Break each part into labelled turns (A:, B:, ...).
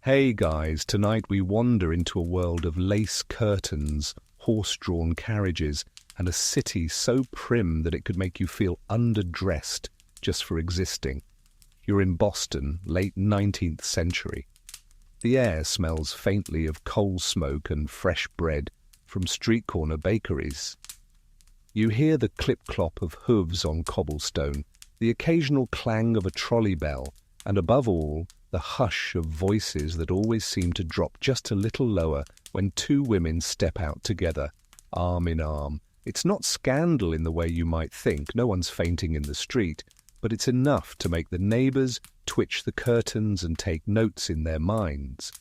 A: Hey guys, tonight we wander into a world of lace curtains, horse-drawn carriages, and a city so prim that it could make you feel underdressed just for existing. You're in Boston, late 19th century. The air smells faintly of coal smoke and fresh bread from street corner bakeries. You hear the clip-clop of hooves on cobblestone, the occasional clang of a trolley bell, and above all, the hush of voices that always seem to drop just a little lower when two women step out together, arm in arm. It's not scandal in the way you might think, no one's fainting in the street, but it's enough to make the neighbours twitch the curtains and take notes in their minds.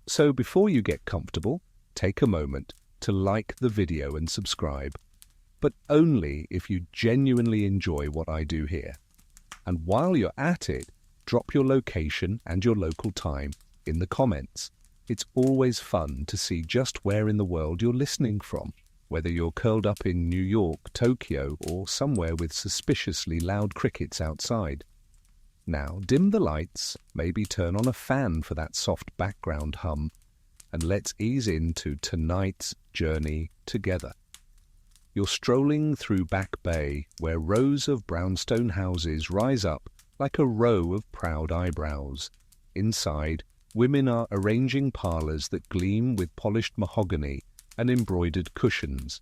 A: So before you get comfortable, take a moment to like the video and subscribe, but only if you genuinely enjoy what I do here. And while you're at it, drop your location and your local time in the comments. It's always fun to see just where in the world you're listening from, whether you're curled up in New York, Tokyo, or somewhere with suspiciously loud crickets outside. Now, dim the lights, maybe turn on a fan for that soft background hum, and let's ease into tonight's journey together. You're strolling through Back Bay, where rows of brownstone houses rise up like a row of proud eyebrows. Inside, women are arranging parlours that gleam with polished mahogany and embroidered cushions.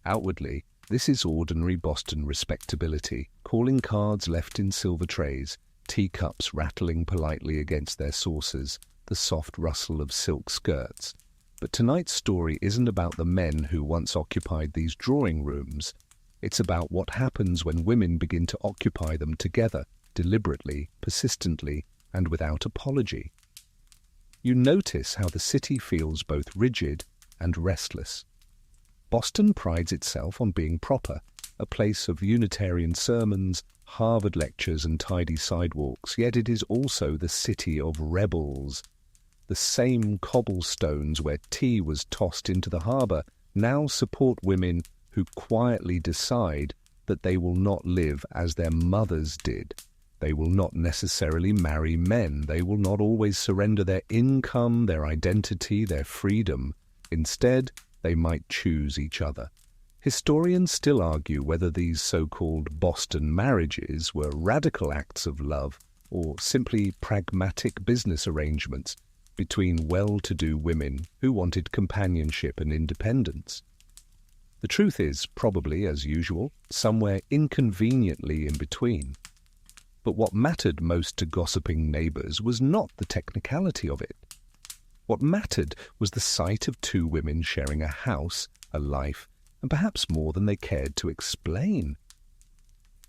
A: Outwardly, this is ordinary Boston respectability, calling cards left in silver trays, teacups rattling politely against their saucers, the soft rustle of silk skirts. But tonight's story isn't about the men who once occupied these drawing rooms. It's about what happens when women begin to occupy them together, deliberately, persistently, and without apology. You notice how the city feels both rigid and restless. Boston prides itself on being proper, a place of Unitarian sermons, Harvard lectures, and tidy sidewalks, yet it is also the city of rebels. The same cobblestones where tea was tossed into the harbour now support women who quietly decide that they will not live as their mothers did. They will not necessarily marry men. They will not always surrender their income, their identity, their freedom. Instead, they might choose each other. Historians still argue whether these so-called Boston marriages were radical acts of love or simply pragmatic business arrangements between well-to-do women who wanted companionship and independence. The truth is, probably, as usual, somewhere inconveniently in between. But what mattered most to gossiping neighbours was not the technicality of it. What mattered was the sight of two women sharing a house, a life, and perhaps more than they cared to explain.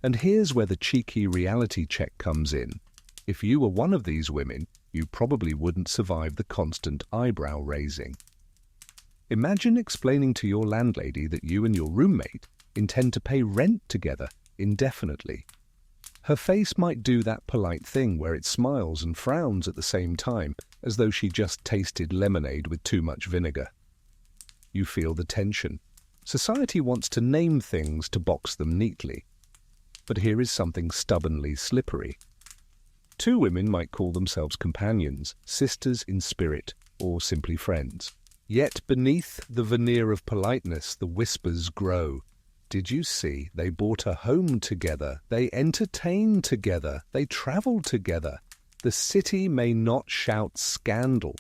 A: And here's where the cheeky reality check comes in. If you were one of these women, you probably wouldn't survive the constant eyebrow raising. Imagine explaining to your landlady that you and your roommate intend to pay rent together indefinitely. Her face might do that polite thing where it smiles and frowns at the same time, as though she just tasted lemonade with too much vinegar. You feel the tension. Society wants to name things to box them neatly. But here is something stubbornly slippery. Two women might call themselves companions, sisters in spirit, or simply friends. Yet beneath the veneer of politeness, the whispers grow. Did you see? They bought a home together. They entertain together. They travel together. The city may not shout scandal,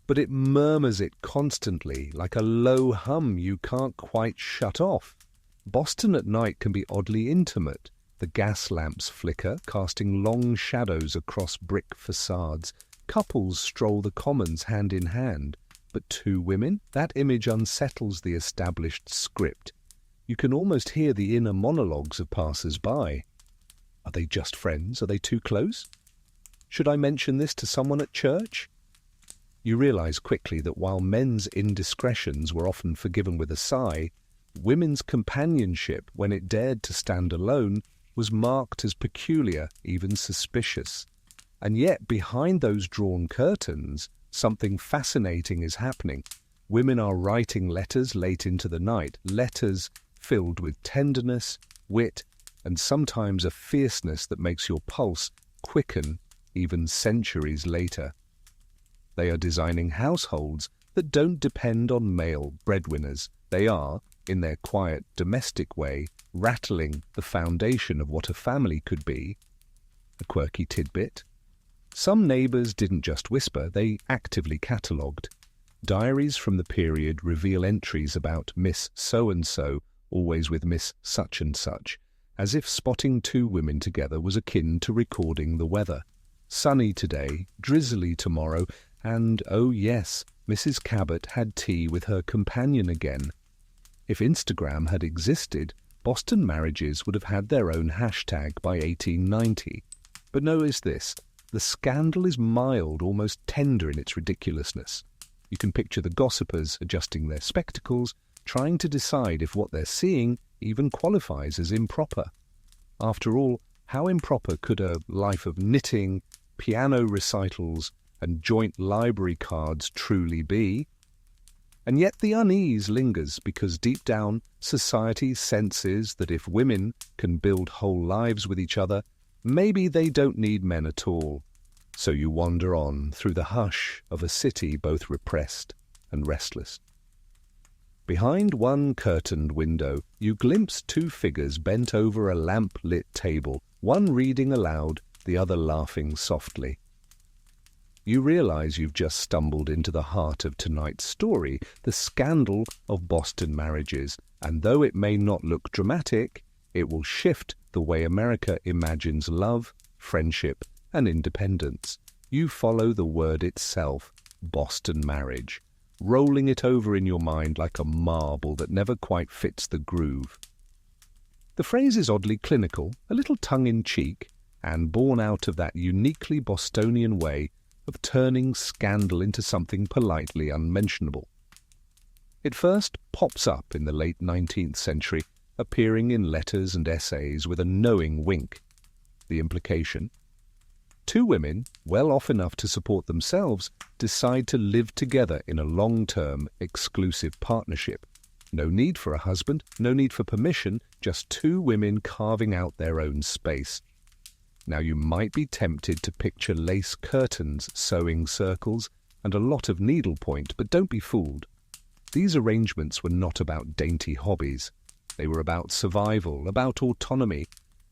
A: but it murmurs it constantly, like a low hum you can't quite shut off. Boston at night can be oddly intimate. The gas lamps flicker, casting long shadows across brick facades. Couples stroll the commons hand in hand. But two women? That image unsettles the established script. You can almost hear the inner monologues of passers-by. Are they just friends? Are they too close? Should I mention this to someone at church? You realize quickly that while men's indiscretions were often forgiven with a sigh, women's companionship, when it dared to stand alone, was marked as peculiar, even suspicious. And yet, behind those drawn curtains, something fascinating is happening. Women are writing letters late into the night, letters filled with tenderness, wit, and sometimes a fierceness that makes your pulse quicken even centuries later. They are designing households that don't depend on male breadwinners. They are, in their quiet, domestic way, rattling the foundation of what a family could be. A quirky tidbit. Some neighbours didn't just whisper, they actively catalogued. Diaries from the period reveal entries about Miss So-and-so, always with Miss Such-and-such, as if spotting two women together was akin to recording the weather. Sunny today, drizzly tomorrow, and, oh yes, Mrs. Cabot had tea with her companion again. If Instagram had existed, Boston marriages would have had their own hashtag by 1890. But notice this, the scandal is mild, almost tender in its ridiculousness. You can picture the gossipers adjusting their spectacles, trying to decide if what they're seeing even qualifies as improper. After all, how improper could a life of knitting, piano recitals, and joint library cards truly be? And yet the unease lingers because deep down, society senses that if women can build whole lives with each other, maybe they don't need men at all. So you wander on through the hush of a city both repressed and restless. Behind one curtained window, you glimpse two figures bent over a lamp-lit table, one reading aloud, the other laughing softly. You realize you've just stumbled into the heart of tonight's story, the scandal of Boston marriages, and though it may not look dramatic, it will shift the way America imagines love, friendship, and independence. You follow the word itself, Boston marriage, rolling it over in your mind like a marble that never quite fits the groove. The phrase is oddly clinical, a little tongue-in-cheek, and born out of that uniquely Bostonian way of turning scandal into something politely unmentionable. It first pops up in the late 19th century, appearing in letters and essays with a knowing wink. The implication? Two women, well off enough to support themselves, decide to live together in a long-term, exclusive partnership. No need for a husband, no need for permission, just two women carving out their own space. Now you might be tempted to picture lace curtains, sewing circles, and a lot of needlepoint, but don't be fooled. These arrangements were not about dainty hobbies. They were about survival, about autonomy,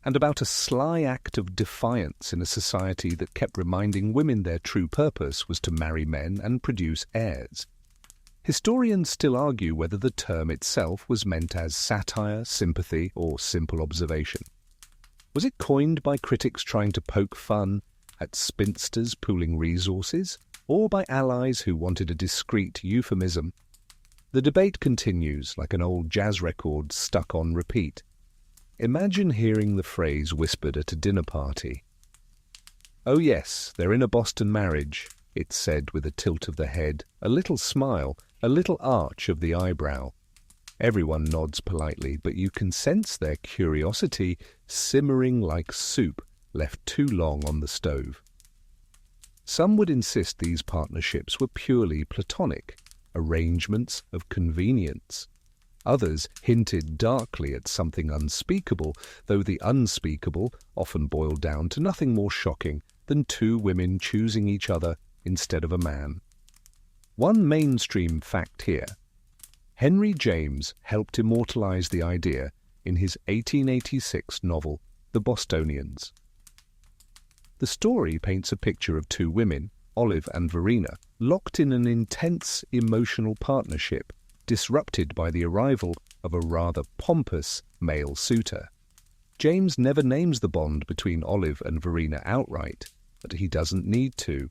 A: and about a sly act of defiance in a society that kept reminding women their true purpose was to marry men and produce heirs. Historians still argue whether the term itself was meant as satire, sympathy, or simple observation. Was it coined by critics trying to poke fun at spinsters pooling resources, or by allies who wanted a discreet euphemism? The debate continues like an old jazz record stuck on repeat. Imagine hearing the phrase whispered at a dinner party. "Oh yes, they're in a Boston marriage," it's said with a tilt of the head, a little smile, a little arch of the eyebrow. Everyone nods politely, but you can sense their curiosity simmering like soup left too long on the stove. Some would insist these partnerships were purely platonic, arrangements of convenience. Others hinted darkly at something unspeakable, though the unspeakable often boiled down to nothing more shocking than two women choosing each other instead of a man. One mainstream fact here. Henry James helped immortalize the idea in his 1886 novel, The Bostonians. The story paints a picture of two women, Olive and Verena, locked in an intense emotional partnership, disrupted by the arrival of a rather pompous male suitor. James never names the bond between Olive and Verena outright, but he doesn't need to.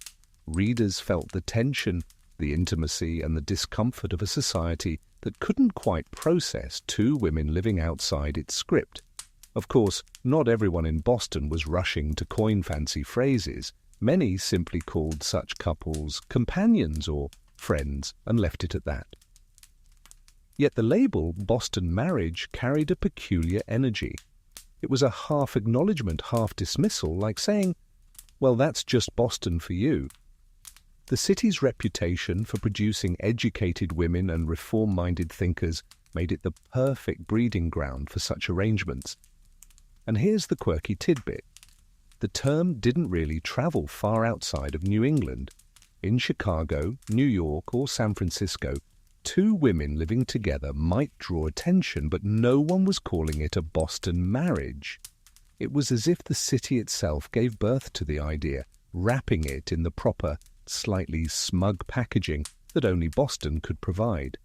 A: Readers felt the tension, the intimacy, and the discomfort of a society that couldn't quite process two women living outside its script. Of course, not everyone in Boston was rushing to coin fancy phrases. Many simply called such couples companions or friends and left it at that. Yet the label Boston marriage carried a peculiar energy. It was a half-acknowledgement, half-dismissal, like saying, well, that's just Boston for you. The city's reputation for producing educated women and reform-minded thinkers made it the perfect breeding ground for such arrangements. And here's the quirky tidbit. The term didn't really travel far outside of New England. In Chicago, New York, or San Francisco, two women living together might draw attention, but no one was calling it a Boston marriage. It was as if the city itself gave birth to the idea, wrapping it in the proper, slightly smug packaging that only Boston could provide.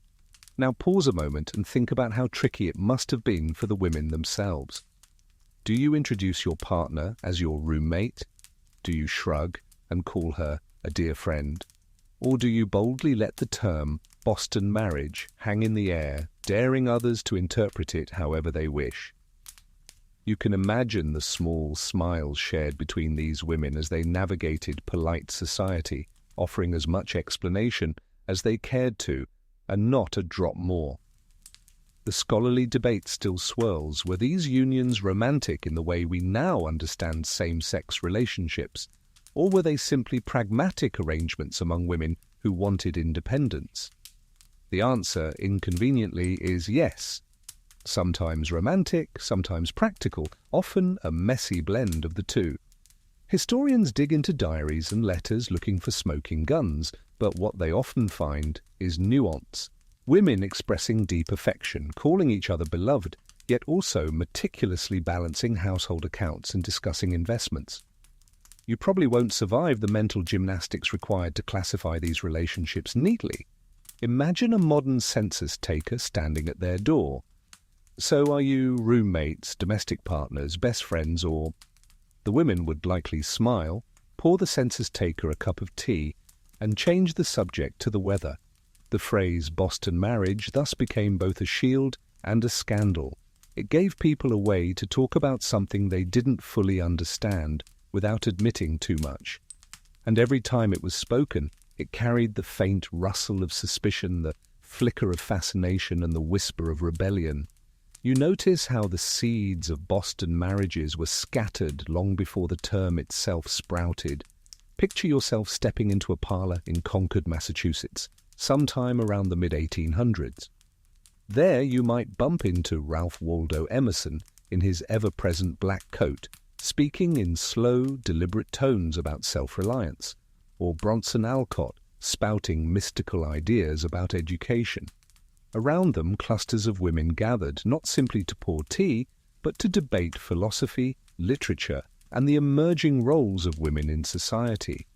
A: Now pause a moment and think about how tricky it must have been for the women themselves. Do you introduce your partner as your roommate? Do you shrug and call her a dear friend? Or do you boldly let the term Boston marriage hang in the air, daring others to interpret it however they wish? You can imagine the small smiles shared between these women as they navigated polite society, offering as much explanation as they cared to, and not a drop more. The scholarly debate still swirls. Were these unions romantic in the way we now understand same-sex relationships, or were they simply pragmatic arrangements among women who wanted independence? The answer, inconveniently, is yes. Sometimes romantic, sometimes practical, often a messy blend of the two. Historians dig into diaries and letters looking for smoking guns, but what they often find is nuance. Women expressing deep affection, calling each other beloved, yet also meticulously balancing household accounts and discussing investments. You probably won't survive the mental gymnastics required to classify these relationships neatly. Imagine a modern census taker standing at their door. So are you roommates, domestic partners, best friends, or... The women would likely smile, pour the census taker a cup of tea, and change the subject to the weather. The phrase Boston marriage thus became both a shield and a scandal. It gave people a way to talk about something they didn't fully understand without admitting too much. And every time it was spoken, it carried the faint rustle of suspicion, the flicker of fascination, and the whisper of rebellion. You notice how the seeds of Boston marriages were scattered long before the term itself sprouted. Picture yourself stepping into a parlor in Concord, Massachusetts, sometime around the mid-1800s. There you might bump into Ralph Waldo Emerson in his ever-present black coat, speaking in slow, deliberate tones about self-reliance, or Bronson Alcott spouting mystical ideas about education. Around them, clusters of women gathered, not simply to pour tea, but to debate philosophy, literature, and the emerging roles of women in society.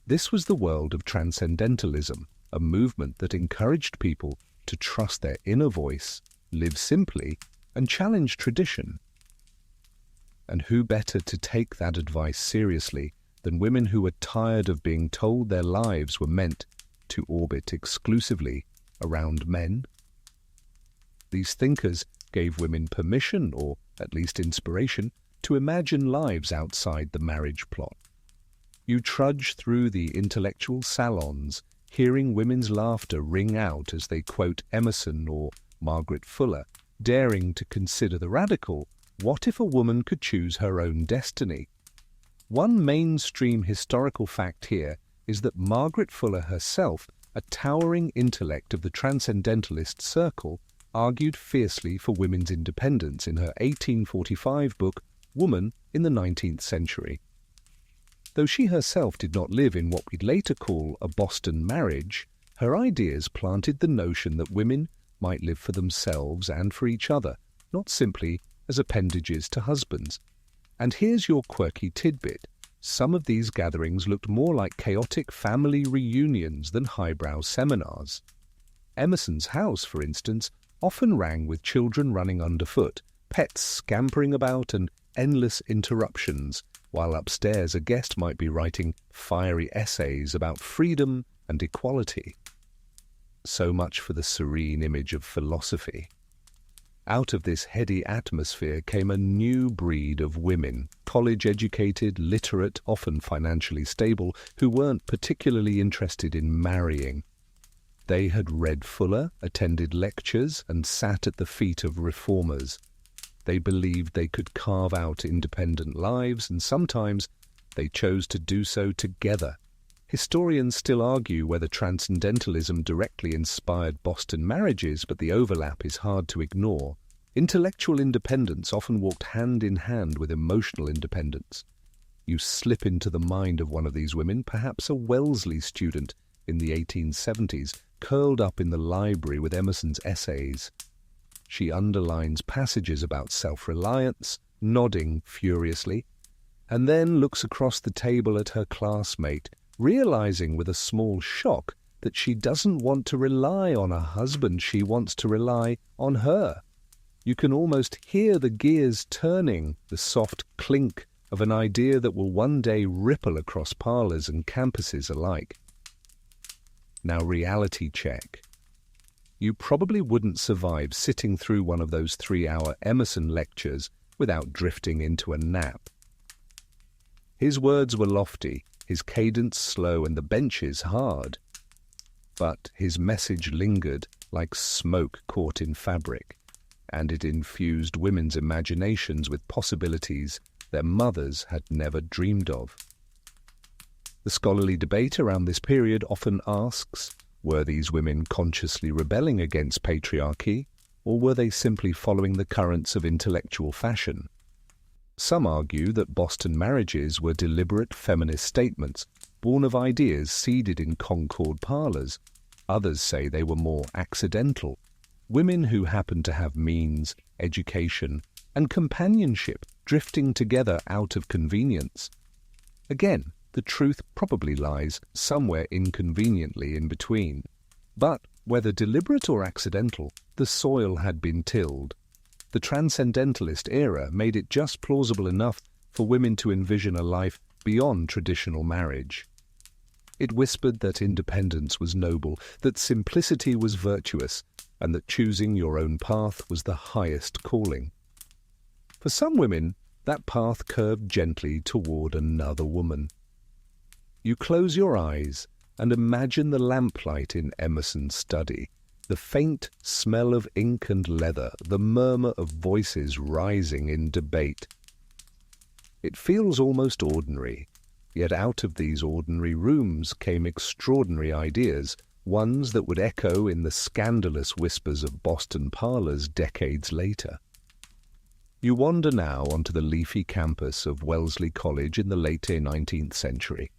A: This was the world of transcendentalism, a movement that encouraged people to trust their inner voice, live simply, and challenge tradition. And who better to take that advice seriously than women who were tired of being told their lives were meant to orbit exclusively around men? These thinkers gave women permission, or at least inspiration, to imagine lives outside the marriage plot. You trudge through the intellectual salons, hearing women's laughter ring out as they quote Emerson or Margaret Fuller, daring to consider the radical, what if a woman could choose her own destiny? One mainstream historical fact here is that Margaret Fuller herself, a towering intellect of the transcendentalist circle, argued fiercely for women's independence in her 1845 book, Woman in the 19th Century. Though she herself did not live in what we'd later call a Boston marriage, her ideas planted the notion that women might live for themselves and for each other, not simply as appendages to husbands. And here's your quirky tidbit. Some of these gatherings looked more like chaotic family reunions than highbrow seminars. Emerson's house, for instance, often rang with children running underfoot, pets scampering about, and endless interruptions, while upstairs a guest might be writing fiery essays about freedom and equality. So much for the serene image of philosophy. Out of this heady atmosphere came a new breed of women, college-educated, literate, often financially stable, who weren't particularly interested in marrying. They had read Fuller, attended lectures, and sat at the feet of reformers. They believed they could carve out independent lives, and sometimes they chose to do so together. Historians still argue whether transcendentalism directly inspired Boston marriages, but the overlap is hard to ignore. Intellectual independence often walked hand in hand with emotional independence. You slip into the mind of one of these women, perhaps a Wellesley student in the 1870s, curled up in the library with Emerson's essays. She underlines passages about self-reliance, nodding furiously, and then looks across the table at her classmate, realizing with a small shock that she doesn't want to rely on a husband, she wants to rely on her. You can almost hear the gears turning, the soft clink of an idea that will one day ripple across parlours and campuses alike. Now, reality check. You probably wouldn't survive sitting through one of those 3-hour Emerson lectures without drifting into a nap. His words were lofty, his cadence slow, and the benches hard. But his message lingered like smoke caught in fabric, and it infused women's imaginations with possibilities their mothers had never dreamed of. The scholarly debate around this period often asks, were these women consciously rebelling against patriarchy, or were they simply following the currents of intellectual fashion? Some argue that Boston marriages were deliberate feminist statements, born of ideas seeded in Concord parlours. Others say they were more accidental, women who happened to have means, education, and companionship drifting together out of convenience. Again, the truth probably lies somewhere inconveniently in between. But whether deliberate or accidental, the soil had been tilled. The transcendentalist era made it just plausible enough for women to envision a life beyond traditional marriage. It whispered that independence was noble, that simplicity was virtuous, and that choosing your own path was the highest calling. For some women, that path curved gently toward another woman. You close your eyes and imagine the lamplight in Emerson's study, the faint smell of ink and leather, the murmur of voices rising in debate. It feels almost ordinary, yet out of these ordinary rooms came extraordinary ideas, ones that would echo in the scandalous whispers of Boston parlours decades later. You wander now onto the leafy campus of Wellesley College in the late 19th century.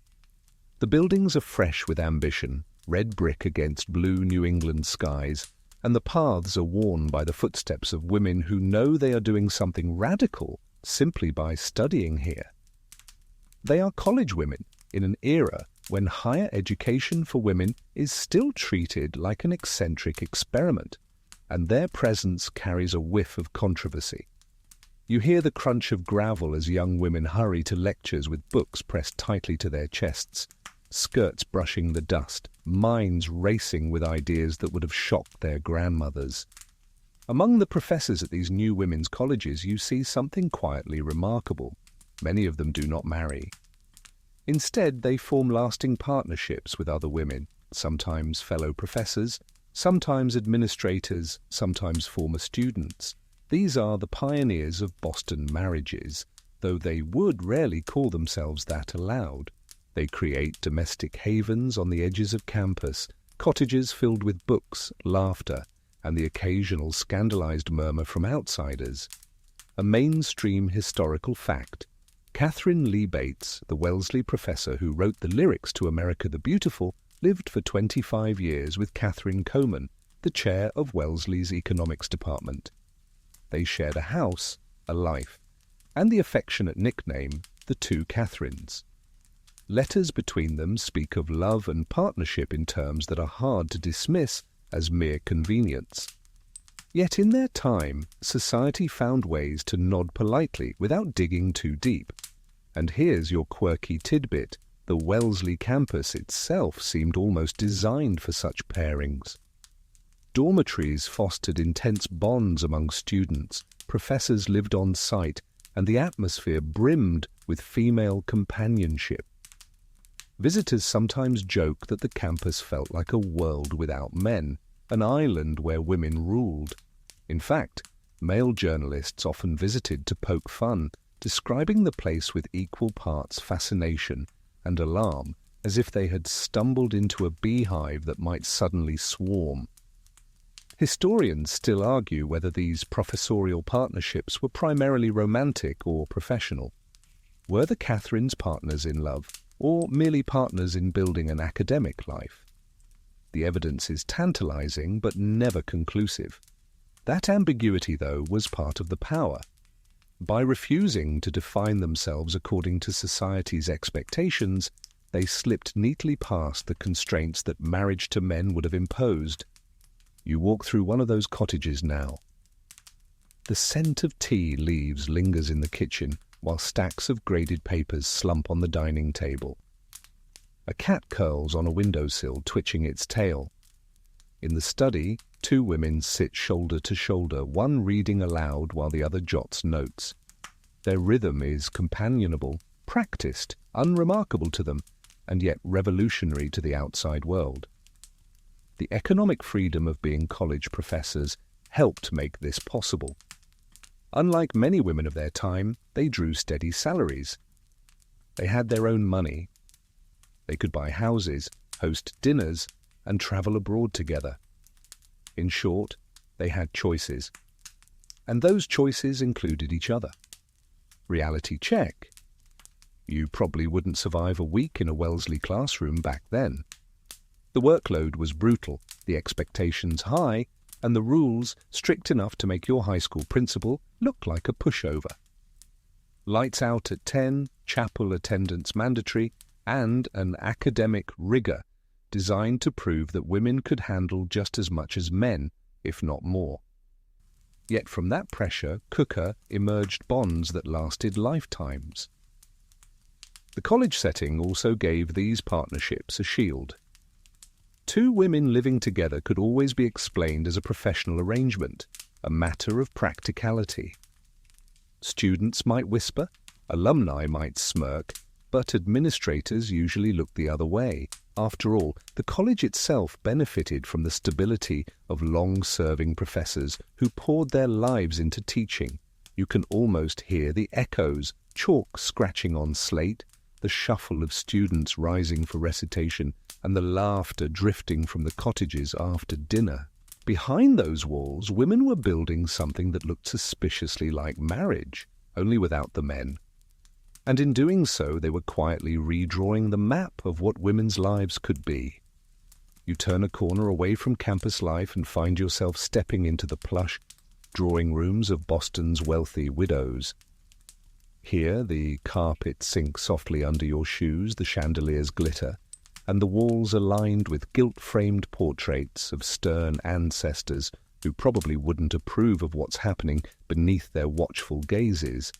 A: The buildings are fresh with ambition, red brick against blue New England skies, and the paths are worn by the footsteps of women who know they are doing something radical simply by studying here. They are college women in an era when higher education for women is still treated like an eccentric experiment, and their presence carries a whiff of controversy. You hear the crunch of gravel as young women hurry to lectures with books pressed tightly to their chests, skirts brushing the dust, minds racing with ideas that would have shocked their grandmothers. Among the professors at these new women's colleges, you see something quietly remarkable. Many of them do not marry. Instead, they form lasting partnerships with other women, sometimes fellow professors, sometimes administrators, sometimes former students. These are the pioneers of Boston marriages, though they would rarely call themselves that aloud. They create domestic havens on the edges of campus, cottages filled with books, laughter, and the occasional scandalized murmur from outsiders. A mainstream historical fact. Catherine Lee Bates, the Wellesley professor who wrote the lyrics to America the Beautiful, lived for 25 years with Catherine Coman, the chair of Wellesley's economics department. They shared a house, a life, and the affectionate nickname, the Two Catherines. Letters between them speak of love and partnership in terms that are hard to dismiss as mere convenience. Yet in their time, society found ways to nod politely without digging too deep. And here's your quirky tidbit. The Wellesley campus itself seemed almost designed for such pairings. Dormitories fostered intense bonds among students, professors lived on site, and the atmosphere brimmed with female companionship. Visitors sometimes joke that the campus felt like a world without men, an island where women ruled. In fact, male journalists often visited to poke fun, describing the place with equal parts fascination and alarm, as if they had stumbled into a beehive that might suddenly swarm. Historians still argue whether these professorial partnerships were primarily romantic or professional. Were the Catherines partners in love, or merely partners in building an academic life? The evidence is tantalizing but never conclusive. That ambiguity, though, was part of the power. By refusing to define themselves according to society's expectations, they slipped neatly past the constraints that marriage to men would have imposed. You walk through one of those cottages now. The scent of tea leaves lingers in the kitchen, while stacks of graded papers slump on the dining table. A cat curls on a windowsill, twitching its tail. In the study, two women sit shoulder to shoulder, one reading aloud while the other jots notes. Their rhythm is companionable, practiced, unremarkable to them, and yet revolutionary to the outside world. The economic freedom of being college professors helped make this possible. Unlike many women of their time, they drew steady salaries. They had their own money. They could buy houses, host dinners, and travel abroad together. In short, they had choices. And those choices included each other. Reality check. You probably wouldn't survive a week in a Wellesley classroom back then. The workload was brutal, the expectations high, and the rules strict enough to make your high school principal look like a pushover. Lights out at 10, chapel attendance mandatory, and an academic rigor designed to prove that women could handle just as much as men, if not more. Yet from that pressure, cooker, emerged bonds that lasted lifetimes. The college setting also gave these partnerships a shield. Two women living together could always be explained as a professional arrangement, a matter of practicality. Students might whisper, alumni might smirk, but administrators usually looked the other way. After all, the college itself benefited from the stability of long-serving professors who poured their lives into teaching. You can almost hear the echoes, chalk scratching on slate, the shuffle of students rising for recitation, and the laughter drifting from the cottages after dinner. Behind those walls, women were building something that looked suspiciously like marriage, only without the men. And in doing so, they were quietly redrawing the map of what women's lives could be. You turn a corner away from campus life and find yourself stepping into the plush drawing rooms of Boston's wealthy widows. Here, the carpet sinks softly under your shoes, the chandeliers glitter, and the walls are lined with gilt-framed portraits of stern ancestors who probably wouldn't approve of what's happening beneath their watchful gazes.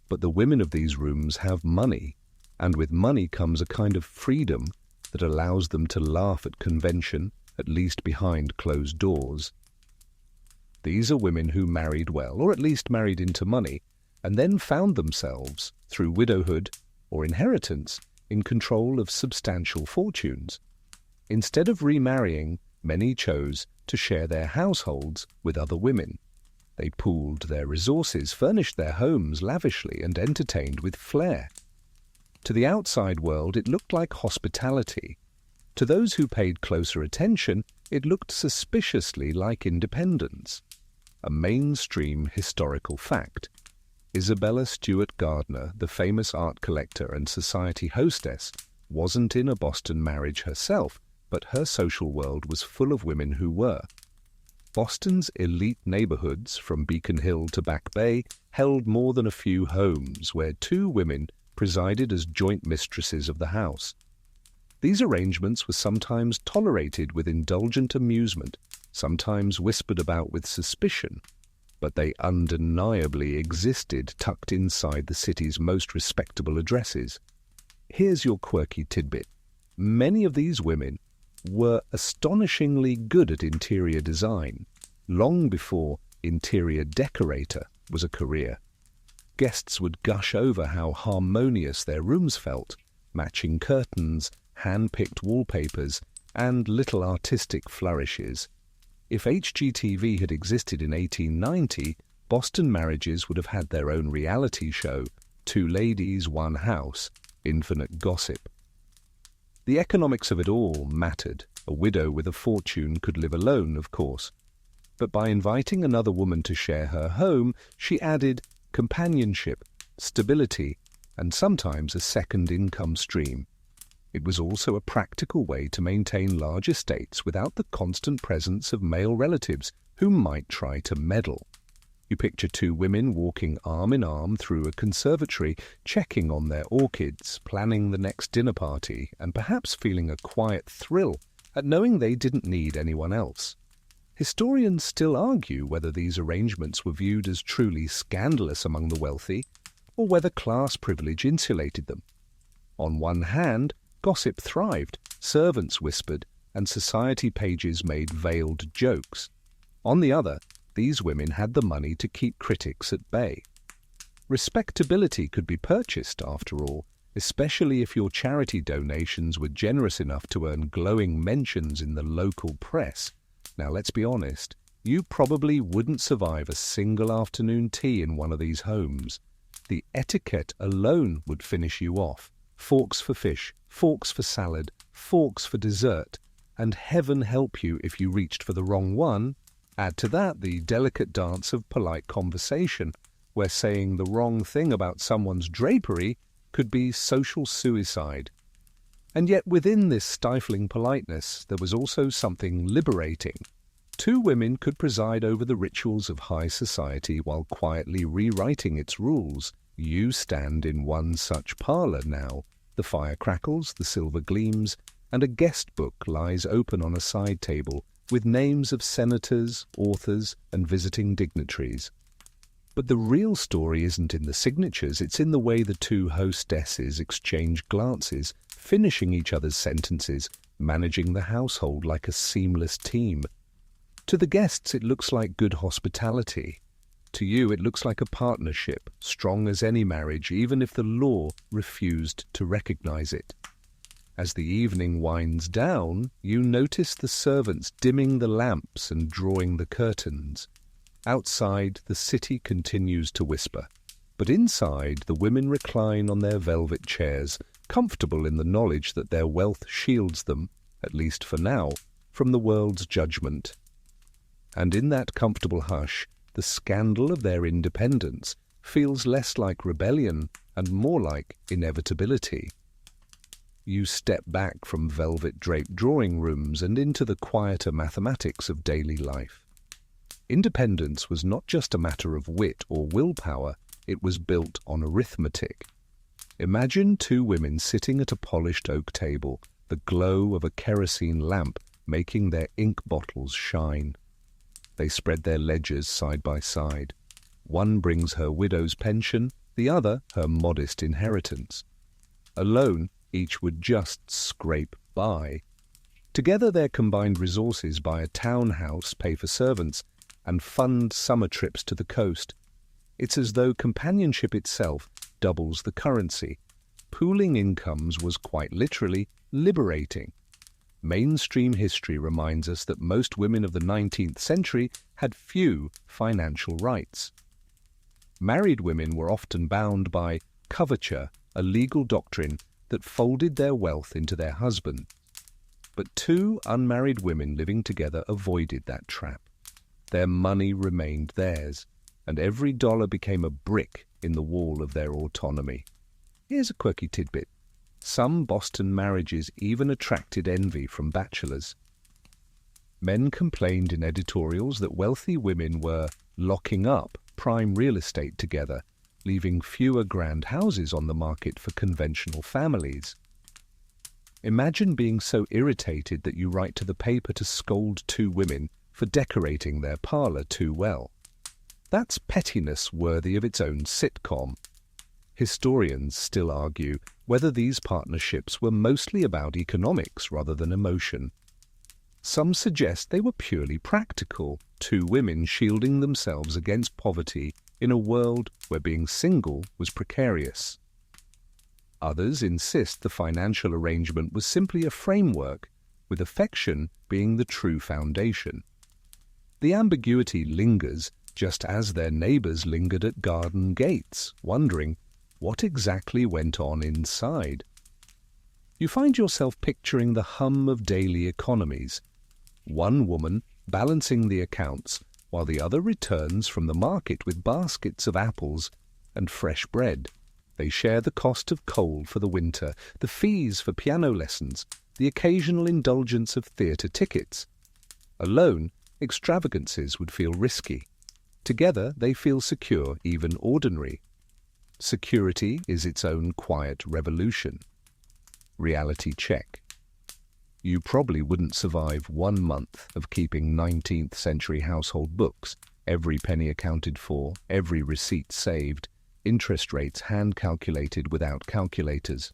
A: But the women of these rooms have money, and with money comes a kind of freedom that allows them to laugh at convention, at least behind closed doors. These are women who married well, or at least married into money, and then found themselves, through widowhood or inheritance, in control of substantial fortunes. Instead of remarrying, many chose to share their households with other women. They pooled their resources, furnished their homes lavishly, and entertained with flair. To the outside world, it looked like hospitality. To those who paid closer attention, it looked suspiciously like independence. A mainstream historical fact. Isabella Stewart Gardner, the famous art collector and society hostess, wasn't in a Boston marriage herself, but her social world was full of women who were. Boston's elite neighborhoods, from Beacon Hill to Back Bay, held more than a few homes where two women presided as joint mistresses of the house. These arrangements were sometimes tolerated with indulgent amusement, sometimes whispered about with suspicion, but they undeniably existed tucked inside the city's most respectable addresses. Here's your quirky tidbit. Many of these women were astonishingly good at interior design, long before interior decorator was a career. Guests would gush over how harmonious their rooms felt, matching curtains, hand-picked wallpapers, and little artistic flourishes. If HGTV had existed in 1890, Boston marriages would have had their own reality show, Two Ladies, One House, infinite gossip. The economics of it all mattered. A widow with a fortune could live alone, of course. But by inviting another woman to share her home, she added companionship, stability, and sometimes a second income stream. It was also a practical way to maintain large estates without the constant presence of male relatives who might try to meddle. You picture two women walking arm in arm through a conservatory, checking on their orchids, planning the next dinner party, and perhaps feeling a quiet thrill at knowing they didn't need anyone else. Historians still argue whether these arrangements were viewed as truly scandalous among the wealthy, or whether class privilege insulated them. On one hand, gossip thrived, servants whispered, and society pages made veiled jokes. On the other, these women had the money to keep critics at bay. Respectability could be purchased, after all, especially if your charity donations were generous enough to earn glowing mentions in the local press. Now, let's be honest, you probably wouldn't survive a single afternoon tea in one of these homes. The etiquette alone would finish you off. Forks for fish, forks for salad, forks for dessert, and heaven help you if you reached for the wrong one. Add to that the delicate dance of polite conversation, where saying the wrong thing about someone's drapery could be social suicide. And yet within this stifling politeness there was also something liberating. Two women could preside over the rituals of high society while quietly rewriting its rules. You stand in one such parlour now. The fire crackles, the silver gleams, and a guest book lies open on a side table with names of senators, authors, and visiting dignitaries. But the real story isn't in the signatures, it's in the way the two hostesses exchange glances, finishing each other's sentences, managing the household like a seamless team. To the guests it looks like good hospitality. To you it looks like a partnership, strong as any marriage, even if the law refused to recognize it. As the evening winds down, you notice the servants dimming the lamps and drawing the curtains. Outside, the city continues to whisper, but inside the women recline on their velvet chairs, comfortable in the knowledge that their wealth shields them, at least for now, from the world's judgment. And in that comfortable hush, the scandal of their independence feels less like rebellion and more like inevitability. You step back from velvet-draped drawing rooms and into the quieter mathematics of daily life. Independence was not just a matter of wit or willpower, it was built on arithmetic. Imagine two women sitting at a polished oak table, the glow of a kerosene lamp making their ink bottles shine. They spread their ledgers side by side. One brings her widow's pension, the other her modest inheritance. Alone, each would just scrape by. Together their combined resources buy a townhouse, pay for servants, and fund summer trips to the coast. It's as though companionship itself doubles the currency. Pooling incomes was quite literally liberating. Mainstream history reminds us that most women of the 19th century had few financial rights. Married women were often bound by coverture, a legal doctrine that folded their wealth into their husband. But two unmarried women living together avoided that trap. Their money remained theirs, and every dollar became a brick in the wall of their autonomy. Here's a quirky tidbit. Some Boston marriages even attracted envy from bachelors. Men complained in editorials that wealthy women were locking up prime real estate together, leaving fewer grand houses on the market for conventional families. Imagine being so irritated that you write to the paper to scold two women for decorating their parlour too well. That's pettiness worthy of its own sitcom. Historians still argue whether these partnerships were mostly about economics rather than emotion. Some suggest they were purely practical, two women shielding themselves against poverty in a world where being single was precarious. Others insist the financial arrangement was simply a framework, with affection being the true foundation. The ambiguity lingers just as their neighbours lingered at garden gates, wondering what exactly went on inside. You find yourself picturing the hum of daily economies. One woman balancing the accounts while the other returns from the market with baskets of apples and fresh bread. They share the cost of coal for the winter, the fees for piano lessons, the occasional indulgence of theatre tickets. Alone, extravagances would feel risky. Together, they feel secure, even ordinary. Security is its own quiet revolution. Reality check. You probably wouldn't survive 1 month of keeping 19th century household books, every penny accounted for, every receipt saved, interest rates hand-calculated without calculators.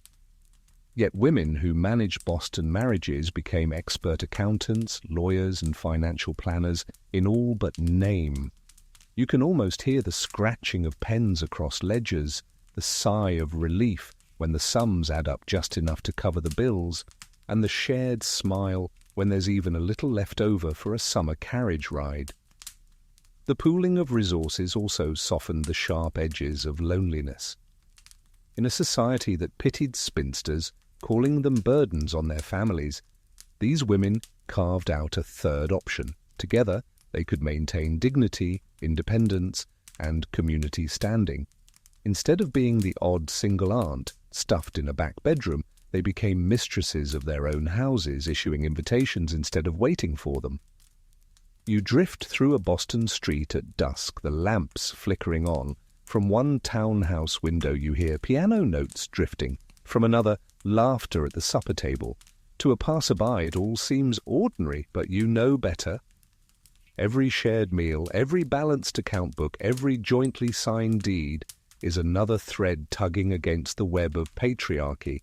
A: Yet women who managed Boston marriages became expert accountants, lawyers, and financial planners in all but name. You can almost hear the scratching of pens across ledgers, the sigh of relief when the sums add up just enough to cover the bills, and the shared smile when there's even a little left over for a summer carriage ride. The pooling of resources also softened the sharp edges of loneliness. In a society that pitied spinsters, calling them burdens on their families, these women carved out a third option. Together, they could maintain dignity, independence, and community standing. Instead of being the odd single aunt stuffed in a back bedroom, they became mistresses of their own houses, issuing invitations instead of waiting for them. You drift through a Boston street at dusk, the lamps flickering on. From one townhouse window you hear piano notes drifting, from another laughter at the supper table. To a passerby it all seems ordinary, but you know better. Every shared meal, every balanced account book, every jointly signed deed is another thread tugging against the web of patriarchy.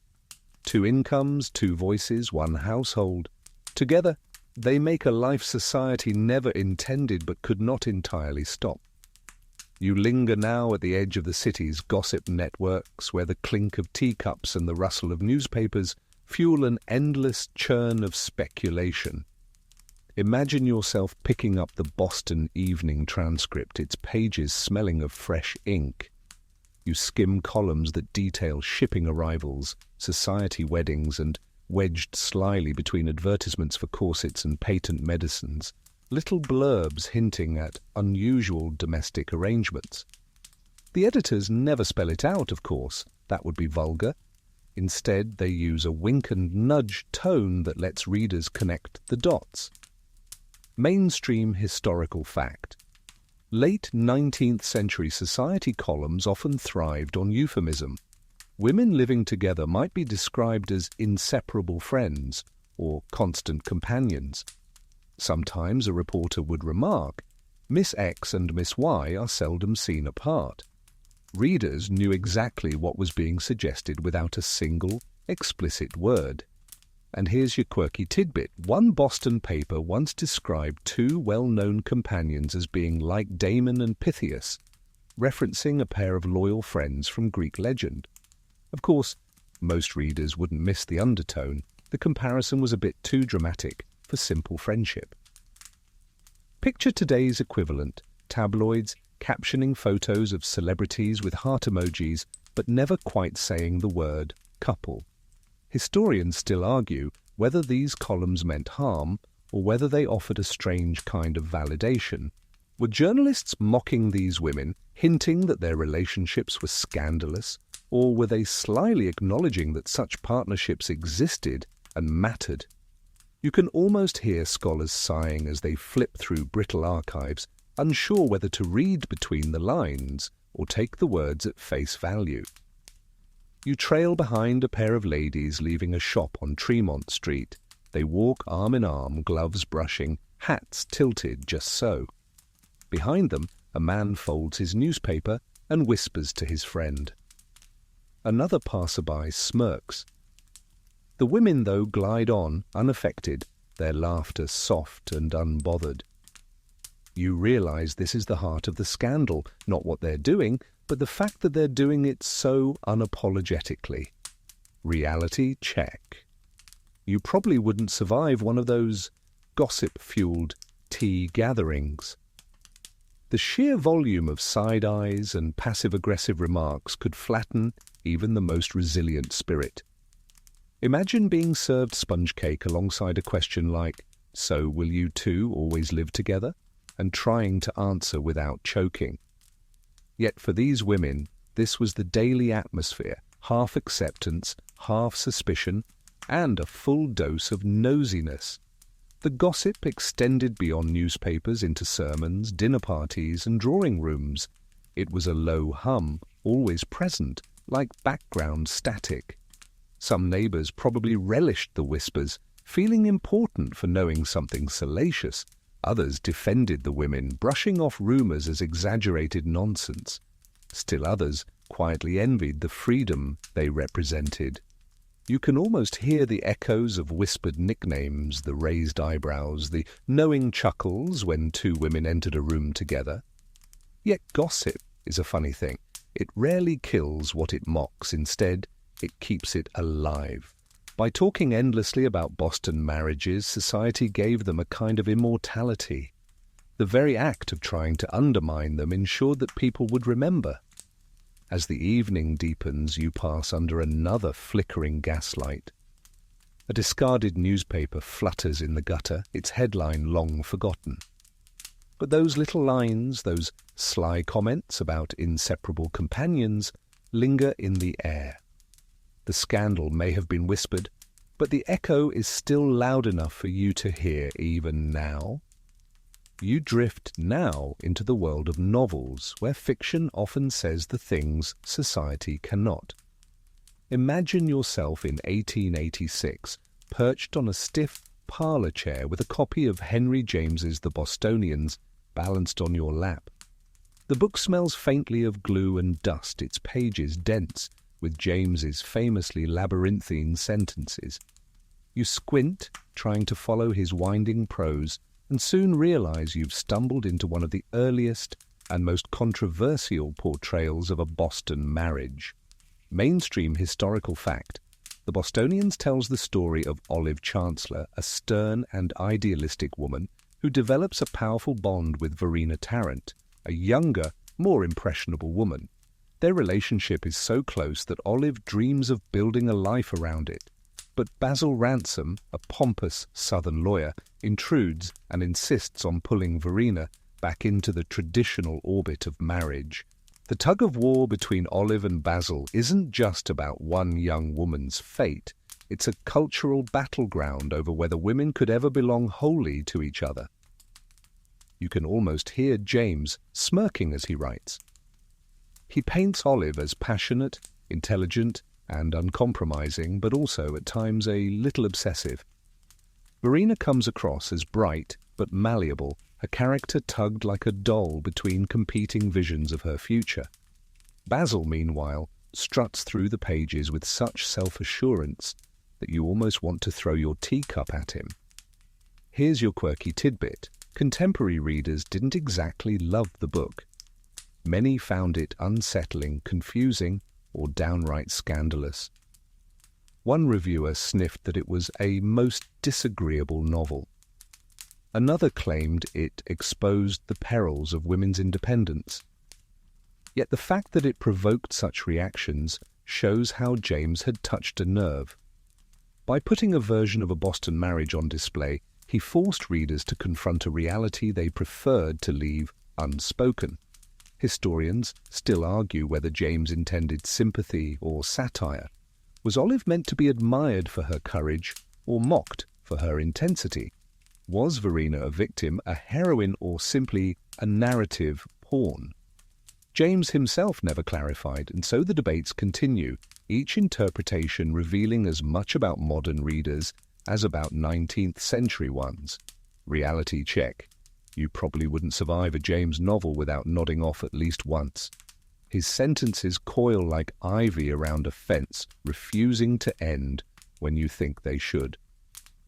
A: 2 incomes, 2 voices, 1 household. Together, they make a life society never intended but could not entirely stop. You linger now at the edge of the city's gossip networks, where the clink of teacups and the rustle of newspapers fuel an endless churn of speculation. Imagine yourself picking up the Boston Evening Transcript, its pages smelling of fresh ink. You skim columns that detail shipping arrivals, society weddings, and, wedged slyly between advertisements for corsets and patent medicines, little blurbs hinting at unusual domestic arrangements. The editors never spell it out, of course. That would be vulgar. Instead, they use a wink and nudge tone that lets readers connect the dots. Mainstream historical fact. Late 19th century society columns often thrived on euphemism. Women living together might be described as inseparable friends or constant companions. Sometimes a reporter would remark, Miss X and Miss Y are seldom seen apart. Readers knew exactly what was being suggested without a single, explicit word. And here's your quirky tidbit. One Boston paper once described 2 well-known companions as being like Damon and Pythias, referencing a pair of loyal friends from Greek legend. Of course, most readers wouldn't miss the undertone. The comparison was a bit too dramatic for simple friendship. Picture today's equivalent, tabloids captioning photos of celebrities with heart emojis, but never quite saying the word couple. Historians still argue whether these columns meant harm or whether they offered a strange kind of validation. Were journalists mocking these women, hinting that their relationships were scandalous, or were they slyly acknowledging that such partnerships existed and mattered? You can almost hear scholars sighing as they flip through brittle archives, unsure whether to read between the lines or take the words at face value. You trail behind a pair of ladies leaving a shop on Tremont Street. They walk arm in arm, gloves brushing, hats tilted just so. Behind them, a man folds his newspaper and whispers to his friend. Another passerby smirks. The women, though, glide on, unaffected, their laughter soft and unbothered. You realize this is the heart of the scandal, not what they're doing, but the fact that they're doing it so unapologetically. Reality check. You probably wouldn't survive one of those gossip-fueled tea gatherings. The sheer volume of side eyes and passive-aggressive remarks could flatten even the most resilient spirit. Imagine being served sponge cake alongside a question like, "So will you two always live together?" and trying to answer without choking. Yet for these women, This was the daily atmosphere, half acceptance, half suspicion, and a full dose of nosiness. The gossip extended beyond newspapers into sermons, dinner parties, and drawing rooms. It was a low hum, always present, like background static. Some neighbours probably relished the whispers, feeling important for knowing something salacious. Others defended the women, brushing off rumours as exaggerated nonsense. Still others quietly envied the freedom they represented. You can almost hear the echoes of whispered nicknames, the raised eyebrows, the knowing chuckles when two women entered a room together. Yet gossip is a funny thing. It rarely kills what it mocks. Instead, it keeps it alive. By talking endlessly about Boston marriages, society gave them a kind of immortality. The very act of trying to undermine them ensured that people would remember. As the evening deepens, you pass under another flickering gaslight. A discarded newspaper flutters in the gutter, its headline long forgotten. But those little lines, those sly comments about inseparable companions, linger in the air. The scandal may have been whispered, but the echo is still loud enough for you to hear even now. You drift now into the world of novels, where fiction often says the things society cannot. Imagine yourself in 1886, perched on a stiff parlour chair with a copy of Henry James's The Bostonians balanced on your lap. The book smells faintly of glue and dust, its pages dense with James's famously labyrinthine sentences. You squint, trying to follow his winding prose, and soon realize you've stumbled into one of the earliest and most controversial portrayals of a Boston marriage. Mainstream historical fact, The Bostonians tells the story of Olive Chancellor, a stern and idealistic woman who develops a powerful bond with Verena Tarrant, a younger, more impressionable woman. Their relationship is so close that Olive dreams of building a life around it. But Basil Ransom, a pompous Southern lawyer, intrudes and insists on pulling Verena back into the traditional orbit of marriage. The tug-of-war between Olive and Basil isn't just about one young woman's fate. It's a cultural battleground over whether women could ever belong wholly to each other. You can almost hear James smirking as he writes. He paints Olive as passionate, intelligent, and uncompromising, but also at times a little obsessive. Verena comes across as bright but malleable, a character tugged like a doll between competing visions of her future. Basil, meanwhile, struts through the pages with such self-assurance that you almost want to throw your teacup at him. Here's your quirky tidbit. Contemporary readers didn't exactly love the book. Many found it unsettling, confusing, or downright scandalous. One reviewer sniffed that it was a most disagreeable novel. Another claimed it exposed the perils of women's independence. Yet the fact that it provoked such reactions shows how James had touched a nerve. By putting a version of a Boston marriage on display, he forced readers to confront a reality they preferred to leave unspoken. Historians still argue whether James intended sympathy or satire. Was Olive meant to be admired for her courage or mocked for her intensity? Was Verena a victim, a heroine, or simply a narrative pawn? James himself never clarified, and so the debates continue, each interpretation revealing as much about modern readers as about 19th century ones. Reality check. You probably wouldn't survive a James novel without nodding off at least once. His sentences coil like ivy around a fence, refusing to end when you think they should.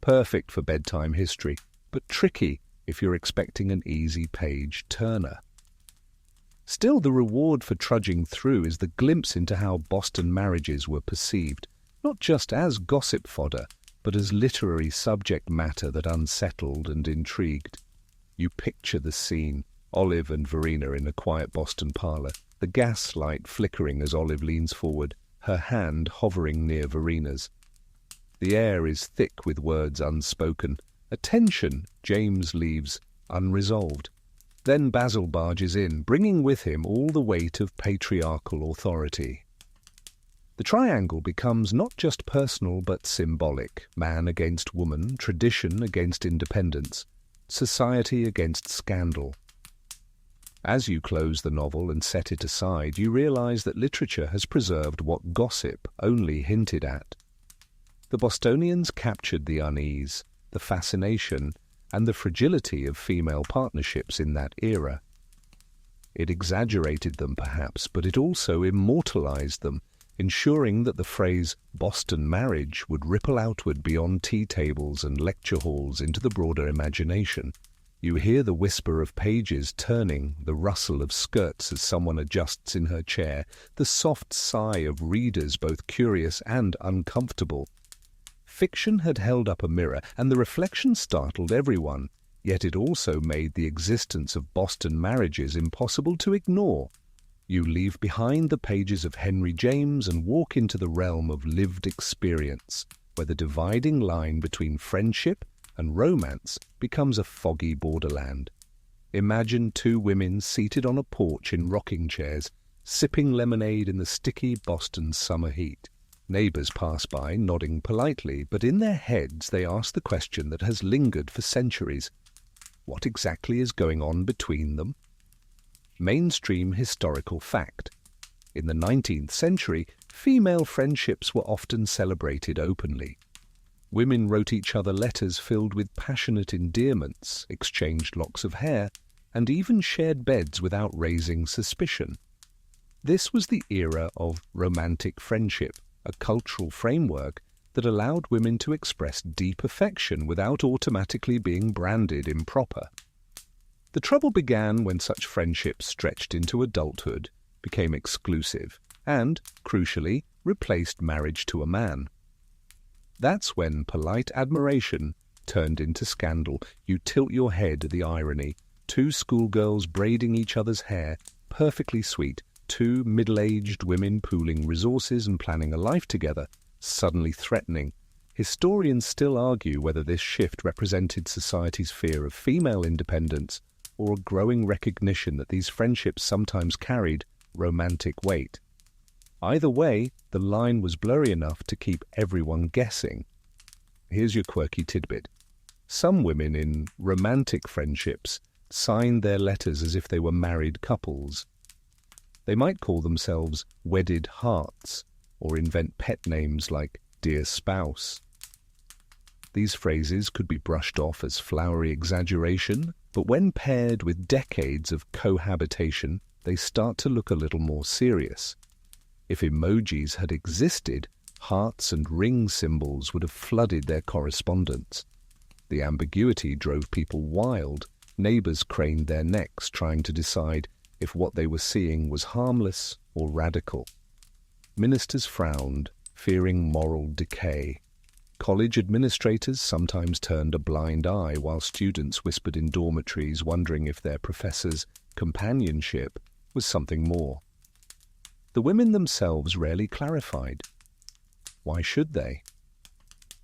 A: Perfect for bedtime history, but tricky if you're expecting an easy page turner. Still, the reward for trudging through is the glimpse into how Boston marriages were perceived, not just as gossip fodder, but as literary subject matter that unsettled and intrigued. You picture the scene, Olive and Verena in a quiet Boston parlour, the gas light flickering as Olive leans forward, her hand hovering near Verena's. The air is thick with words unspoken, a tension James leaves unresolved. Then Basil barges in, bringing with him all the weight of patriarchal authority. The triangle becomes not just personal but symbolic: man against woman, tradition against independence, society against scandal. As you close the novel and set it aside, you realize that literature has preserved what gossip only hinted at. The Bostonians captured the unease, the fascination, and the fragility of female partnerships in that era. It exaggerated them, perhaps, but it also immortalized them, ensuring that the phrase Boston marriage would ripple outward beyond tea tables and lecture halls into the broader imagination. You hear the whisper of pages turning, the rustle of skirts as someone adjusts in her chair, the soft sigh of readers both curious and uncomfortable. Fiction had held up a mirror, and the reflection startled everyone, yet it also made the existence of Boston marriages impossible to ignore. You leave behind the pages of Henry James and walk into the realm of lived experience, where the dividing line between friendship and romance becomes a foggy borderland. Imagine two women seated on a porch in rocking chairs, sipping lemonade in the sticky Boston summer heat. Neighbors pass by, nodding politely, but in their heads they ask the question that has lingered for centuries: what exactly is going on between them? Mainstream historical fact. In the 19th century, female friendships were often celebrated openly. Women wrote each other letters filled with passionate endearments, exchanged locks of hair, and even shared beds without raising suspicion. This was the era of romantic friendship, a cultural framework that allowed women to express deep affection without automatically being branded improper. The trouble began when such friendships stretched into adulthood, became exclusive, and, crucially, replaced marriage to a man. That's when polite admiration turned into scandal. You tilt your head at the irony. Two schoolgirls braiding each other's hair, perfectly sweet, two middle-aged women pooling resources and planning a life together, suddenly threatening. Historians still argue whether this shift represented society's fear of female independence or a growing recognition that these friendships sometimes carried romantic weight. Either way, the line was blurry enough to keep everyone guessing. Here's your quirky tidbit. Some women in romantic friendships signed their letters as if they were married couples. They might call themselves wedded hearts or invent pet names like dear spouse. These phrases could be brushed off as flowery exaggeration, but when paired with decades of cohabitation, they start to look a little more serious. If emojis had existed, hearts and ring symbols would have flooded their correspondence. The ambiguity drove people wild. Neighbors craned their necks, trying to decide if what they were seeing was harmless or radical. Ministers frowned, fearing moral decay. College administrators sometimes turned a blind eye, while students whispered in dormitories, wondering if their professors' companionship was something more. The women themselves rarely clarified. Why should they?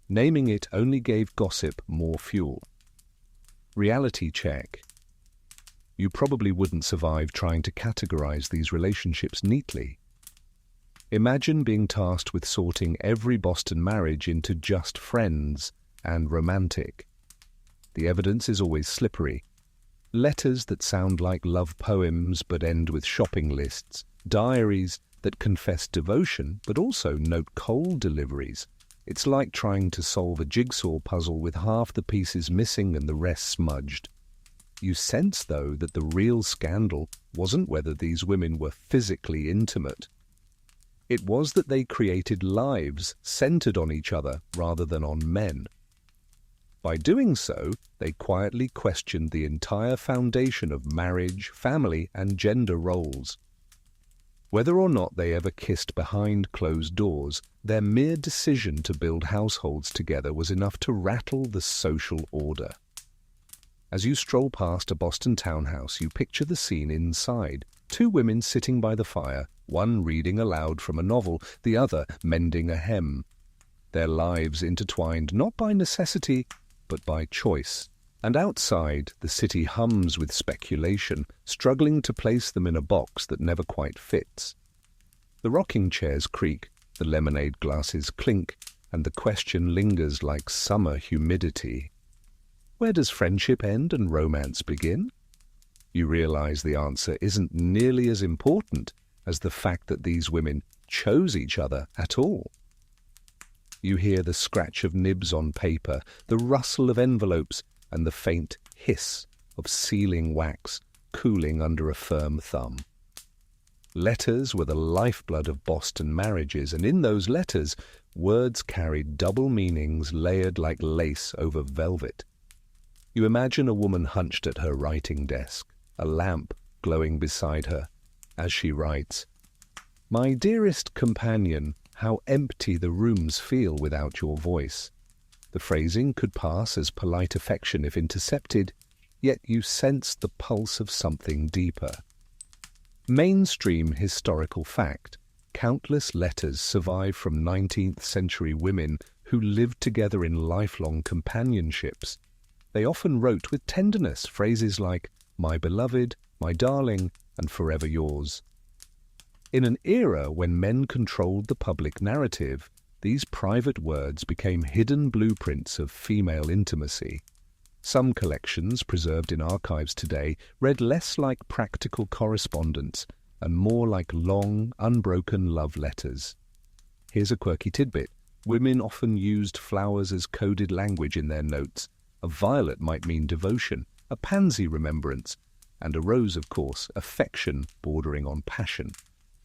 A: Naming it only gave gossip more fuel. Reality check. You probably wouldn't survive trying to categorize these relationships neatly. Imagine being tasked with sorting every Boston marriage into just friends and romantic. The evidence is always slippery. Letters that sound like love poems but end with shopping lists, diaries that confess devotion but also note cold deliveries. It's like trying to solve a jigsaw puzzle with half the pieces missing and the rest smudged. You sense, though, that the real scandal wasn't whether these women were physically intimate. It was that they created lives centered on each other rather than on men. By doing so, they quietly questioned the entire foundation of marriage, family, and gender roles. Whether or not they ever kissed behind closed doors, their mere decision to build households together was enough to rattle the social order. As you stroll past a Boston townhouse, you picture the scene inside. Two women sitting by the fire, one reading aloud from a novel, the other mending a hem. Their lives intertwined not by necessity, but by choice. And outside, the city hums with speculation, struggling to place them in a box that never quite fits. The rocking chairs creak, the lemonade glasses clink, and the question lingers like summer humidity. Where does friendship end and romance begin? You realize the answer isn't nearly as important as the fact that these women chose each other at all. You hear the scratch of nibs on paper, the rustle of envelopes, and the faint hiss of sealing wax cooling under a firm thumb. Letters were the lifeblood of Boston marriages, and in those letters, words carried double meanings layered like lace over velvet. You imagine a woman hunched at her writing desk, a lamp glowing beside her, as she writes, "My dearest companion, how empty the rooms feel without your voice." The phrasing could pass as polite affection if intercepted, yet you sense the pulse of something deeper. Mainstream historical fact, countless letters survive from 19th century women who lived together in lifelong companionships. They often wrote with tenderness phrases like, "My beloved," "My darling," and "Forever yours." In an era when men controlled the public narrative, these private words became hidden blueprints of female intimacy. Some collections, preserved in archives today, read less like practical correspondence and more like long, unbroken love letters. Here's a quirky tidbit. Women often used flowers as coded language in their notes. A violet might mean devotion, a pansy remembrance, and a rose, of course, affection bordering on passion.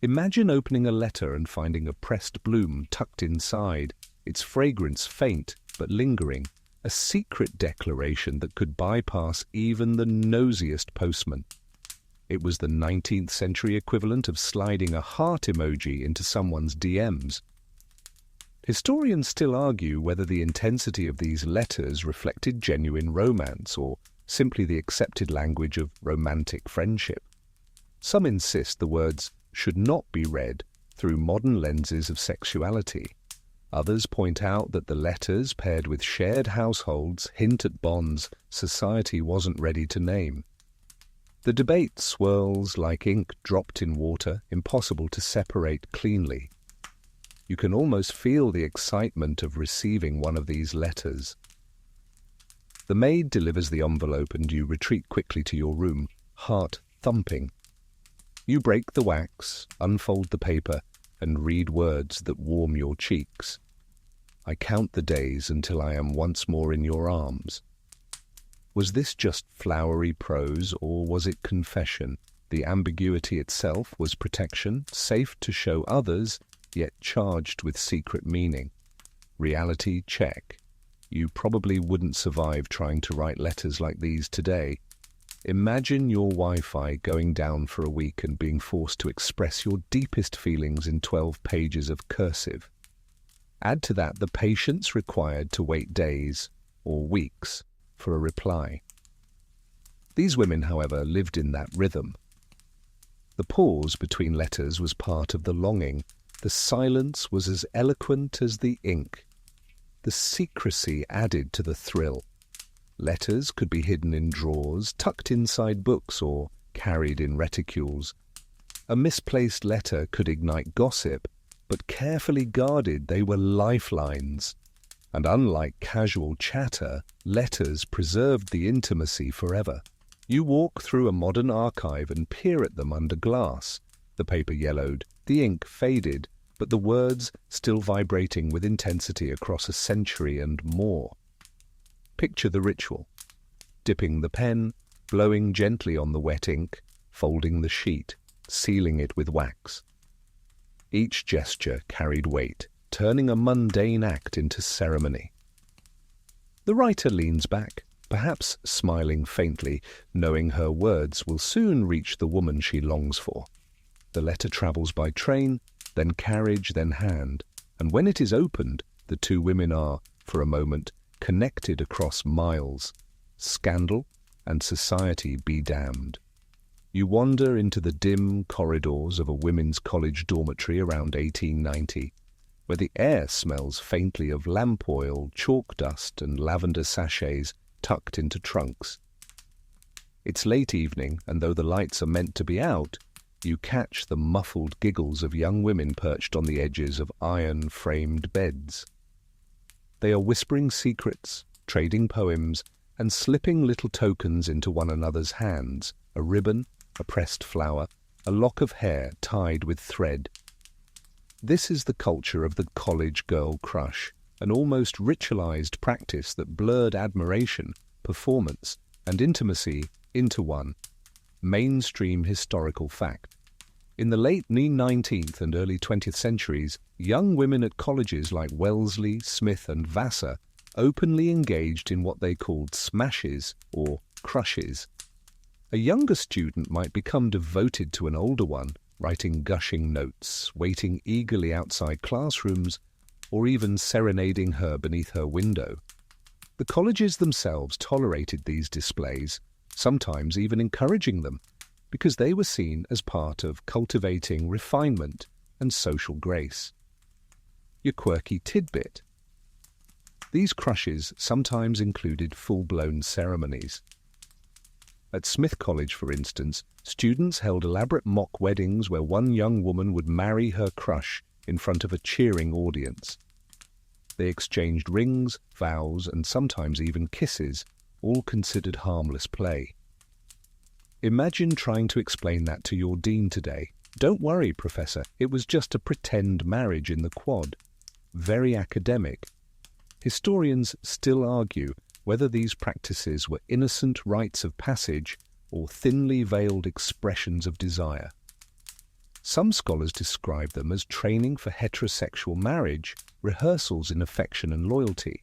A: Imagine opening a letter and finding a pressed bloom tucked inside, its fragrance faint but lingering, a secret declaration that could bypass even the nosiest postman. It was the 19th century equivalent of sliding a heart emoji into someone's DMs. Historians still argue whether the intensity of these letters reflected genuine romance or simply the accepted language of romantic friendship. Some insist the words should not be read through modern lenses of sexuality. Others point out that the letters, paired with shared households, hint at bonds society wasn't ready to name. The debate swirls like ink dropped in water, impossible to separate cleanly. You can almost feel the excitement of receiving one of these letters. The maid delivers the envelope and you retreat quickly to your room, heart thumping. You break the wax, unfold the paper, and read words that warm your cheeks. "I count the days until I am once more in your arms." Was this just flowery prose, or was it confession? The ambiguity itself was protection, safe to show others, yet charged with secret meaning. Reality check. You probably wouldn't survive trying to write letters like these today. Imagine your Wi-Fi going down for a week and being forced to express your deepest feelings in 12 pages of cursive. Add to that the patience required to wait days or weeks for a reply. These women, however, lived in that rhythm. The pause between letters was part of the longing. The silence was as eloquent as the ink. The secrecy added to the thrill. Letters could be hidden in drawers, tucked inside books, or carried in reticules. A misplaced letter could ignite gossip, but carefully guarded, they were lifelines. And unlike casual chatter, letters preserved the intimacy forever. You walk through a modern archive and peer at them under glass. The paper yellowed, the ink faded, but the words still vibrating with intensity across a century and more. Picture the ritual. Dipping the pen, blowing gently on the wet ink, folding the sheet, sealing it with wax. Each gesture carried weight, turning a mundane act into ceremony. The writer leans back, perhaps smiling faintly, knowing her words will soon reach the woman she longs for. The letter travels by train, then carriage, then hand, and when it is opened, the two women are, for a moment, connected across miles. Scandal and society be damned. You wander into the dim corridors of a women's college dormitory around 1890, where the air smells faintly of lamp oil, chalk dust, and lavender sachets, tucked into trunks. It's late evening, and though the lights are meant to be out, you catch the muffled giggles of young women perched on the edges of iron-framed beds. They are whispering secrets, trading poems, and slipping little tokens into one another's hands, a ribbon, a pressed flower, a lock of hair tied with thread. This is the culture of the college girl crush, an almost ritualized practice that blurred admiration, performance, and intimacy into one mainstream historical fact. In the late 19th and early 20th centuries, young women at colleges like Wellesley, Smith, and Vassar openly engaged in what they called smashes or crushes. A younger student might become devoted to an older one, writing gushing notes, waiting eagerly outside classrooms, or even serenading her beneath her window. The colleges themselves tolerated these displays, sometimes even encouraging them, because they were seen as part of cultivating refinement and social grace. Your quirky tidbit. These crushes sometimes included full-blown ceremonies. At Smith College, for instance, students held elaborate mock weddings where one young woman would marry her crush in front of a cheering audience. They exchanged rings, vows, and sometimes even kisses, all considered harmless play. Imagine trying to explain that to your dean today. Don't worry, Professor, it was just a pretend marriage in the quad. Very academic. Historians still argue whether these practices were innocent rites of passage or thinly veiled expressions of desire. Some scholars describe them as training for heterosexual marriage, rehearsals in affection and loyalty.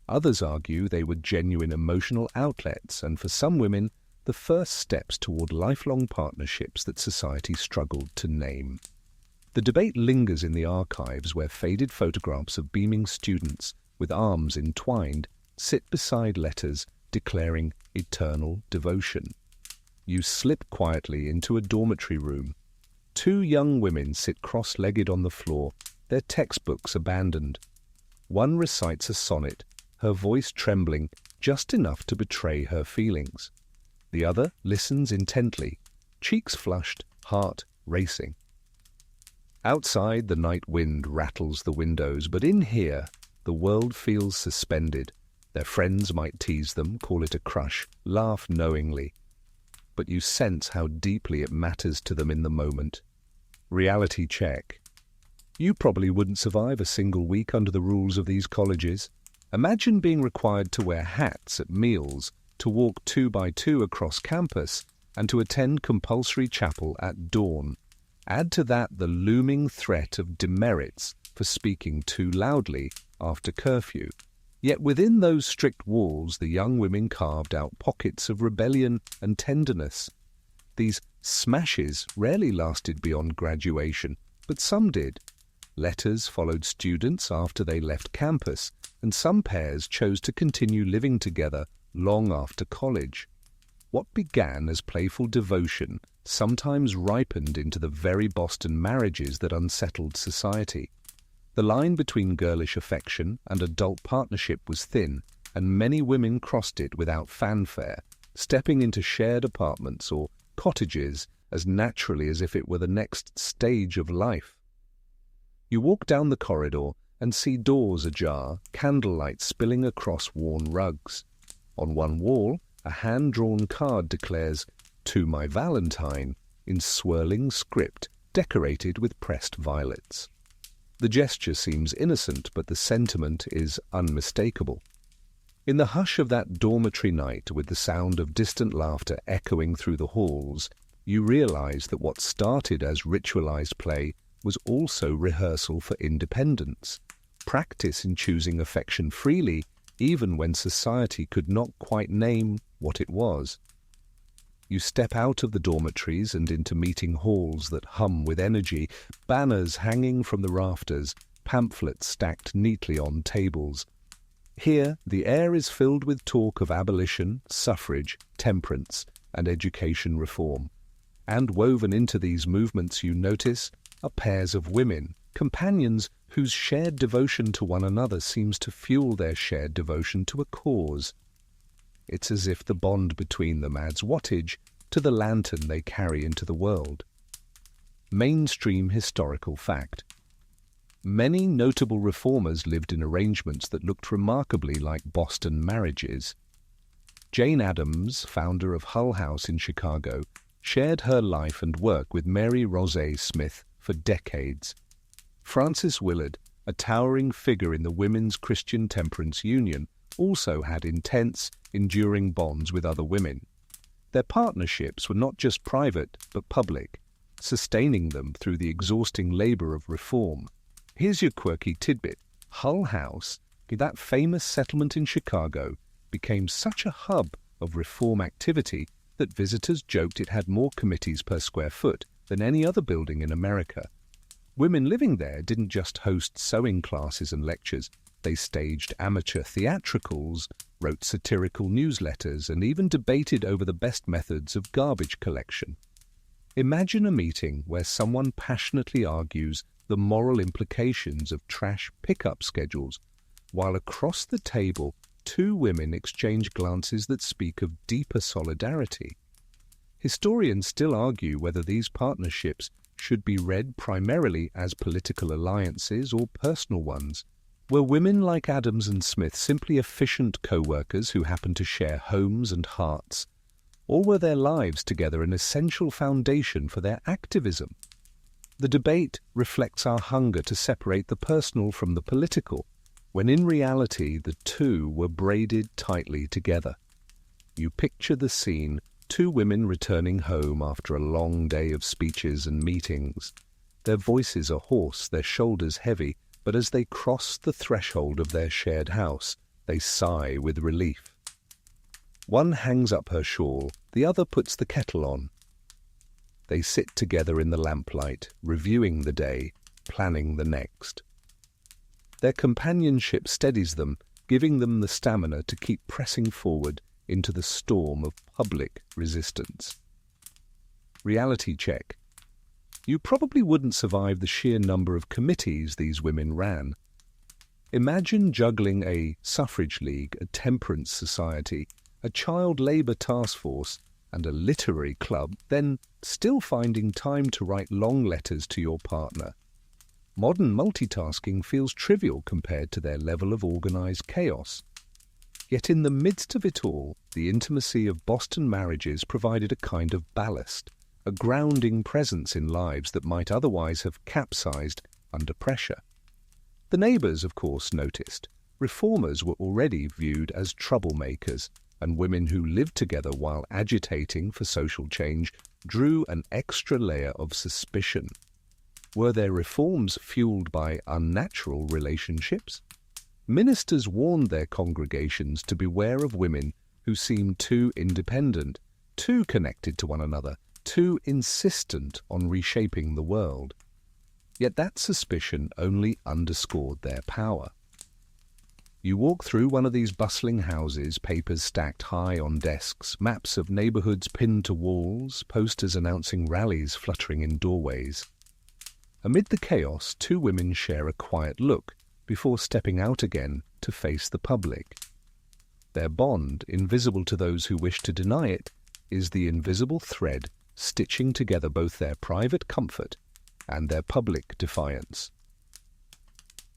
A: Others argue they were genuine emotional outlets, and for some women, the first steps toward lifelong partnerships that society struggled to name. The debate lingers in the archives where faded photographs of beaming students with arms entwined sit beside letters declaring eternal devotion. You slip quietly into a dormitory room. Two young women sit cross-legged on the floor, their textbooks abandoned. One recites a sonnet, her voice trembling just enough to betray her feelings. The other listens intently, cheeks flushed, heart racing. Outside, the night wind rattles the windows, but in here, the world feels suspended. Their friends might tease them, call it a crush, laugh knowingly. But you sense how deeply it matters to them in the moment. Reality check. You probably wouldn't survive a single week under the rules of these colleges. Imagine being required to wear hats at meals, to walk 2 by 2 across campus, and to attend compulsory chapel at dawn. Add to that the looming threat of demerits for speaking too loudly after curfew. Yet within those strict walls, the young women carved out pockets of rebellion and tenderness. These smashes rarely lasted beyond graduation, but some did. Letters followed students after they left campus, and some pairs chose to continue living together long after college. What began as playful devotion sometimes ripened into the very Boston marriages that unsettled society. The line between girlish affection and adult partnership was thin, and many women crossed it without fanfare, stepping into shared apartments or cottages as naturally as if it were the next stage of life. You walk down the corridor and see doors ajar, candlelight spilling across worn rugs. On one wall, a hand-drawn card declares, "To my Valentine," in swirling script decorated with pressed violets. The gesture seems innocent, but the sentiment is unmistakable. In the hush of that dormitory night, with the sound of distant laughter echoing through the halls, you realize that what started as ritualized play was also rehearsal for independence, practice in choosing affection freely, even when society could not quite name what it was. You step out of the dormitories and into meeting halls that hum with energy, banners hanging from the rafters, pamphlets stacked neatly on tables. Here, the air is filled with talk of abolition, suffrage, temperance, and education reform. And woven into these movements, you notice, are pairs of women, companions whose shared devotion to one another seems to fuel their shared devotion to a cause. It's as if the bond between them adds wattage to the lantern they carry into the world. Mainstream historical fact. Many notable reformers lived in arrangements that looked remarkably like Boston marriages. Jane Addams, founder of Hull House in Chicago, shared her life and work with Mary Rosé Smith for decades. Frances Willard, a towering figure in the Women's Christian Temperance Union, also had intense, enduring bonds with other women. Their partnerships were not just private but public, sustaining them through the exhausting labor of reform. Here's your quirky tidbit. Hull House, that famous settlement in Chicago, became such a hub of reform activity that visitors joked it had more committees per square foot than any other building in America. Women living there didn't just host sewing classes and lectures. They staged amateur theatricals, wrote satirical newsletters, and even debated over the best methods of garbage collection. Imagine a meeting where someone passionately argues the moral implications of trash pickup schedules, while across the table two women exchange glances that speak of deeper solidarity. Historians still argue whether these partnerships should be read primarily as political alliances or personal ones. Were women like Addams and Smith simply efficient co-workers who happened to share homes and hearts, or were their lives together an essential foundation for their activism? The debate reflects our hunger to separate the personal from the political, when in reality the two were braided tightly together. You picture the scene, two women returning home after a long day of speeches and meetings. Their voices are hoarse, their shoulders heavy, but as they cross the threshold of their shared house, they sigh with relief. One hangs up her shawl, the other puts the kettle on. They sit together in the lamplight, reviewing the day, planning the next. Their companionship steadies them, giving them the stamina to keep pressing forward into the storm of public resistance. Reality check. You probably wouldn't survive the sheer number of committees these women ran. Imagine juggling a suffrage league, a temperance society, a child labour task force, and a literary club, then still finding time to write long letters to your partner. Modern multitasking feels trivial compared to their level of organised chaos. Yet in the midst of it all, the intimacy of Boston marriages provided a kind of ballast, a grounding presence in lives that might otherwise have capsized under pressure. The neighbours, of course, noticed. Reformers were already viewed as troublemakers, and women who lived together while agitating for social change drew an extra layer of suspicion. Were their reforms fueled by unnatural relationships? Ministers warned their congregations to beware of women who seemed too independent, too connected to one another, too insistent on reshaping the world. Yet that suspicion only underscored their power. You walk through one of these bustling houses, papers stacked high on desks, maps of neighbourhoods pinned to walls, posters announcing rallies fluttering in doorways. Amid the chaos, two women share a quiet look before stepping out again to face the public. Their bond, invisible to those who wish to deny it, is the invisible thread stitching together both their private comfort and their public defiance.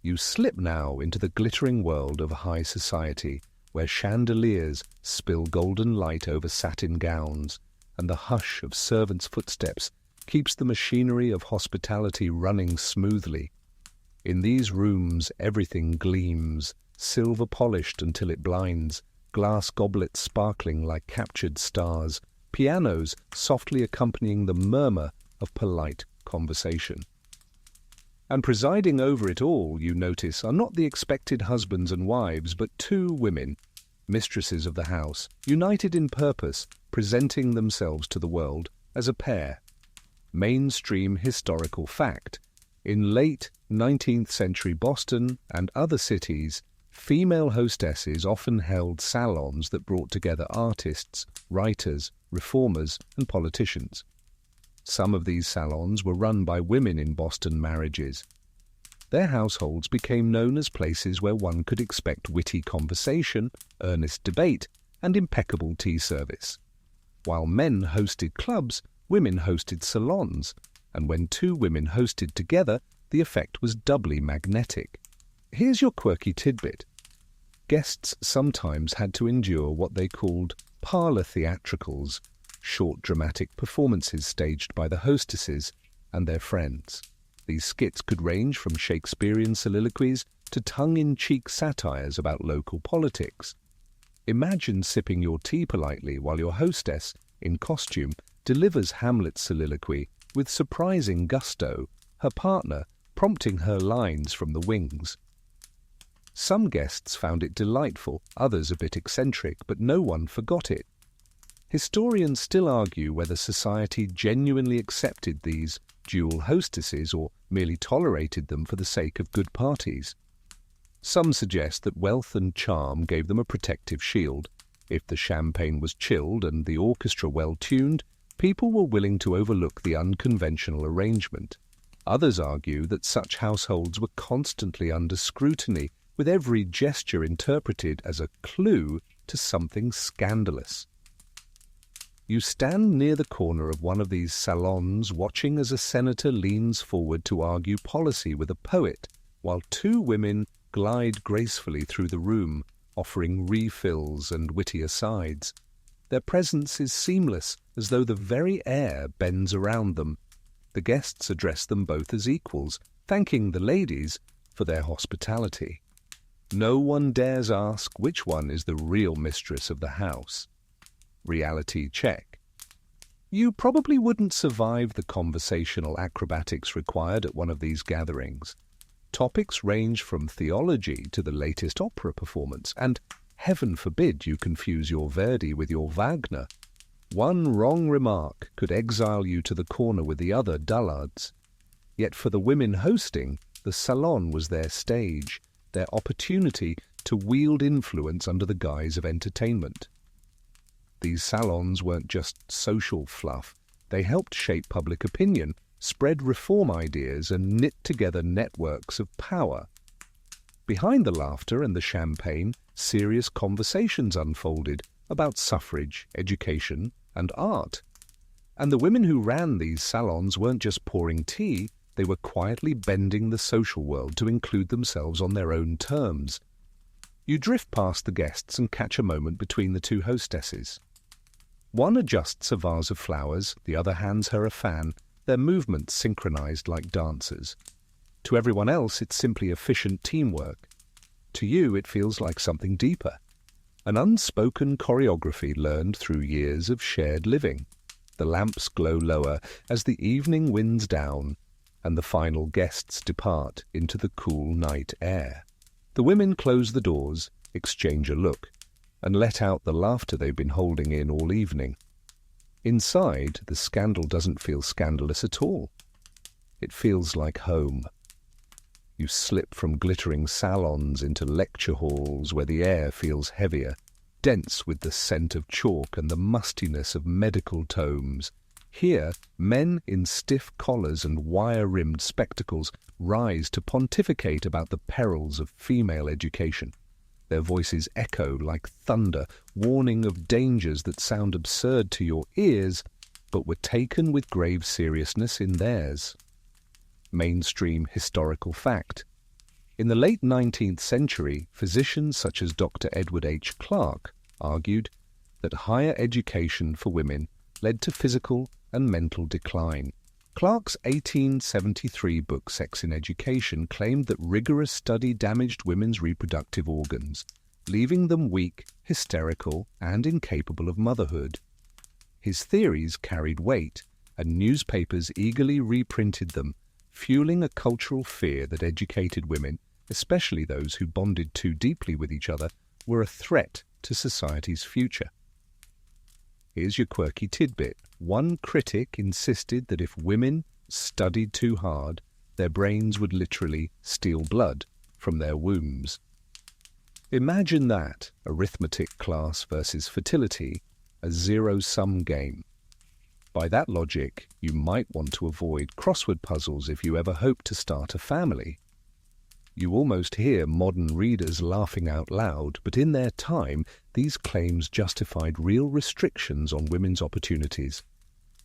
A: You slip now into the glittering world of high society, where chandeliers spill golden light over satin gowns, and the hush of servants' footsteps keeps the machinery of hospitality running smoothly. In these rooms everything gleams, silver polished until it blinds, glass goblets sparkling like captured stars, pianos softly accompanying the murmur of polite conversation. And presiding over it all, you notice, are not the expected husbands and wives, but two women, mistresses of the house, united in purpose, presenting themselves to the world as a pair. Mainstream historical fact. In late 19th century Boston and other cities, female hostesses often held salons that brought together artists, writers, reformers, and politicians. Some of these salons were run by women in Boston marriages. Their households became known as places where one could expect witty conversation, earnest debate, and impeccable tea service. While men hosted clubs, women hosted salons, and when two women hosted together, the effect was doubly magnetic. Here's your quirky tidbit. Guests sometimes had to endure what they called parlour theatricals, short dramatic performances staged by the hostesses and their friends. These skits could range from Shakespearean soliloquies to tongue-in-cheek satires about local politics. Imagine sipping your tea politely while your hostess, in costume, delivers Hamlet's soliloquy with surprising gusto, her partner prompting her lines from the wings. Some guests found it delightful, others a bit eccentric, but no one forgot it. Historians still argue whether society genuinely accepted these dual hostesses or merely tolerated them for the sake of good parties. Some suggest that wealth and charm gave them a protective shield. If the champagne was chilled and the orchestra well-tuned, people were willing to overlook the unconventional arrangement. Others argue that such households were constantly under scrutiny, with every gesture interpreted as a clue to something scandalous. You stand near the corner of one of these salons watching as a senator leans forward to argue policy with a poet, while two women glide gracefully through the room, offering refills and witty asides. Their presence is seamless, as though the very air bends around them. The guests address them both as equals, thanking the ladies for their hospitality. No one dares ask which one is the real mistress of the house. Reality check. You probably wouldn't survive the conversational acrobatics required at one of these gatherings. Topics range from theology to the latest opera performance, and heaven forbid you confuse your Verdi with your Wagner. One wrong remark could exile you to the corner with the other dullards. Yet for the women hosting, the salon was their stage, their opportunity to wield influence under the guise of entertainment. These salons weren't just social fluff. They helped shape public opinion, spread reform ideas, and knit together networks of power. Behind the laughter and the champagne, serious conversations unfolded about suffrage, education, and art. And the women who ran these salons weren't just pouring tea, they were quietly bending the social world to include themselves on their own terms. You drift past the guests and catch a moment between the two hostesses. One adjusts a vase of flowers, the other hands her a fan, their movements synchronized like dancers. To everyone else, it's simply efficient teamwork. To you, it feels like something deeper. An unspoken choreography learned through years of shared living. The lamps glow lower as the evening winds down, and the final guests depart into the cool night air. The women close the doors, exchange a look, and let out the laughter they've been holding in all evening. Inside, the scandal doesn't feel scandalous at all. It feels like home. You slip from glittering salons into lecture halls where the air feels heavier, dense with the scent of chalk and the mustiness of medical tomes. Here, men in stiff collars and wire-rimmed spectacles rise to pontificate about the perils of female education. Their voices echo like thunder, warning of dangers that sound absurd to your ears, but were taken with grave seriousness in theirs. Mainstream historical fact. In the late 19th century, physicians such as Dr. Edward H. Clarke argued that higher education for women led to physical and mental decline. Clarke's 1873 book Sex in Education claimed that rigorous study damaged women's reproductive organs, leaving them weak, hysterical, and incapable of motherhood. His theories carried weight, and newspapers eagerly reprinted them, fueling a cultural fear that educated women, especially those who bonded too deeply with each other, were a threat to society's future. Here's your quirky tidbit. One critic insisted that if women studied too hard, their brains would literally steal blood from their wombs. Imagine that, arithmetic class versus fertility, a zero-sum game. By that logic, you might want to avoid crossword puzzles if you ever hope to start a family. You almost hear modern readers laughing out loud, but in their time, these claims justified real restrictions on women's opportunities.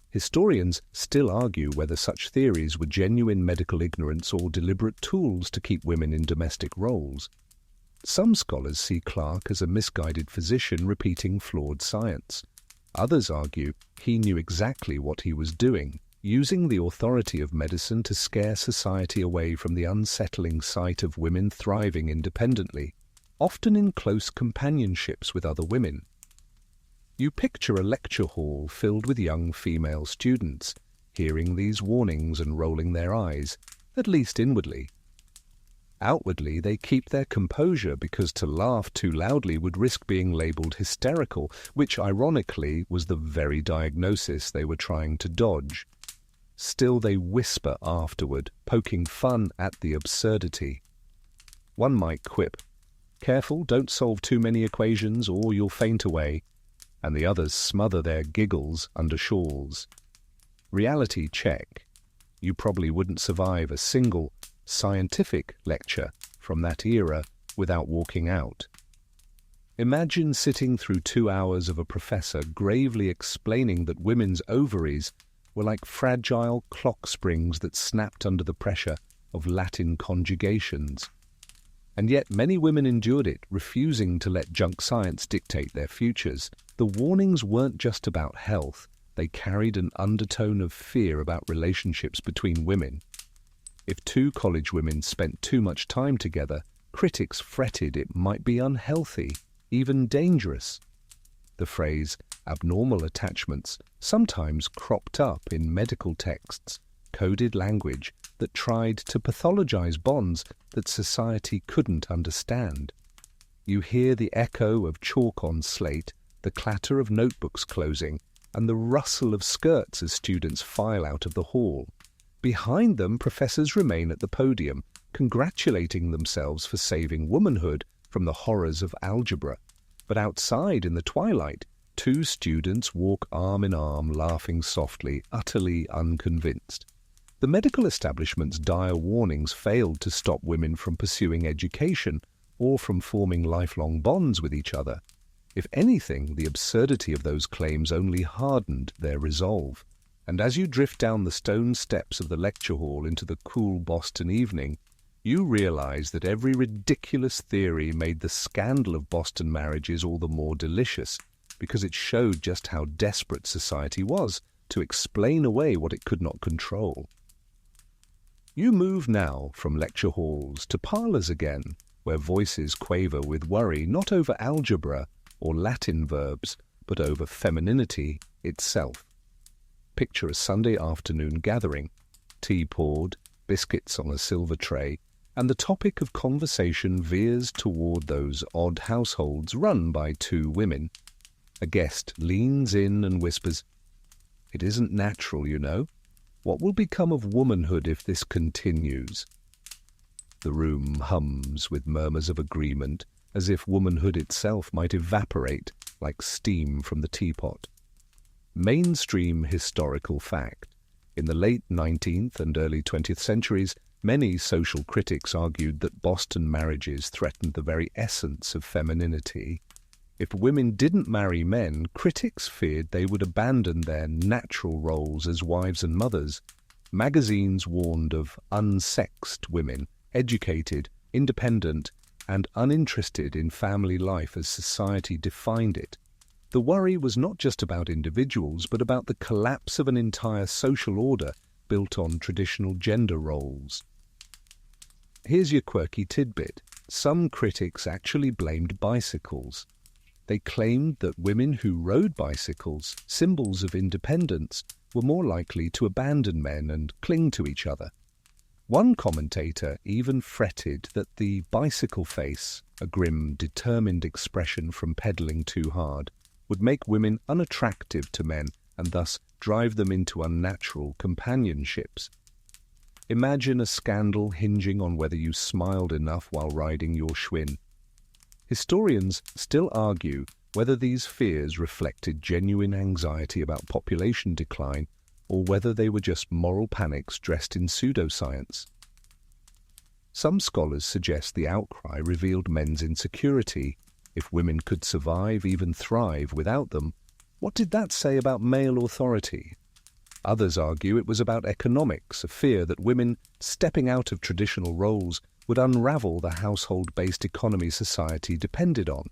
A: Historians still argue whether such theories were genuine medical ignorance or deliberate tools to keep women in domestic roles. Some scholars see Clarke as a misguided physician repeating flawed science. Others argue he knew exactly what he was doing, using the authority of medicine to scare society away from the unsettling sight of women thriving independently, often in close companionships with other women. You picture a lecture hall filled with young female students, hearing these warnings and rolling their eyes, at least inwardly. Outwardly, they keep their composure because to laugh too loudly would risk being labelled hysterical, which ironically was the very diagnosis they were trying to dodge. Still they whisper afterward, poking fun at the absurdity. One might quip, "Careful, don't solve too many equations or you'll faint away," and the others smother their giggles under shawls. Reality check. You probably wouldn't survive a single scientific lecture from that era without walking out. Imagine sitting through 2 hours of a professor gravely explaining that women's ovaries were like fragile clock springs that snapped under the pressure of Latin conjugations. And yet many women endured it, refusing to let junk science dictate their futures. The warnings weren't just about health, they carried an undertone of fear about relationships between women. If two college women spent too much time together, critics fretted it might be unhealthy, even dangerous. The phrase abnormal attachments sometimes cropped up in medical texts, coded language that tried to pathologize bonds that society couldn't understand. You hear the echo of chalk on slate, the clatter of notebooks closing, and the rustle of skirts as students file out of the hall. Behind them, professors remain at the podium, congratulating themselves for saving womanhood from the horrors of algebra. But outside, in the twilight, two students walk arm in arm, laughing softly, utterly unconvinced. The medical establishment's dire warnings failed to stop women from pursuing education or from forming lifelong bonds with each other. If anything, the absurdity of those claims only hardened their resolve. And as you drift down the stone steps of the lecture hall into the cool Boston evening, you realize that every ridiculous theory made the scandal of Boston marriages all the more delicious, because it showed just how desperate society was to explain away what it could not control. You move now from lecture halls to parlors again, where voices quaver with worry not over algebra or Latin verbs, but over femininity itself. Picture a Sunday afternoon gathering, tea poured, biscuits on a silver tray, and the topic of conversation veers toward those odd households run by two women. A guest leans in and whispers, "It isn't natural, you know. What will become of womanhood if this continues?" The room hums with murmurs of agreement, as if womanhood itself might evaporate like steam from the teapot. Mainstream historical fact. In the late 19th and early 20th centuries, many social critics argued that Boston marriages threatened the very essence of femininity. If women didn't marry men, critics feared they would abandon their natural roles as wives and mothers. Magazines warned of unsexed women, educated, independent, and uninterested in family life as society defined it. The worry was not just about individuals, but about the collapse of an entire social order built on traditional gender roles. Here's your quirky tidbit. Some critics actually blamed bicycles. They claimed that women who rode bicycles, symbols of independence, were more likely to abandon men and cling to each other. One commentator even fretted that the bicycle face, a grim, determined expression from pedaling too hard, would make women unattractive to men and thus drive them into unnatural companionships. Imagine a scandal hinging on whether you smiled enough while riding your Schwinn. Historians still argue whether these fears reflected genuine anxiety about population decline or whether they were just moral panics dressed in pseudoscience. Some scholars suggest the outcry revealed men's insecurity. If women could survive, even thrive, without them, what did that say about male authority? Others argue it was about economics, a fear that women stepping out of traditional roles would unravel the household-based economy society depended on.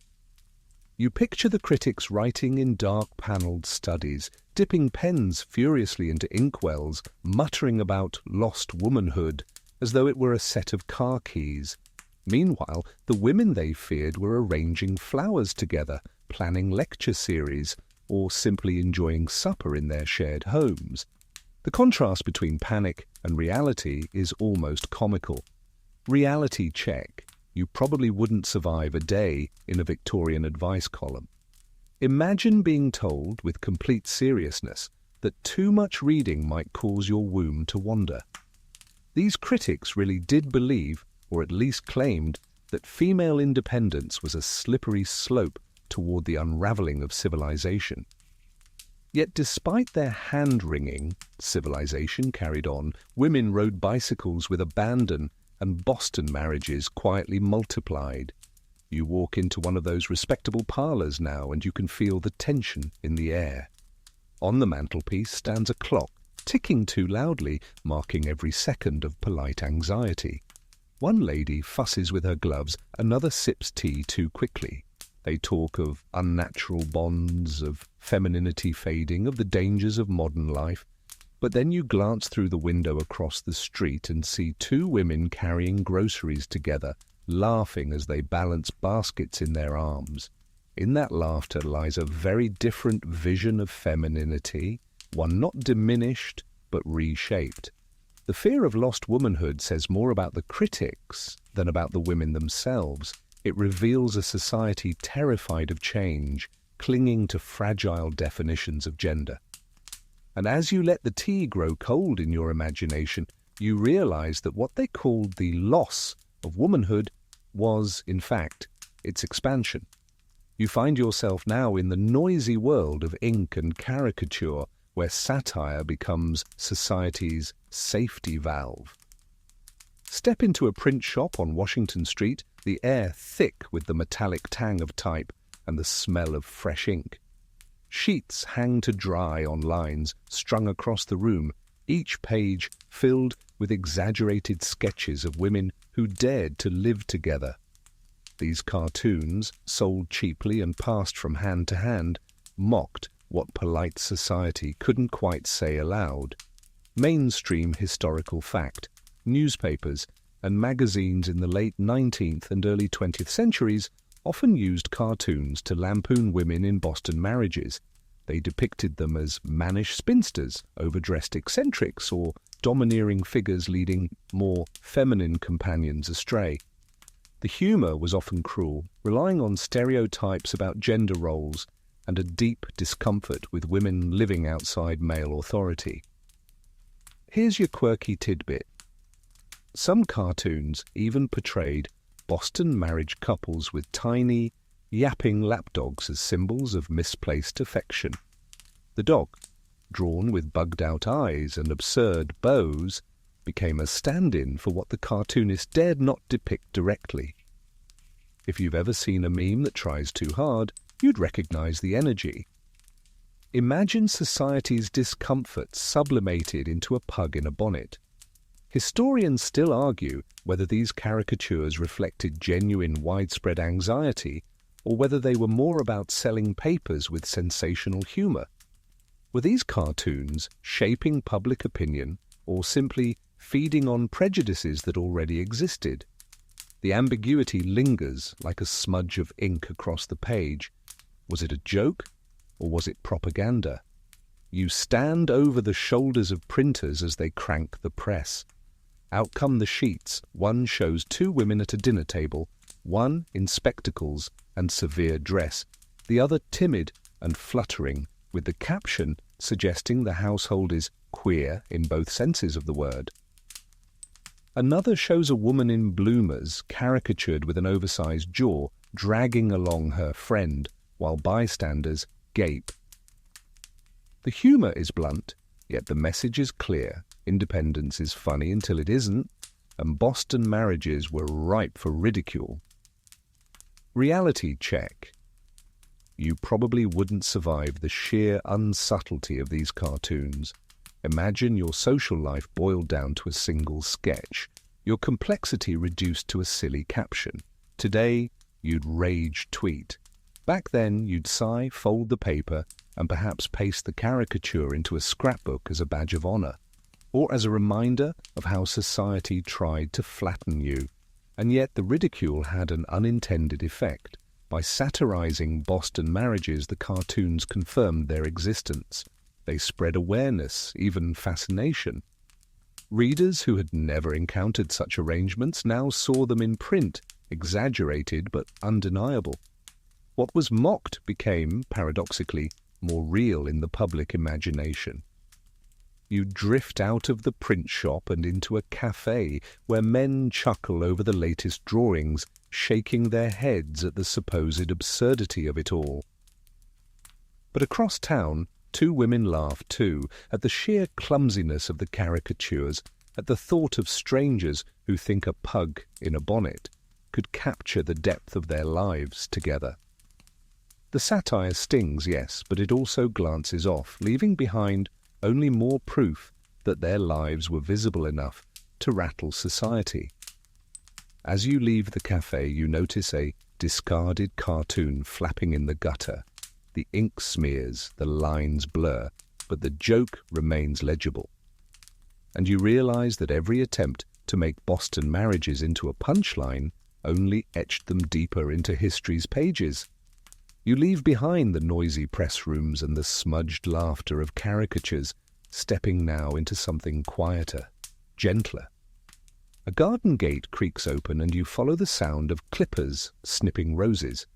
A: You picture the critics writing in dark-panelled studies, dipping pens furiously into inkwells, muttering about lost womanhood, as though it were a set of car keys. Meanwhile, the women they feared were arranging flowers together, planning lecture series, or simply enjoying supper in their shared homes. The contrast between panic and reality is almost comical. Reality check. You probably wouldn't survive a day in a Victorian advice column. Imagine being told with complete seriousness that too much reading might cause your womb to wander. These critics really did believe, or at least claimed, that female independence was a slippery slope toward the unraveling of civilization. Yet despite their hand-wringing, civilization carried on, women rode bicycles with abandon, and Boston marriages quietly multiplied. You walk into one of those respectable parlours now and you can feel the tension in the air. On the mantelpiece stands a clock, ticking too loudly, marking every second of polite anxiety. One lady fusses with her gloves, another sips tea too quickly. They talk of unnatural bonds, of femininity fading, of the dangers of modern life. But then you glance through the window across the street and see two women carrying groceries together, laughing as they balance baskets in their arms. In that laughter lies a very different vision of femininity, one not diminished but reshaped. The fear of lost womanhood says more about the critics than about the women themselves. It reveals a society terrified of change, clinging to fragile definitions of gender. And as you let the tea grow cold in your imagination, you realize that what they called the loss of womanhood was, in fact, its expansion. You find yourself now in the noisy world of ink and caricature, where satire becomes society's safety valve. Step into a print shop on Washington Street, the air thick with the metallic tang of type and the smell of fresh ink. Sheets hang to dry on lines strung across the room, each page filled with exaggerated sketches of women who dared to live together. These cartoons, sold cheaply and passed from hand to hand, mocked what polite society couldn't quite say aloud. Mainstream historical fact, newspapers and magazines in the late 19th and early 20th centuries often used cartoons to lampoon women in Boston marriages. They depicted them as mannish spinsters, overdressed eccentrics, or domineering figures leading more feminine companions astray. The humour was often cruel, relying on stereotypes about gender roles and a deep discomfort with women living outside male authority. Here's your quirky tidbit. Some cartoons even portrayed Boston marriage couples with tiny, yapping lapdogs as symbols of misplaced affection. The dog, drawn with bugged-out eyes and absurd bows, became a stand-in for what the cartoonist dared not depict directly. If you've ever seen a meme that tries too hard, you'd recognize the energy. Imagine society's discomfort sublimated into a pug in a bonnet. Historians still argue whether these caricatures reflected genuine widespread anxiety or whether they were more about selling papers with sensational humor. Were these cartoons shaping public opinion or simply feeding on prejudices that already existed? The ambiguity lingers like a smudge of ink across the page. Was it a joke or was it propaganda? You stand over the shoulders of printers as they crank the press. Out come the sheets. One shows two women at a dinner table, one in spectacles and severe dress, the other timid and fluttering, with the caption suggesting the household is queer in both senses of the word. Another shows a woman in bloomers, caricatured with an oversized jaw, dragging along her friend, while bystanders gape. The humour is blunt, yet the message is clear. Independence is funny until it isn't, and Boston marriages were ripe for ridicule. Reality check. You probably wouldn't survive the sheer unsubtlety of these cartoons. Imagine your social life boiled down to a single sketch, your complexity reduced to a silly caption. Today, you'd rage tweet. Back then, you'd sigh, fold the paper, and perhaps paste the caricature into a scrapbook as a badge of honor, or as a reminder of how society tried to flatten you. And yet the ridicule had an unintended effect. By satirizing Boston marriages, the cartoons confirmed their existence. They spread awareness, even fascination. Readers who had never encountered such arrangements now saw them in print, exaggerated but undeniable. What was mocked became, paradoxically, more real in the public imagination. You drift out of the print shop and into a cafe where men chuckle over the latest drawings, shaking their heads at the supposed absurdity of it all. But across town, two women laugh too, at the sheer clumsiness of the caricatures, at the thought of strangers who think a pug in a bonnet could capture the depth of their lives together. The satire stings, yes, but it also glances off, leaving behind only more proof that their lives were visible enough to rattle society. As you leave the cafe, you notice a discarded cartoon flapping in the gutter. The ink smears, the lines blur, but the joke remains legible. And you realize that every attempt to make Boston marriages into a punchline only etched them deeper into history's pages. You leave behind the noisy press rooms and the smudged laughter of caricatures, stepping now into something quieter, gentler. A garden gate creaks open and you follow the sound of clippers snipping roses.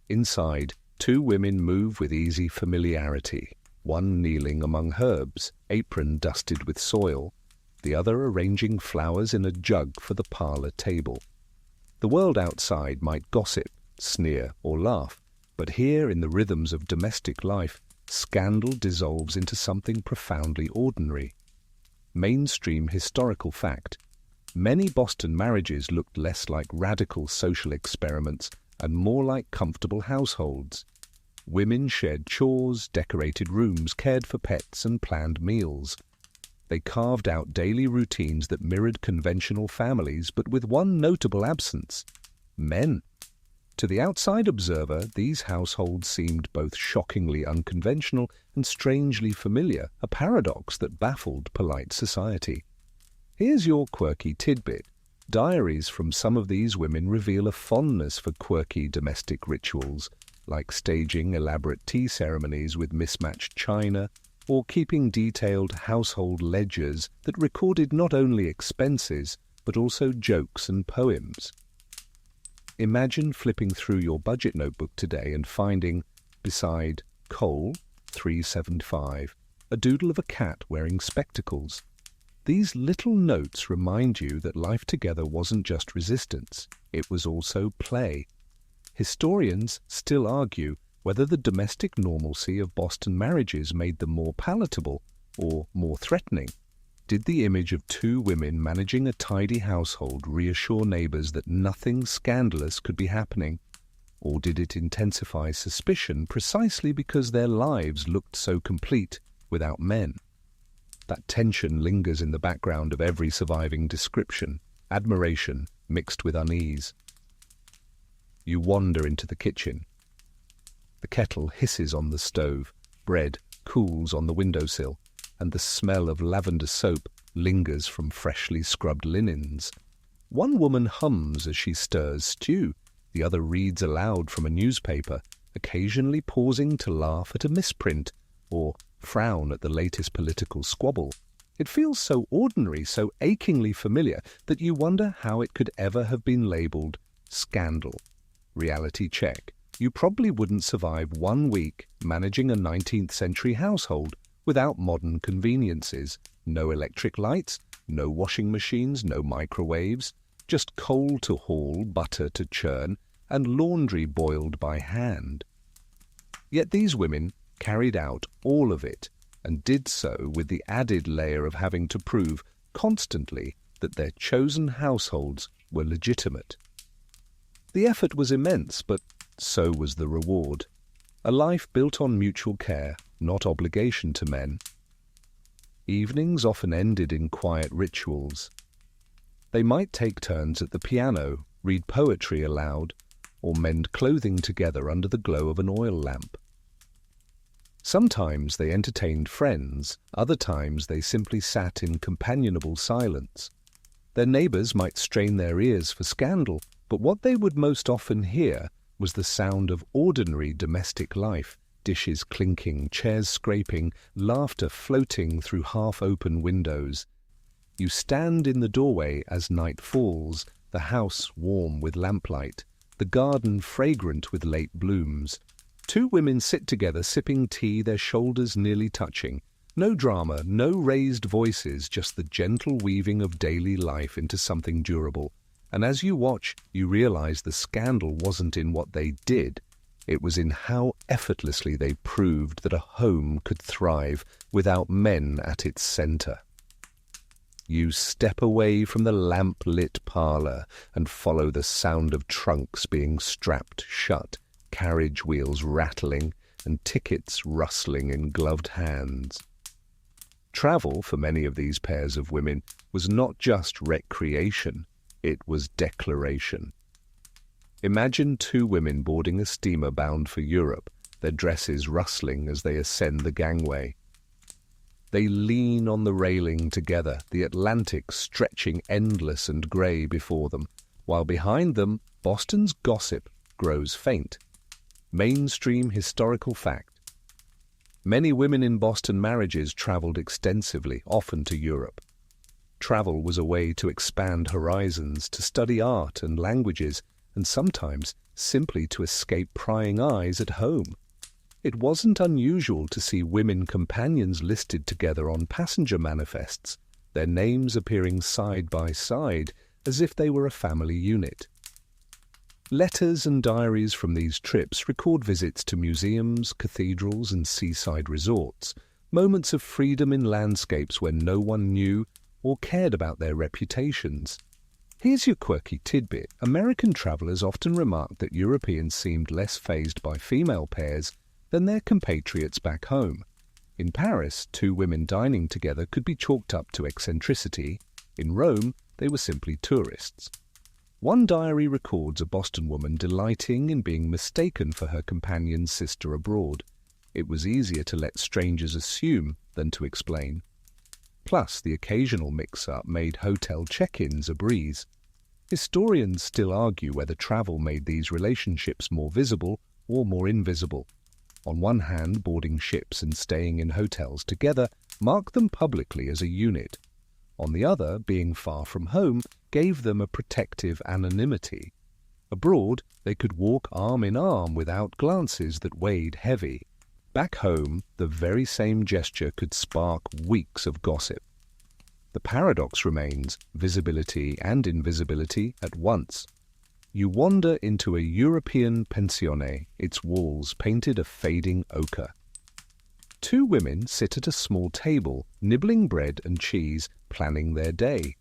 A: Inside, two women move with easy familiarity, one kneeling among herbs, apron dusted with soil, the other arranging flowers in a jug for the parlor table. The world outside might gossip, sneer, or laugh, but here in the rhythms of domestic life, scandal dissolves into something profoundly ordinary. Mainstream historical fact. Many Boston marriages looked less like radical social experiments and more like comfortable households. Women shared chores, decorated rooms, cared for pets, and planned meals. They carved out daily routines that mirrored conventional families, but with one notable absence: men. To the outside observer, these households seemed both shockingly unconventional and strangely familiar, a paradox that baffled polite society. Here's your quirky tidbit. Diaries from some of these women reveal a fondness for quirky domestic rituals, like staging elaborate tea ceremonies with mismatched china, or keeping detailed household ledgers that recorded not only expenses, but also jokes and poems. Imagine flipping through your budget notebook today and finding, beside coal, $3.75, a doodle of a cat wearing spectacles. These little notes remind you that life together wasn't just resistance, it was also play. Historians still argue whether the domestic normalcy of Boston marriages made them more palatable or more threatening. Did the image of two women managing a tidy household reassure neighbors that nothing scandalous could be happening? Or did it intensify suspicion precisely because their lives looked so complete without men? That tension lingers in the background of every surviving description, admiration mixed with unease. You wander into the kitchen. The kettle hisses on the stove, bread cools on the windowsill, and the smell of lavender soap lingers from freshly scrubbed linens. One woman hums as she stirs stew, the other reads aloud from a newspaper, occasionally pausing to laugh at a misprint or frown at the latest political squabble. It feels so ordinary, so achingly familiar, that you wonder how it could ever have been labelled scandal. Reality check. You probably wouldn't survive 1 week managing a 19th century household without modern conveniences. No electric lights, no washing machines, no microwaves, just coal to haul, butter to churn, and laundry boiled by hand. Yet these women carried out all of it, and did so with the added layer of having to prove constantly that their chosen households were legitimate. The effort was immense, but so was the reward. A life built on mutual care, not obligation to men. Evenings often ended in quiet rituals. They might take turns at the piano, read poetry aloud, or mend clothing together under the glow of an oil lamp. Sometimes they entertained friends, other times they simply sat in companionable silence. Their neighbors might strain their ears for scandal, but what they would most often hear was the sound of ordinary domestic life, dishes clinking, chairs scraping, laughter floating through half-open windows. You stand in the doorway as night falls, the house warm with lamplight, the garden fragrant with late blooms. Two women sit together sipping tea, their shoulders nearly touching. No drama, no raised voices, just the gentle weaving of daily life into something durable. And as you watch, you realize the scandal wasn't in what they did. It was in how effortlessly they proved that a home could thrive without men at its center. You step away from the lamp-lit parlor and follow the sound of trunks being strapped shut, carriage wheels rattling, and tickets rustling in gloved hands. Travel, for many of these pairs of women, was not just recreation, it was declaration. Imagine two women boarding a steamer bound for Europe, their dresses rustling as they ascend the gangway. They lean on the railing together, the Atlantic stretching endless and grey before them, while behind them Boston's gossip grows faint. Mainstream historical fact. Many women in Boston marriages travelled extensively, often to Europe. Travel was a way to expand horizons, to study art and languages, and sometimes simply to escape prying eyes at home. It wasn't unusual to see women companions listed together on passenger manifests, their names appearing side by side as if they were a family unit. Letters and diaries from these trips record visits to museums, cathedrals, and seaside resorts, moments of freedom in landscapes where no one knew or cared about their reputations. Here's your quirky tidbit. American travelers often remarked that Europeans seemed less fazed by female pairs than their compatriots back home. In Paris, two women dining together could be chalked up to eccentricity. In Rome, they were simply tourists. One diary records a Boston woman delighting in being mistaken for her companion's sister abroad. It was easier to let strangers assume than to explain. Plus, the occasional mix-up made hotel check-ins a breeze. Historians still argue whether travel made these relationships more visible or more invisible. On one hand, boarding ships and staying in hotels together marked them publicly as a unit. On the other, being far from home gave them a protective anonymity. Abroad, they could walk arm in arm without glances that weighed heavy. Back home, the very same gesture could spark weeks of gossip. The paradox remains visibility and invisibility at once. You wander into a European pensione, its walls painted a fading ochre. Two women sit at a small table, nibbling bread and cheese, planning their day.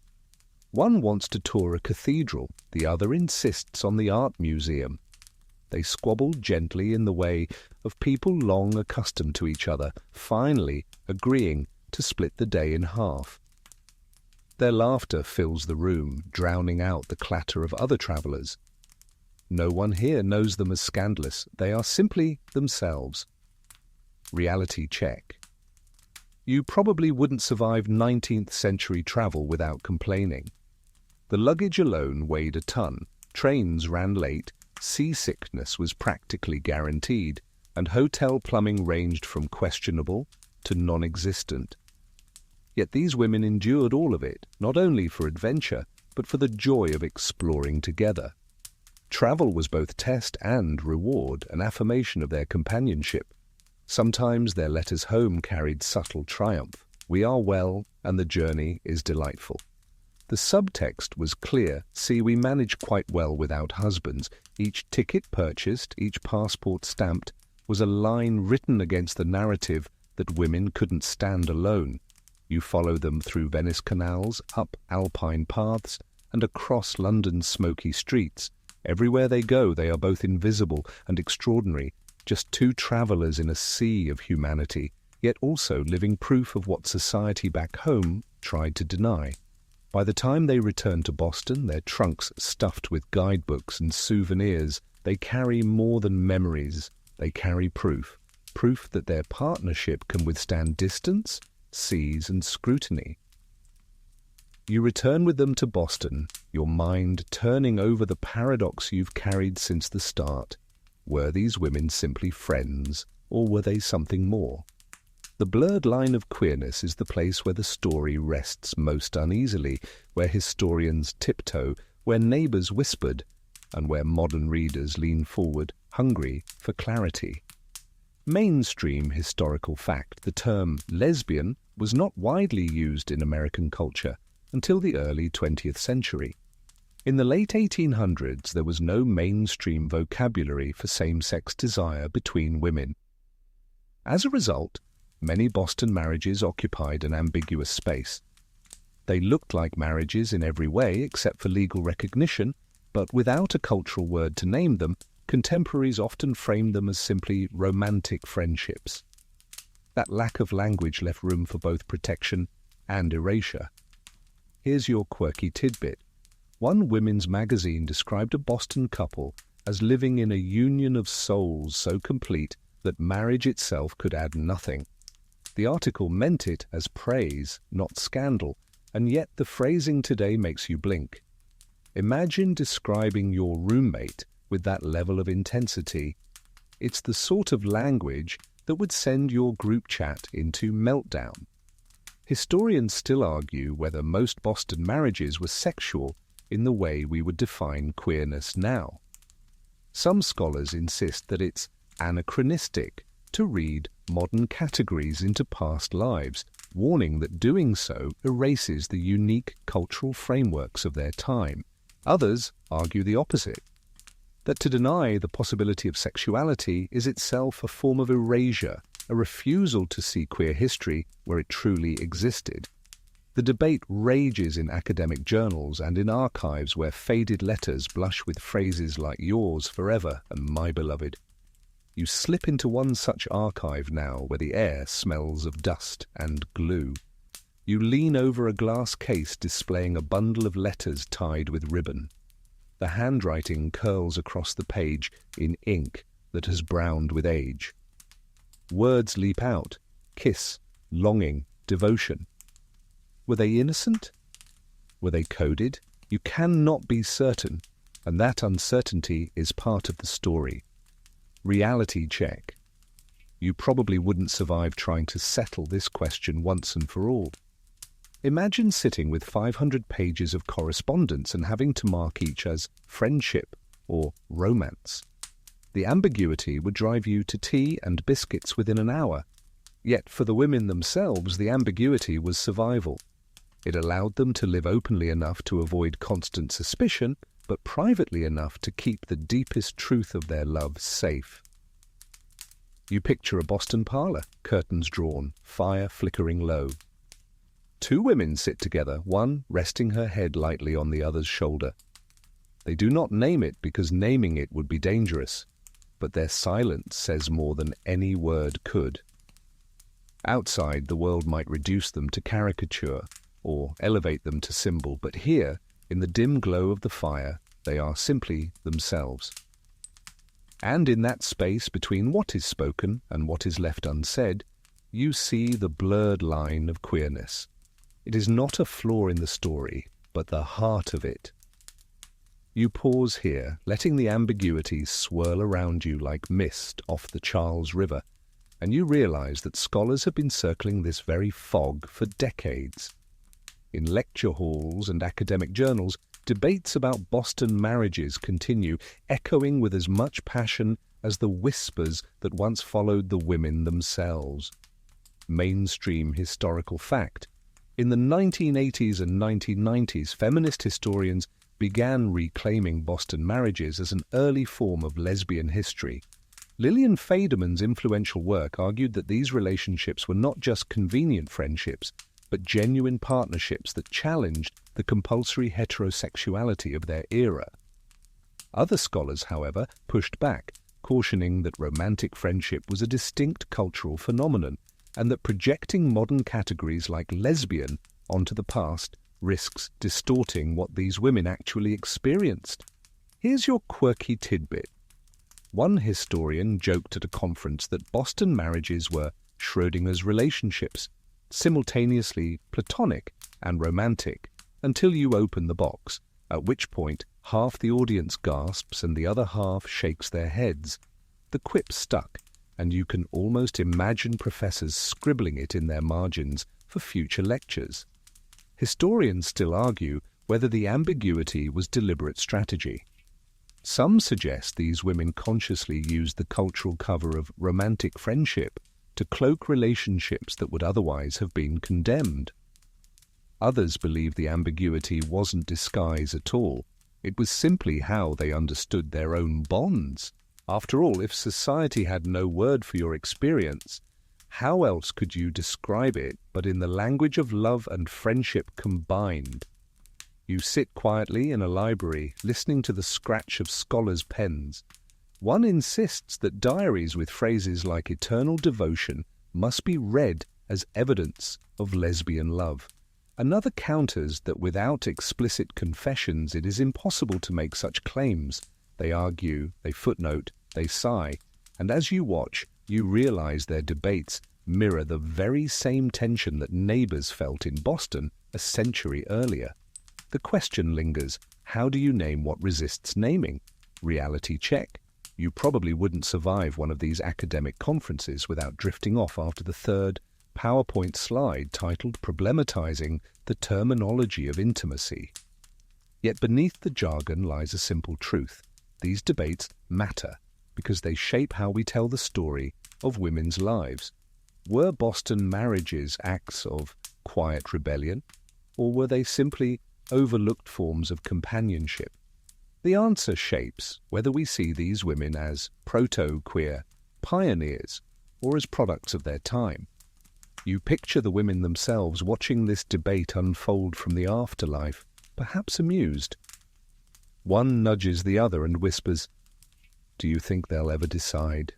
A: One wants to tour a cathedral, the other insists on the art museum. They squabble gently in the way of people long accustomed to each other, finally agreeing to split the day in half. Their laughter fills the room, drowning out the clatter of other travellers. No one here knows them as scandalous. They are simply themselves. Reality check. You probably wouldn't survive 19th century travel without complaining. The luggage alone weighed a ton, trains ran late, seasickness was practically guaranteed, and hotel plumbing ranged from questionable to non-existent. Yet these women endured all of it, not only for adventure, but for the joy of exploring together. Travel was both test and reward, an affirmation of their companionship. Sometimes their letters home carried subtle triumph. We are well, and the journey is delightful. The subtext was clear. See, we manage quite well without husbands. Each ticket purchased, each passport stamped, was a line written against the narrative that women couldn't stand alone. You follow them through Venice canals, up alpine paths, and across London's smoky streets. Everywhere they go, they are both invisible and extraordinary, just two travellers in a sea of humanity, yet also living proof of what society back home tried to deny. By the time they return to Boston, their trunks stuffed with guidebooks and souvenirs, they carry more than memories. They carry proof. Proof that their partnership can withstand distance, seas, and scrutiny. You return with them to Boston, your mind turning over the paradox you've carried since the start. Were these women simply friends, or were they something more? The blurred line of queerness is the place where the story rests most uneasily, where historians tiptoe, where neighbours whispered, and where modern readers lean forward, hungry for clarity. Mainstream historical fact, the term lesbian was not widely used in American culture until the early 20th century. In the late 1800s, there was no mainstream vocabulary for same-sex desire between women. As a result, many Boston marriages occupied an ambiguous space. They looked like marriages in every way except for legal recognition, but without a cultural word to name them, contemporaries often framed them as simply romantic friendships. That lack of language left room for both protection and erasure. Here's your quirky tidbit. One women's magazine described a Boston couple as living in a union of souls so complete that marriage itself could add nothing. The article meant it as praise, not scandal, and yet the phrasing today makes you blink. Imagine describing your roommate with that level of intensity. It's the sort of language that would send your group chat into meltdown. Historians still argue whether most Boston marriages were sexual in the way we would define queerness now. Some scholars insist that it's anachronistic to read modern categories into past lives, warning that doing so erases the unique cultural frameworks of their time. Others argue the opposite, that to deny the possibility of sexuality is itself a form of erasure, a refusal to see queer history where it truly existed. The debate rages in academic journals and in archives where faded letters blush with phrases like yours forever and my beloved. You slip into one such archive now where the air smells of dust and glue. You lean over a glass case displaying a bundle of letters tied with ribbon. The handwriting curls across the page in ink that has browned with age. Words leap out: kiss, longing, devotion. Were they innocent? Were they coded? You cannot be certain, and that uncertainty is part of the story. Reality check. You probably wouldn't survive trying to settle this question once and for all. Imagine sitting with 500 pages of correspondence and having to mark each as friendship or romance. The ambiguity would drive you to tea and biscuits within an hour. Yet for the women themselves, the ambiguity was survival. It allowed them to live openly enough to avoid constant suspicion, but privately enough to keep the deepest truth of their love safe. You picture a Boston parlor, curtains drawn, fire flickering low. Two women sit together, one resting her head lightly on the other's shoulder. They do not name it because naming it would be dangerous, but their silence says more than any word could. Outside, the world might reduce them to caricature or elevate them to symbol, but here, in the dim glow of the fire, they are simply themselves. And in that space between what is spoken and what is left unsaid, you see the blurred line of queerness. It is not a flaw in the story, but the heart of it. You pause here, letting the ambiguity swirl around you like mist off the Charles River, and you realize that scholars have been circling this very fog for decades. In lecture halls and academic journals, debates about Boston marriages continue, echoing with as much passion as the whispers that once followed the women themselves. Mainstream historical fact. In the 1980s and 1990s, feminist historians began reclaiming Boston marriages as an early form of lesbian history. Lillian Faderman's influential work argued that these relationships were not just convenient friendships, but genuine partnerships that challenged the compulsory heterosexuality of their era. Other scholars, however, pushed back, cautioning that romantic friendship was a distinct cultural phenomenon and that projecting modern categories like lesbian onto the past risks distorting what these women actually experienced. Here's your quirky tidbit. One historian joked at a conference that Boston marriages were Schrödinger's relationships, simultaneously platonic and romantic, until you open the box, at which point half the audience gasps and the other half shakes their heads. The quip stuck, and you can almost imagine professors scribbling it in their margins for future lectures. Historians still argue whether the ambiguity was deliberate strategy. Some suggest these women consciously used the cultural cover of romantic friendship to cloak relationships that would otherwise have been condemned. Others believe the ambiguity wasn't disguise at all. It was simply how they understood their own bonds. After all, if society had no word for your experience, how else could you describe it but in the language of love and friendship combined? You sit quietly in a library, listening to the scratch of scholars' pens. One insists that diaries with phrases like eternal devotion must be read as evidence of lesbian love. Another counters that without explicit confessions it is impossible to make such claims. They argue, they footnote, they sigh, and as you watch, you realize their debates mirror the very same tension that neighbors felt in Boston a century earlier. The question lingers, how do you name what resists naming? Reality check. You probably wouldn't survive one of these academic conferences without drifting off after the third PowerPoint slide titled Problematizing the Terminology of Intimacy. Yet beneath the jargon lies a simple truth. These debates matter because they shape how we tell the story of women's lives. Were Boston marriages acts of quiet rebellion, or were they simply overlooked forms of companionship? The answer shapes whether we see these women as proto-queer pioneers or as products of their time. You picture the women themselves watching this debate unfold from the afterlife, perhaps amused. One nudges the other and whispers, "Do you think they'll ever decide?"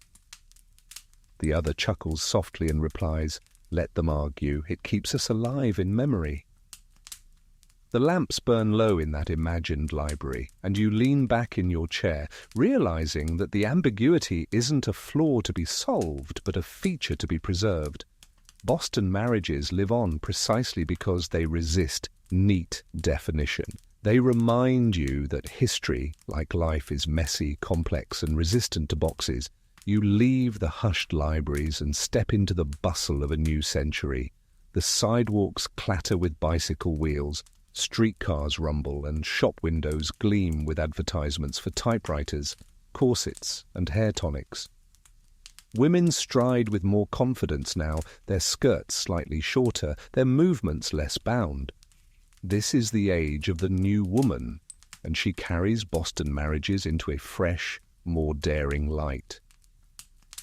A: The other chuckles softly and replies, "Let them argue. It keeps us alive in memory." The lamps burn low in that imagined library, and you lean back in your chair, realizing that the ambiguity isn't a flaw to be solved, but a feature to be preserved. Boston marriages live on precisely because they resist neat definition. They remind you that history, like life, is messy, complex, and resistant to boxes. You leave the hushed libraries and step into the bustle of a new century. The sidewalks clatter with bicycle wheels, streetcars rumble, and shop windows gleam with advertisements for typewriters, corsets, and hair tonics. Women stride with more confidence now, their skirts slightly shorter, their movements less bound. This is the age of the new woman, and she carries Boston marriages into a fresh, more daring light.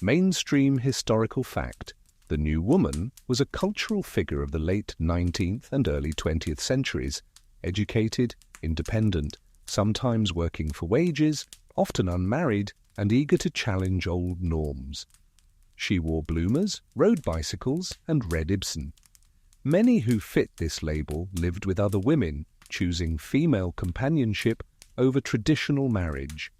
A: Mainstream historical fact: the new woman was a cultural figure of the late 19th and early 20th centuries, educated, independent, sometimes working for wages, often unmarried, and eager to challenge old norms. She wore bloomers, rode bicycles, and read Ibsen. Many who fit this label lived with other women, choosing female companionship over traditional marriage.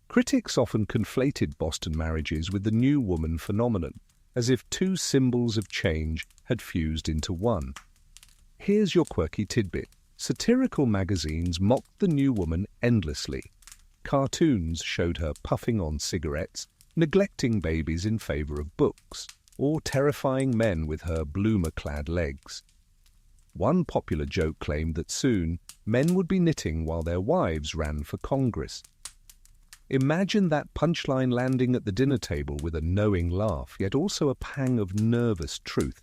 A: Critics often conflated Boston marriages with the new woman phenomenon, as if two symbols of change had fused into one. Here's your quirky tidbit. Satirical magazines mocked the new woman endlessly. Cartoons showed her puffing on cigarettes, neglecting babies in favor of books, or terrifying men with her bloomer-clad legs. One popular joke claimed that soon men would be knitting while their wives ran for Congress. Imagine that punchline landing at the dinner table with a knowing laugh, yet also a pang of nervous truth.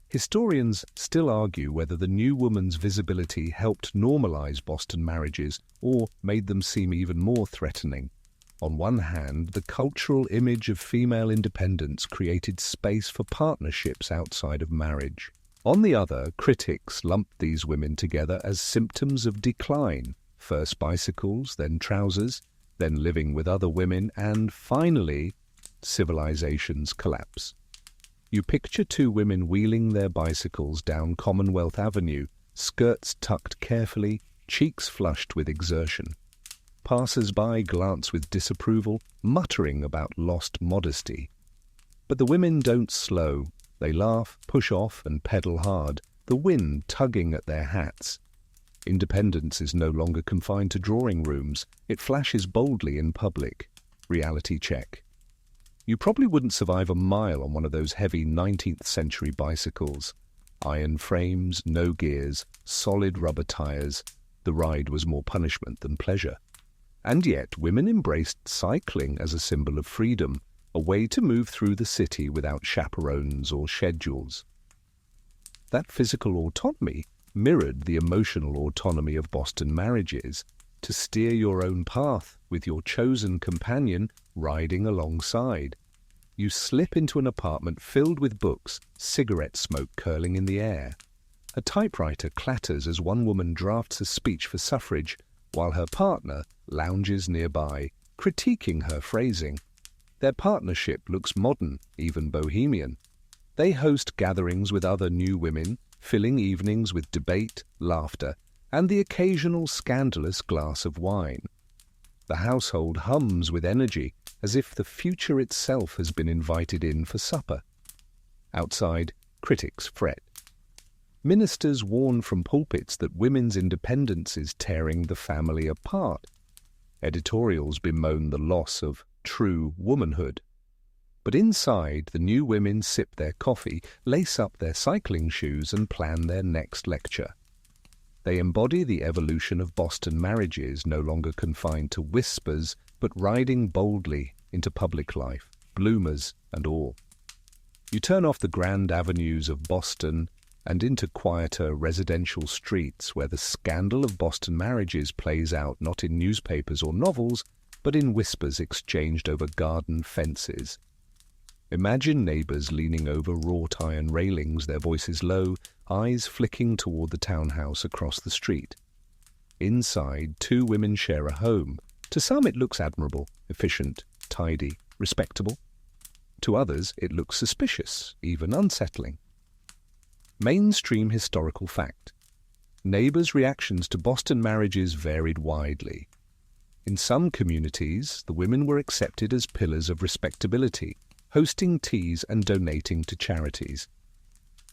A: Historians still argue whether the new woman's visibility helped normalize Boston marriages or made them seem even more threatening. On one hand, the cultural image of female independence created space for partnerships outside of marriage. On the other, critics lumped these women together as symptoms of decline, first bicycles, then trousers, then living with other women, and finally, civilization's collapse. You picture two women wheeling their bicycles down Commonwealth Avenue, skirts tucked carefully, cheeks flushed with exertion. Passers-by glance with disapproval, muttering about lost modesty. But the women don't slow. They laugh, push off, and pedal hard, the wind tugging at their hats. Independence is no longer confined to drawing rooms. It flashes boldly in public. Reality check. You probably wouldn't survive a mile on one of those heavy 19th century bicycles. Iron frames, no gears, solid rubber tires. The ride was more punishment than pleasure. And yet women embraced cycling as a symbol of freedom, a way to move through the city without chaperones or schedules. That physical autonomy mirrored the emotional autonomy of Boston marriages, to steer your own path with your chosen companion riding alongside. You slip into an apartment filled with books, cigarette smoke curling in the air. A typewriter clatters as one woman drafts a speech for suffrage, while her partner lounges nearby, critiquing her phrasing. Their partnership looks modern, even bohemian. They host gatherings with other new women, filling evenings with debate, laughter, and the occasional scandalous glass of wine. The household hums with energy, as if the future itself has been invited in for supper. Outside, critics fret. Ministers warn from pulpits that women's independence is tearing the family apart. Editorials bemoan the loss of true womanhood. But inside, the new women sip their coffee, lace up their cycling shoes, and plan their next lecture. They embody the evolution of Boston marriages, no longer confined to whispers, but riding boldly into public life, bloomers and all. You turn off the grand avenues of Boston and into quieter residential streets where the scandal of Boston marriages plays out not in newspapers or novels, but in whispers exchanged over garden fences. Imagine neighbors leaning over wrought iron railings, their voices low, eyes flicking toward the townhouse across the street. Inside, two women share a home. To some it looks admirable, efficient, tidy, respectable. To others it looks suspicious, even unsettling. Mainstream historical fact. Neighbors' reactions to Boston marriages varied widely. In some communities, the women were accepted as pillars of respectability, hosting teas and donating to charities.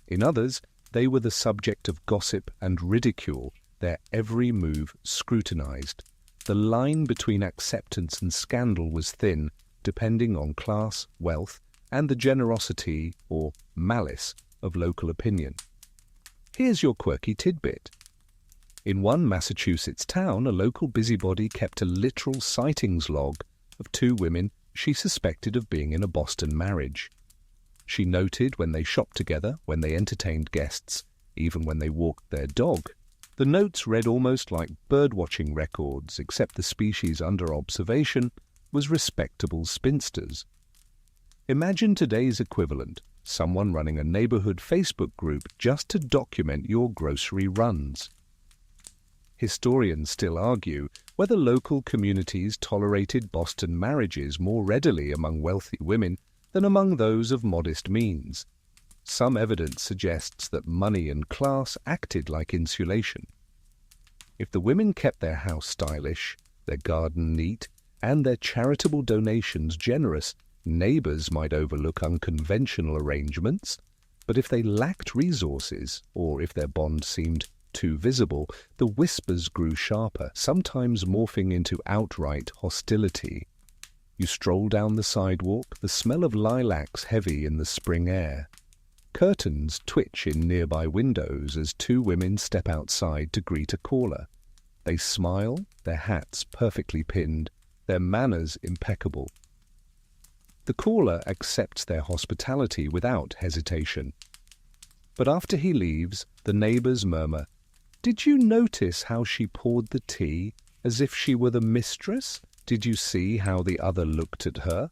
A: In others, they were the subject of gossip and ridicule, their every move scrutinized. The line between acceptance and scandal was thin, depending on class, wealth, and the generosity or malice of local opinion. Here's your quirky tidbit. In one Massachusetts town, a local busybody kept a literal sightings log of two women she suspected of being in a Boston marriage. She noted when they shopped together, when they entertained guests, even when they walked their dog. The notes read almost like birdwatching records, except the species under observation was respectable spinsters. Imagine today's equivalent, someone running a neighborhood Facebook group just to document your grocery runs. Historians still argue whether local communities tolerated Boston marriages more readily among wealthy women than among those of modest means. Some evidence suggests that money and class acted like insulation. If the women kept their house stylish, their garden neat, and their charitable donations generous, neighbors might overlook unconventional arrangements, but if they lacked resources, or if their bond seemed too visible, the whispers grew sharper, sometimes morphing into outright hostility. You stroll down the sidewalk, the smell of lilacs heavy in the spring air. Curtains twitch in nearby windows as two women step outside to greet a caller. They smile, their hats perfectly pinned, their manners impeccable. The caller accepts their hospitality without hesitation. But after he leaves, the neighbors murmur, "Did you notice how she poured the tea, as if she were the mistress? Did you see how the other looked at her?"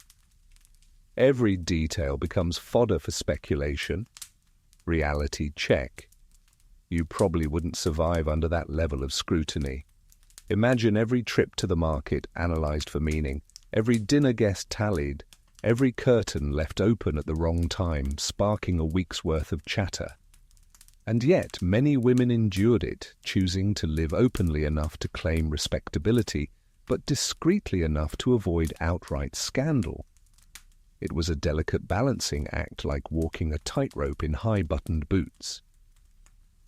A: Every detail becomes fodder for speculation. Reality check. You probably wouldn't survive under that level of scrutiny. Imagine every trip to the market analysed for meaning, every dinner guest tallied, every curtain left open at the wrong time, sparking a week's worth of chatter. And yet many women endured it, choosing to live openly enough to claim respectability, but discreetly enough to avoid outright scandal. It was a delicate balancing act, like walking a tightrope in high-buttoned boots.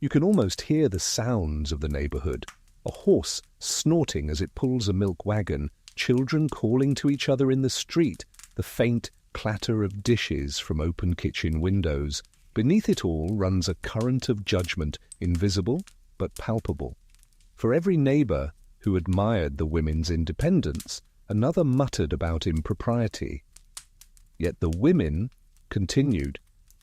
A: You can almost hear the sounds of the neighbourhood, a horse snorting as it pulls a milk wagon, children calling to each other in the street, the faint clatter of dishes from open kitchen windows. Beneath it all runs a current of judgment, invisible but palpable. For every neighbour who admired the women's independence, another muttered about impropriety. Yet the women continued,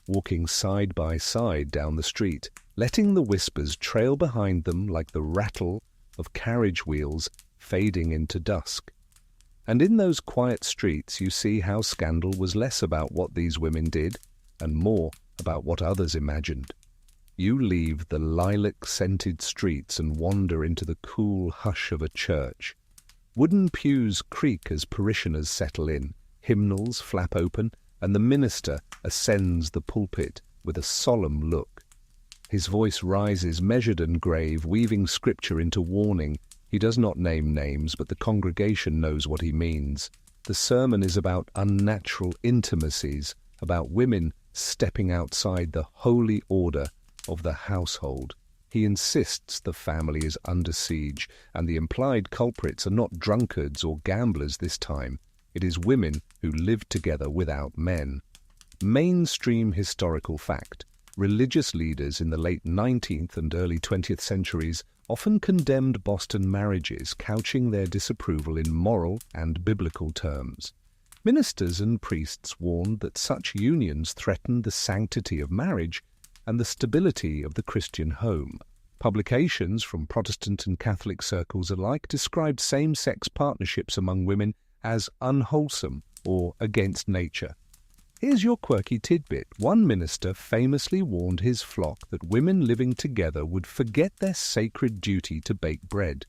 A: walking side by side down the street, letting the whispers trail behind them like the rattle of carriage wheels fading into dusk. And in those quiet streets you see how scandal was less about what these women did and more about what others imagined. You leave the lilac-scented streets and wander into the cool hush of a church. Wooden pews creak as parishioners settle in, hymnals flap open, and the minister ascends the pulpit with a solemn look. His voice rises measured and grave, weaving scripture into warning. He does not name names, but the congregation knows what he means. The sermon is about unnatural intimacies, about women stepping outside the holy order of the household. He insists the family is under siege, and the implied culprits are not drunkards or gamblers this time. It is women who live together without men. Mainstream historical fact. Religious leaders in the late 19th and early 20th centuries often condemned Boston marriages, couching their disapproval in moral and biblical terms. Ministers and priests warned that such unions threatened the sanctity of marriage and the stability of the Christian home. Publications from Protestant and Catholic circles alike described same-sex partnerships among women as unwholesome or against nature. Here's your quirky tidbit. One minister famously warned his flock that women living together would forget their sacred duty to bake bread,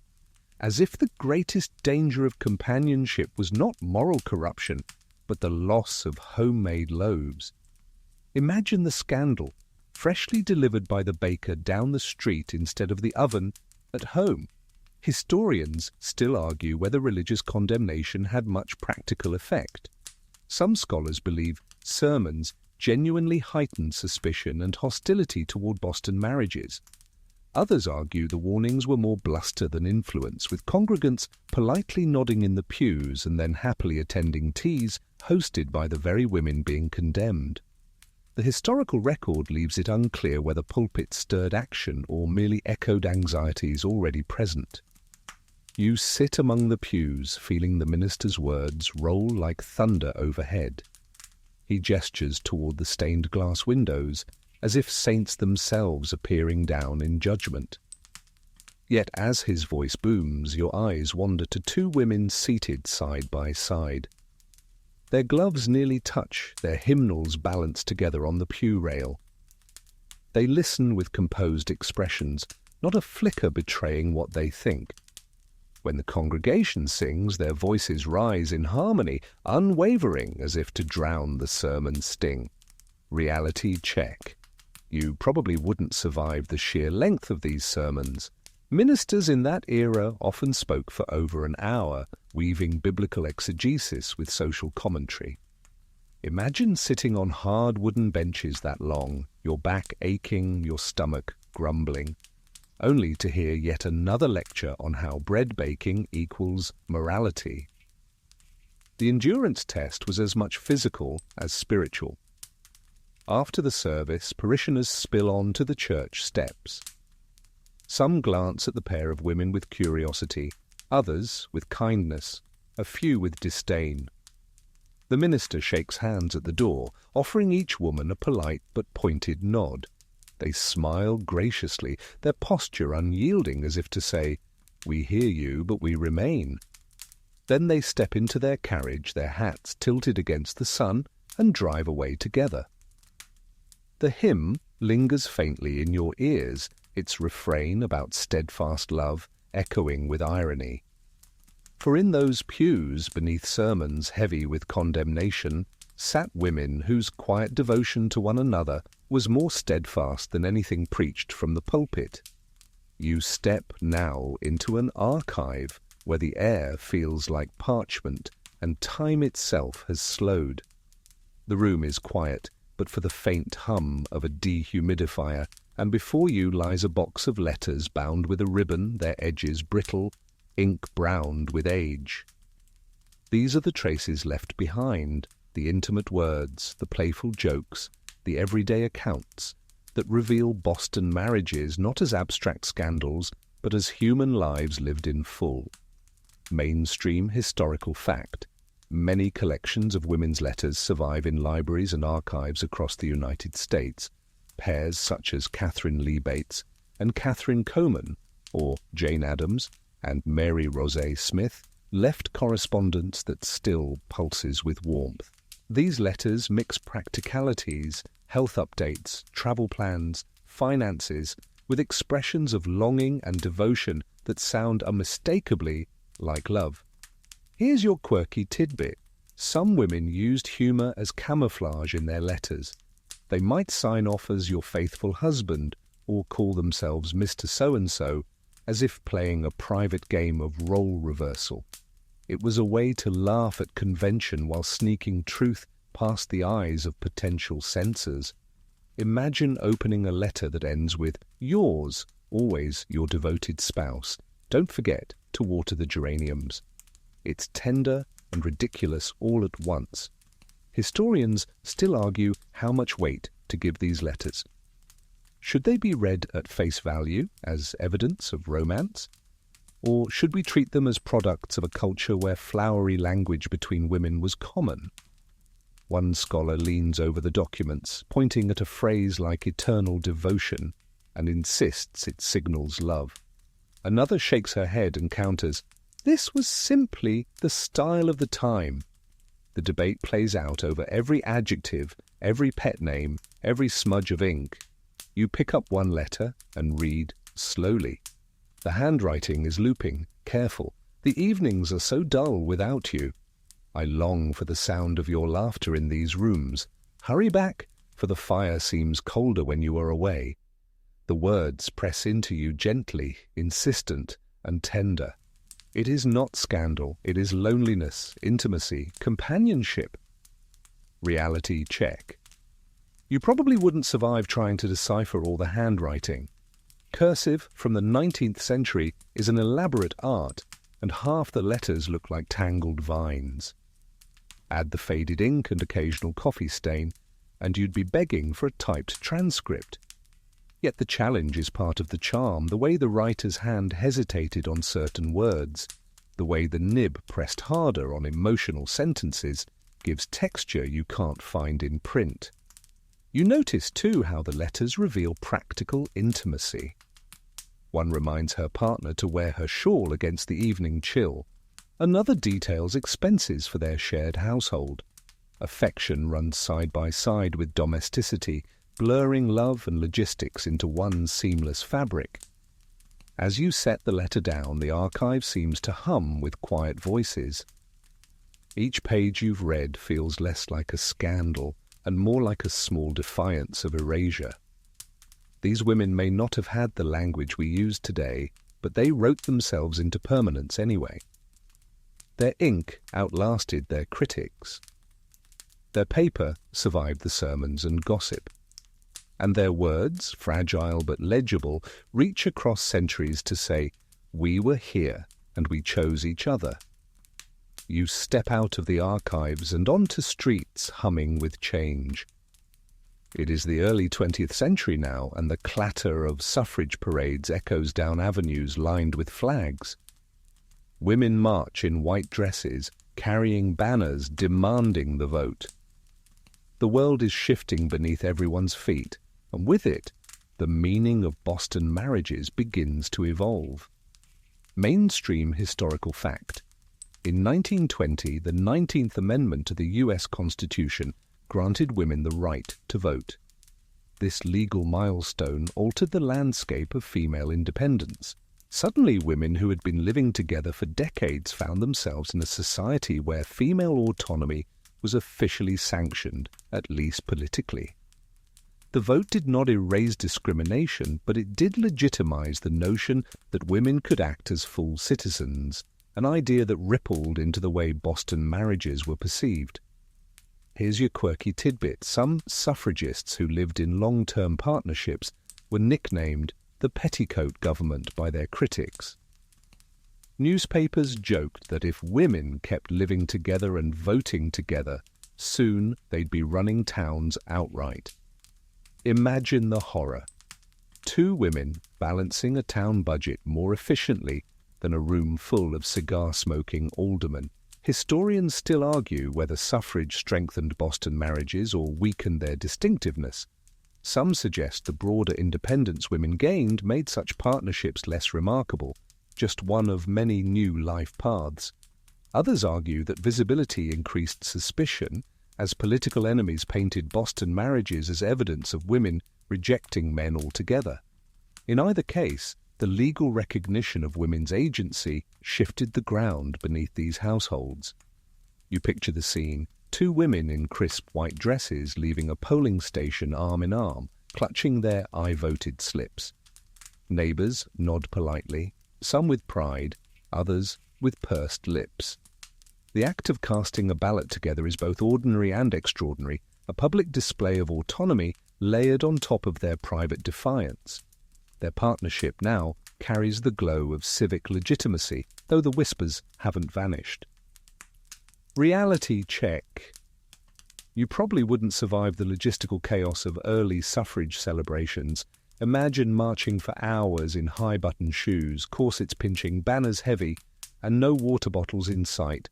A: as if the greatest danger of companionship was not moral corruption, but the loss of homemade loaves. Imagine the scandal, freshly delivered by the baker down the street instead of the oven at home. Historians still argue whether religious condemnation had much practical effect. Some scholars believe sermons genuinely heightened suspicion and hostility toward Boston marriages. Others argue the warnings were more bluster than influence, with congregants politely nodding in the pews and then happily attending teas hosted by the very women being condemned. The historical record leaves it unclear whether pulpits stirred action or merely echoed anxieties already present. You sit among the pews, feeling the minister's words roll like thunder overhead. He gestures toward the stained glass windows, as if saints themselves are peering down in judgment. Yet as his voice booms, your eyes wander to two women seated side by side. Their gloves nearly touch, their hymnals balanced together on the pew rail. They listen with composed expressions, not a flicker betraying what they think. When the congregation sings, their voices rise in harmony, unwavering as if to drown the sermon's sting. Reality check. You probably wouldn't survive the sheer length of these sermons. Ministers in that era often spoke for over an hour, weaving biblical exegesis with social commentary. Imagine sitting on hard wooden benches that long, your back aching, your stomach grumbling, only to hear yet another lecture on how bread baking equals morality. The endurance test was as much physical as spiritual. After the service, parishioners spill on to the church steps. Some glance at the pair of women with curiosity, others with kindness, a few with disdain. The minister shakes hands at the door, offering each woman a polite but pointed nod. They smile graciously, their posture unyielding, as if to say, "We hear you, but we remain." Then they step into their carriage, their hats tilted against the sun, and drive away together. The hymn, lingers faintly in your ears, its refrain about steadfast love echoing with irony. For in those pews beneath sermons heavy with condemnation sat women whose quiet devotion to one another was more steadfast than anything preached from the pulpit. You step now into an archive where the air feels like parchment and time itself has slowed. The room is quiet, but for the faint hum of a dehumidifier, and before you lies a box of letters bound with a ribbon, their edges brittle, ink browned with age. These are the traces left behind, the intimate words, the playful jokes, the everyday accounts that reveal Boston marriages not as abstract scandals, but as human lives lived in full. Mainstream historical fact. Many collections of women's letters survive in libraries and archives across the United States. Pairs such as Catherine Lee Bates and Catherine Coleman, or Jane Addams and Mary Rosé Smith, left correspondence that still pulses with warmth. These letters mix practicalities, health updates, travel plans, finances, with expressions of longing and devotion that sound unmistakably like love. Here's your quirky tidbit. Some women used humor as camouflage in their letters. They might sign off as your faithful husband or call themselves Mr. So-and-so, as if playing a private game of role reversal. It was a way to laugh at convention while sneaking truth past the eyes of potential censors. Imagine opening a letter that ends with, "Yours, always your devoted spouse. Don't forget to water the geraniums." It's tender and ridiculous all at once. Historians still argue how much weight to give these letters. Should they be read at face value as evidence of romance? Or should we treat them as products of a culture where flowery language between women was common? One scholar leans over the documents, pointing at a phrase like eternal devotion, and insists it signals love. Another shakes her head and counters, "This was simply the style of the time." The debate plays out over every adjective, every pet name, every smudge of ink. You pick up one letter and read slowly. The handwriting is looping, careful. The evenings are so dull without you. I long for the sound of your laughter in these rooms. Hurry back, for the fire seems colder when you are away. The words press into you gently, insistent, and tender. It is not scandal, it is loneliness, intimacy, companionship. Reality check. You probably wouldn't survive trying to decipher all the handwriting. Cursive from the 19th century is an elaborate art, and half the letters look like tangled vines. Add the faded ink and occasional coffee stain, and you'd be begging for a typed transcript. Yet the challenge is part of the charm, the way the writer's hand hesitated on certain words, the way the nib pressed harder on emotional sentences, gives texture you can't find in print. You notice, too, how the letters reveal practical intimacy. One reminds her partner to wear her shawl against the evening chill. Another details expenses for their shared household. Affection runs side by side with domesticity, blurring love and logistics into one seamless fabric. As you set the letter down, the archive seems to hum with quiet voices. Each page you've read feels less like a scandal and more like a small defiance of erasure. These women may not have had the language we use today, but they wrote themselves into permanence anyway. Their ink outlasted their critics. Their paper survived the sermons and gossip. And their words, fragile but legible, reach across centuries to say, "We were here and we chose each other." You step out of the archives and onto streets humming with change. It is the early 20th century now, and the clatter of suffrage parades echoes down avenues lined with flags. Women march in white dresses, carrying banners demanding the vote. The world is shifting beneath everyone's feet, and with it, the meaning of Boston marriages begins to evolve. Mainstream historical fact. In 1920, the 19th Amendment to the U.S. Constitution granted women the right to vote. This legal milestone altered the landscape of female independence. Suddenly, women who had been living together for decades found themselves in a society where female autonomy was officially sanctioned, at least politically. The vote did not erase discrimination, but it did legitimize the notion that women could act as full citizens, an idea that rippled into the way Boston marriages were perceived. Here's your quirky tidbit. Some suffragists who lived in long-term partnerships were nicknamed the petticoat government by their critics. Newspapers joked that if women kept living together and voting together, soon they'd be running towns outright. Imagine the horror. 2 women balancing a town budget more efficiently than a room full of cigar-smoking aldermen. Historians still argue whether suffrage strengthened Boston marriages or weakened their distinctiveness. Some suggest the broader independence women gained made such partnerships less remarkable, just one of many new life paths. Others argue that visibility increased suspicion, as political enemies painted Boston marriages as evidence of women rejecting men altogether. In either case, the legal recognition of women's agency shifted the ground beneath these households. You picture the scene: 2 women in crisp white dresses leaving a polling station arm in arm, clutching their "I voted" slips. Neighbors nod politely, some with pride, others with pursed lips. The act of casting a ballot together is both ordinary and extraordinary, a public display of autonomy layered on top of their private defiance. Their partnership now carries the glow of civic legitimacy, though the whispers haven't vanished. Reality check. You probably wouldn't survive the logistical chaos of early suffrage celebrations. Imagine marching for hours in high-button shoes, corsets pinching, banners heavy, and no water bottles in sight.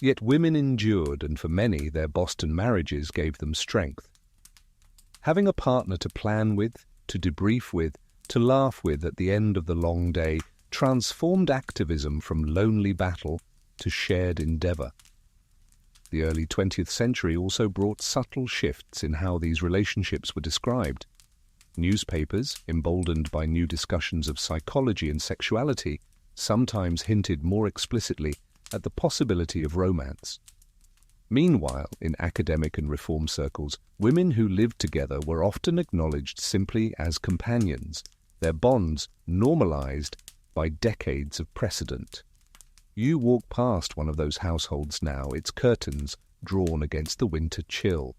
A: Yet women endured, and for many, their Boston marriages gave them strength. Having a partner to plan with, to debrief with, to laugh with at the end of the long day transformed activism from lonely battle to shared endeavor. The early 20th century also brought subtle shifts in how these relationships were described. Newspapers, emboldened by new discussions of psychology and sexuality, sometimes hinted more explicitly at the possibility of romance. Meanwhile, in academic and reform circles, women who lived together were often acknowledged simply as companions, their bonds normalized by decades of precedent. You walk past one of those households now, its curtains drawn against the winter chill.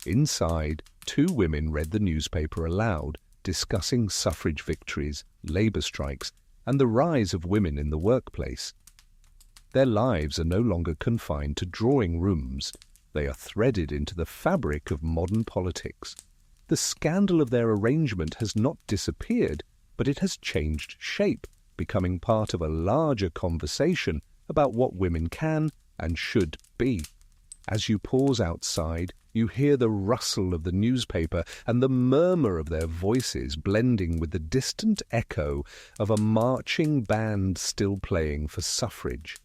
A: Inside, 2 women read the newspaper aloud, discussing suffrage victories, labor strikes, and the rise of women in the workplace. Their lives are no longer confined to drawing rooms. They are threaded into the fabric of modern politics. The scandal of their arrangement has not disappeared, but it has changed shape, becoming part of a larger conversation about what women can and should be. As you pause outside, you hear the rustle of the newspaper and the murmur of their voices blending with the distant echo of a marching band still playing for suffrage.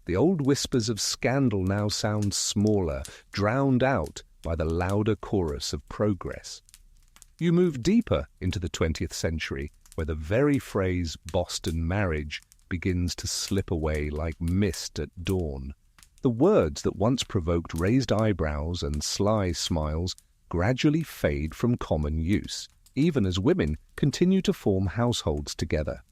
A: The old whispers of scandal now sound smaller, drowned out by the louder chorus of progress. You move deeper into the 20th century, where the very phrase Boston marriage begins to slip away like mist at dawn. The words that once provoked raised eyebrows and sly smiles gradually fade from common use, even as women continue to form households together.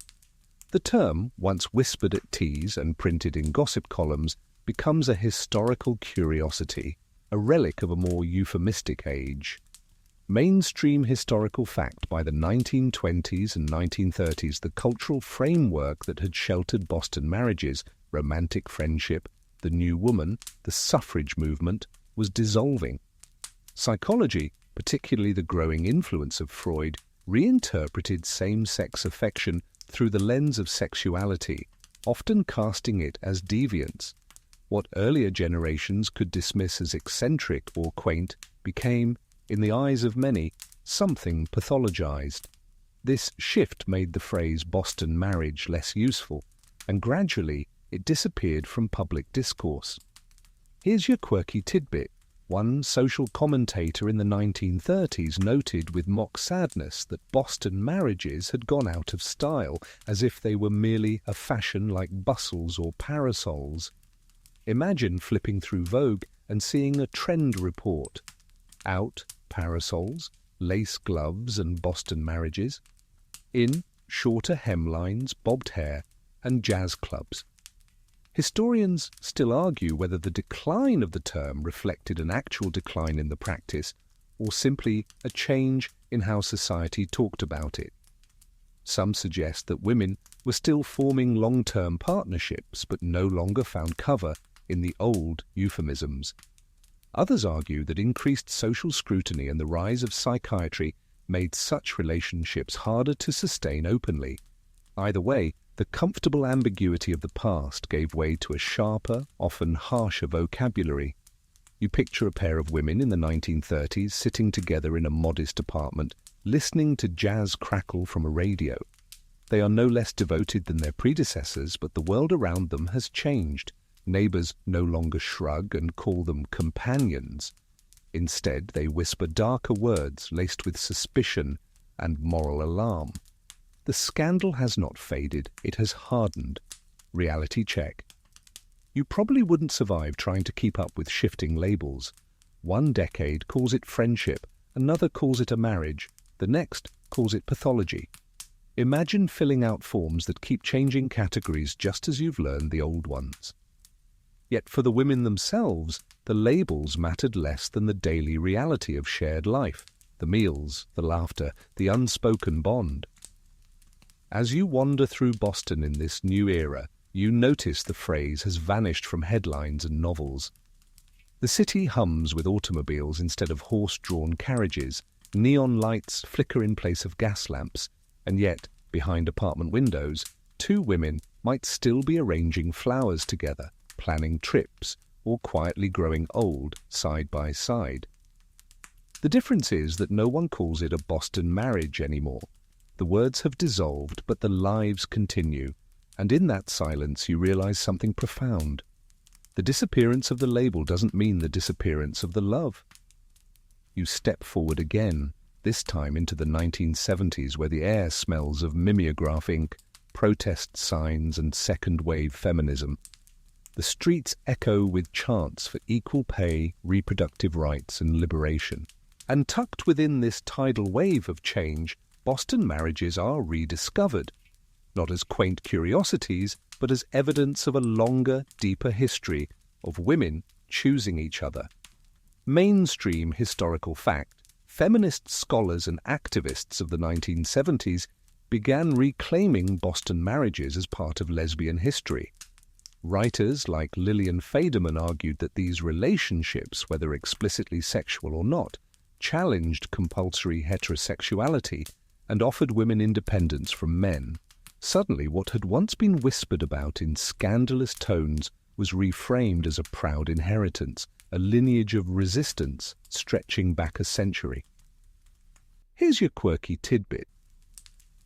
A: The term, once whispered at teas and printed in gossip columns, becomes a historical curiosity, a relic of a more euphemistic age. Mainstream historical fact: by the 1920s and 1930s, the cultural framework that had sheltered Boston marriages, romantic friendship, the new woman, the suffrage movement, was dissolving. Psychology, particularly the growing influence of Freud, reinterpreted same-sex affection through the lens of sexuality, often casting it as deviance. What earlier generations could dismiss as eccentric or quaint became, in the eyes of many, something pathologized. This shift made the phrase Boston marriage less useful, and gradually it disappeared from public discourse. Here's your quirky tidbit. One social commentator in the 1930s noted with mock sadness that Boston marriages had gone out of style, as if they were merely a fashion like bustles or parasols. Imagine flipping through Vogue and seeing a trend report. Out, parasols, lace gloves and Boston marriages. In, shorter hemlines, bobbed hair, and jazz clubs. Historians still argue whether the decline of the term reflected an actual decline in the practice or simply a change in how society talked about it. Some suggest that women were still forming long-term partnerships but no longer found cover in the old euphemisms. Others argue that increased social scrutiny and the rise of psychiatry made such relationships harder to sustain openly. Either way, the comfortable ambiguity of the past gave way to a sharper, often harsher vocabulary. You picture a pair of women in the 1930s sitting together in a modest apartment, listening to jazz crackle from a radio. They are no less devoted than their predecessors, but the world around them has changed. Neighbors no longer shrug and call them companions. Instead, they whisper darker words laced with suspicion and moral alarm. The scandal has not faded, it has hardened. Reality check. You probably wouldn't survive trying to keep up with shifting labels. One decade calls it friendship, another calls it a marriage, the next calls it pathology. Imagine filling out forms that keep changing categories just as you've learned the old ones. Yet for the women themselves, the labels mattered less than the daily reality of shared life, the meals, the laughter, the unspoken bond. As you wander through Boston in this new era, you notice the phrase has vanished from headlines and novels. The city hums with automobiles instead of horse-drawn carriages, neon lights flicker in place of gas lamps, and yet, behind apartment windows, two women might still be arranging flowers together, planning trips, or quietly growing old side by side. The difference is that no one calls it a Boston marriage anymore. The words have dissolved, but the lives continue, and in that silence you realize something profound. The disappearance of the label doesn't mean the disappearance of the love. You step forward again, this time into the 1970s, where the air smells of mimeograph ink, protest signs, and second-wave feminism. The streets echo with chants for equal pay, reproductive rights, and liberation. And tucked within this tidal wave of change, Boston marriages are rediscovered, not as quaint curiosities, but as evidence of a longer, deeper history of women choosing each other. Mainstream historical fact, feminist scholars and activists of the 1970s began reclaiming Boston marriages as part of lesbian history. Writers like Lillian Faderman argued that these relationships, whether explicitly sexual or not, challenged compulsory heterosexuality and offered women independence from men. Suddenly, what had once been whispered about in scandalous tones was reframed as a proud inheritance, a lineage of resistance stretching back a century. Here's your quirky tidbit.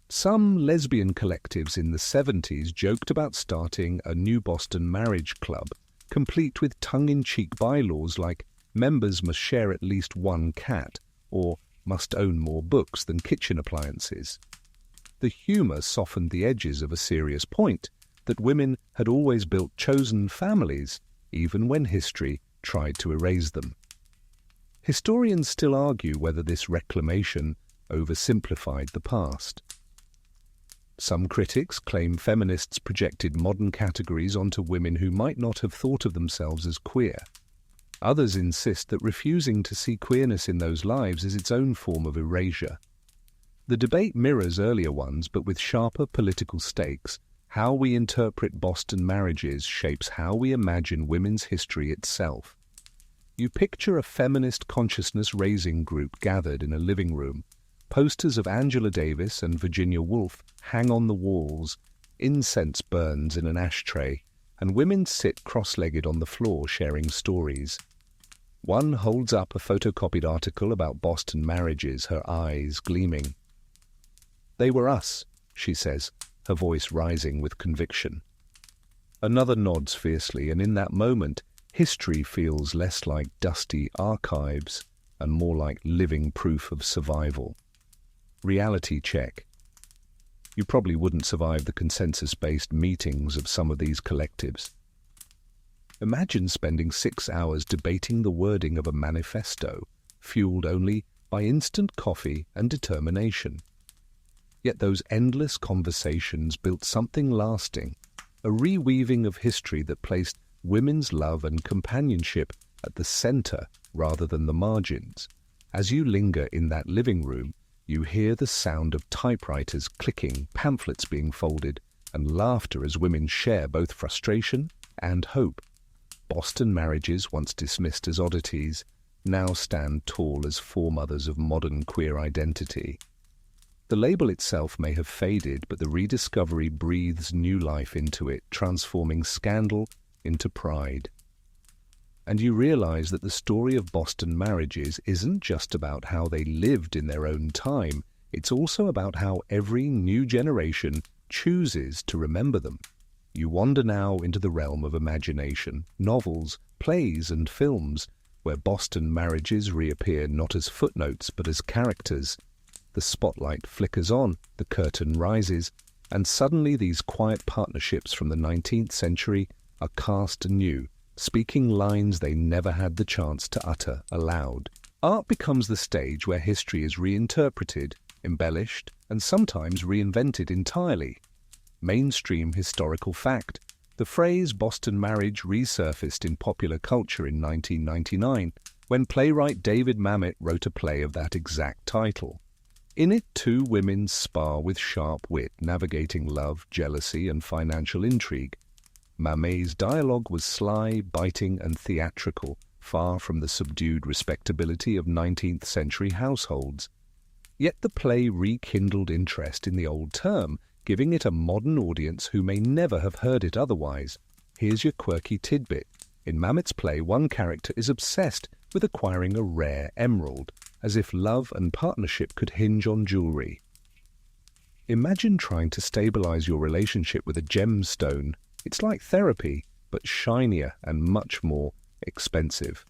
A: Some lesbian collectives in the 70s joked about starting a new Boston marriage club, complete with tongue-in-cheek bylaws like members must share at least one cat or must own more books than kitchen appliances. The humour softened the edges of a serious point that women had always built chosen families, even when history tried to erase them. Historians still argue whether this reclamation oversimplified the past. Some critics claim feminists projected modern categories onto women who might not have thought of themselves as queer. Others insist that refusing to see queerness in those lives is its own form of erasure. The debate mirrors earlier ones, but with sharper political stakes. How we interpret Boston marriages shapes how we imagine women's history itself. You picture a feminist consciousness-raising group gathered in a living room. Posters of Angela Davis and Virginia Woolf hang on the walls, incense burns in an ashtray, and women sit cross-legged on the floor sharing stories. One holds up a photocopied article about Boston marriages, her eyes gleaming. "They were us," she says, her voice rising with conviction. Another nods fiercely, and in that moment, history feels less like dusty archives and more like living proof of survival. Reality check. You probably wouldn't survive the consensus-based meetings of some of these collectives. Imagine spending 6 hours debating the wording of a manifesto, fueled only by instant coffee and determination. Yet those endless conversations built something lasting, a reweaving of history that placed women's love and companionship at the center rather than the margins. As you linger in that living room, you hear the sound of typewriters clicking, pamphlets being folded, and laughter as women share both frustration and hope. Boston marriages, once dismissed as oddities, now stand tall as foremothers of modern queer identity. The label itself may have faded, but the rediscovery breathes new life into it, transforming scandal into pride. And you realize that the story of Boston marriages isn't just about how they lived in their own time, it's also about how every new generation chooses to remember them. You wander now into the realm of imagination, novels, plays, and films, where Boston marriages reappear not as footnotes but as characters. The spotlight flickers on, the curtain rises, and suddenly these quiet partnerships from the 19th century are cast anew, speaking lines they never had the chance to utter aloud. Art becomes the stage where history is reinterpreted, embellished, and sometimes reinvented entirely. Mainstream historical fact. The phrase Boston marriage resurfaced in popular culture in 1999, when playwright David Mamet wrote a play of that exact title. In it, two women spar with sharp wit, navigating love, jealousy, and financial intrigue. Mamet's dialogue was sly, biting, and theatrical, far from the subdued respectability of 19th century households. Yet the play rekindled interest in the old term, giving it a modern audience who may never have heard it otherwise. Here's your quirky tidbit. In Mamet's play, one character is obsessed with acquiring a rare emerald, as if love and partnership could hinge on jewelry. Imagine trying to stabilize your relationship with a gemstone. It's like therapy, but shinier and much more expensive.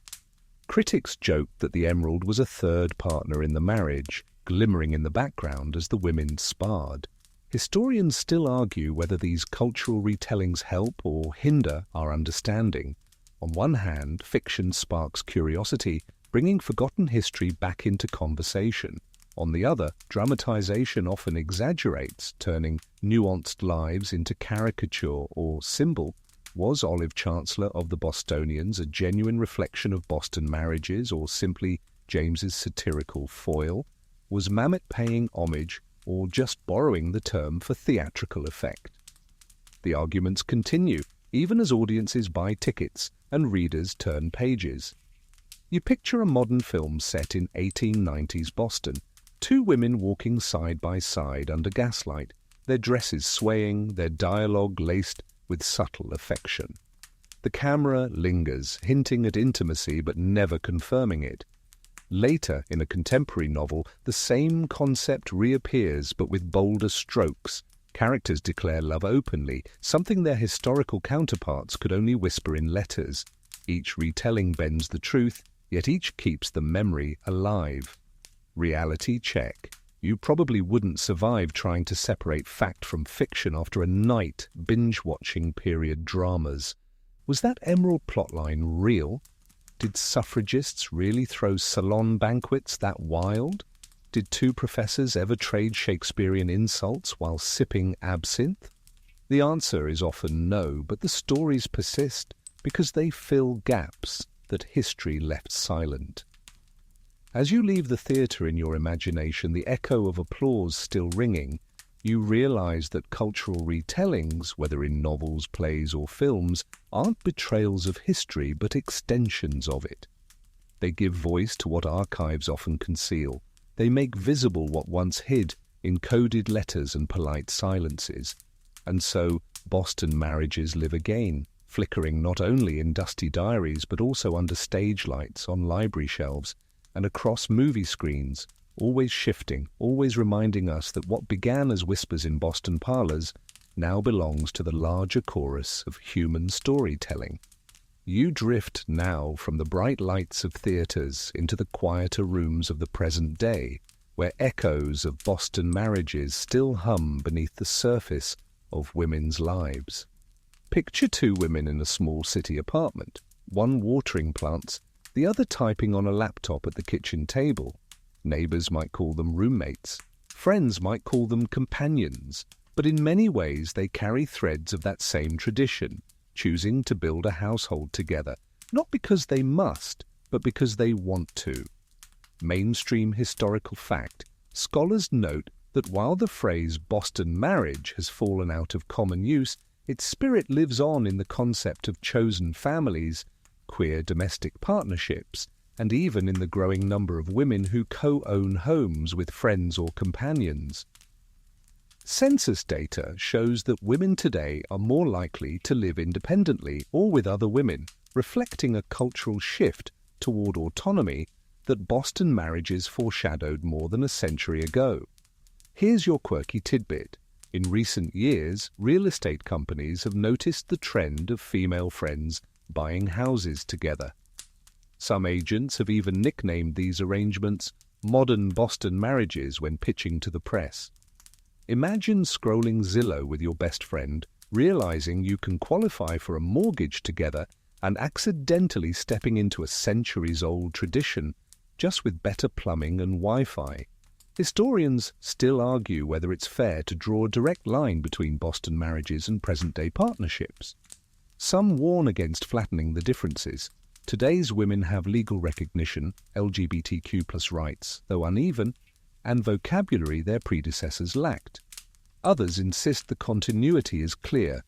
A: Critics joked that the emerald was a third partner in the marriage, glimmering in the background as the women sparred. Historians still argue whether these cultural retellings help or hinder our understanding. On one hand, fiction sparks curiosity, bringing forgotten history back into conversation. On the other, dramatization often exaggerates, turning nuanced lives into caricature or symbol. Was Olive Chancellor of the Bostonians a genuine reflection of Boston marriages, or simply James's satirical foil? Was Mamet paying homage, or just borrowing the term for theatrical effect? The arguments continue, even as audiences buy tickets and readers turn pages. You picture a modern film set in 1890s Boston. Two women walking side by side under gaslight, their dresses swaying, their dialogue laced with subtle affection. The camera lingers, hinting at intimacy but never confirming it. Later, in a contemporary novel, the same concept reappears but with bolder strokes. Characters declare love openly, something their historical counterparts could only whisper in letters. Each retelling bends the truth, yet each keeps the memory alive. Reality check. You probably wouldn't survive trying to separate fact from fiction after a night binge-watching period dramas. Was that emerald plotline real? Did suffragists really throw salon banquets that wild? Did two professors ever trade Shakespearean insults while sipping absinthe? The answer is often no, but the stories persist because they fill gaps that history left silent. As you leave the theatre in your imagination, the echo of applause still ringing, you realize that cultural retellings, whether in novels, plays, or films, aren't betrayals of history but extensions of it. They give voice to what archives often conceal. They make visible what once hid in coded letters and polite silences. And so, Boston marriages live again, flickering not only in dusty diaries but also under stage lights, on library shelves, and across movie screens, always shifting, always reminding us that what began as whispers in Boston parlors now belongs to the larger chorus of human storytelling. You drift now from the bright lights of theatres into the quieter rooms of the present day, where echoes of Boston marriages still hum beneath the surface of women's lives. Picture two women in a small city apartment, one watering plants, the other typing on a laptop at the kitchen table. Neighbours might call them roommates. Friends might call them companions. But in many ways they carry threads of that same tradition, choosing to build a household together, not because they must, but because they want to. Mainstream historical fact, scholars note that while the phrase Boston marriage has fallen out of common use, its spirit lives on in the concept of chosen families, queer domestic partnerships, and even in the growing number of women who co-own homes with friends or companions. Census data shows that women today are more likely to live independently or with other women, reflecting a cultural shift toward autonomy that Boston marriages foreshadowed more than a century ago. Here's your quirky tidbit. In recent years, real estate companies have noticed the trend of female friends buying houses together. Some agents have even nicknamed these arrangements modern Boston marriages when pitching to the press. Imagine scrolling Zillow with your best friend, realizing you can qualify for a mortgage together and accidentally stepping into a centuries-old tradition, just with better plumbing and Wi-Fi. Historians still argue whether it's fair to draw a direct line between Boston marriages and present-day partnerships. Some warn against flattening the differences. Today's women have legal recognition, LGBTQ+ rights, though uneven, and vocabulary their predecessors lacked. Others insist the continuity is clear.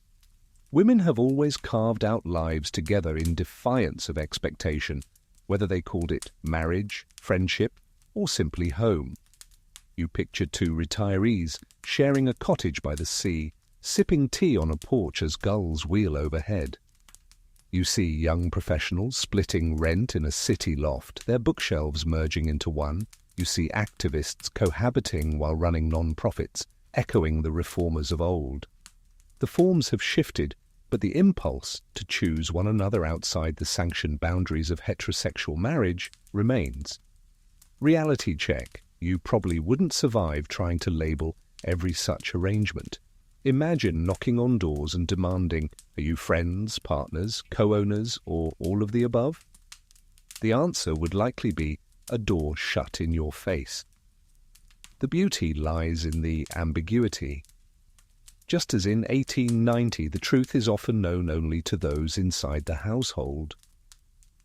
A: Women have always carved out lives together in defiance of expectation, whether they called it marriage, friendship, or simply home. You picture two retirees sharing a cottage by the sea, sipping tea on a porch as gulls wheel overhead. You see young professionals splitting rent in a city loft, their bookshelves merging into one. You see activists cohabiting while running non-profits, echoing the reformers of old. The forms have shifted, but the impulse to choose one another outside the sanctioned boundaries of heterosexual marriage remains. Reality check. You probably wouldn't survive trying to label every such arrangement. Imagine knocking on doors and demanding, are you friends, partners, co-owners, or all of the above? The answer would likely be a door shut in your face. The beauty lies in the ambiguity. Just as in 1890, the truth is often known only to those inside the household.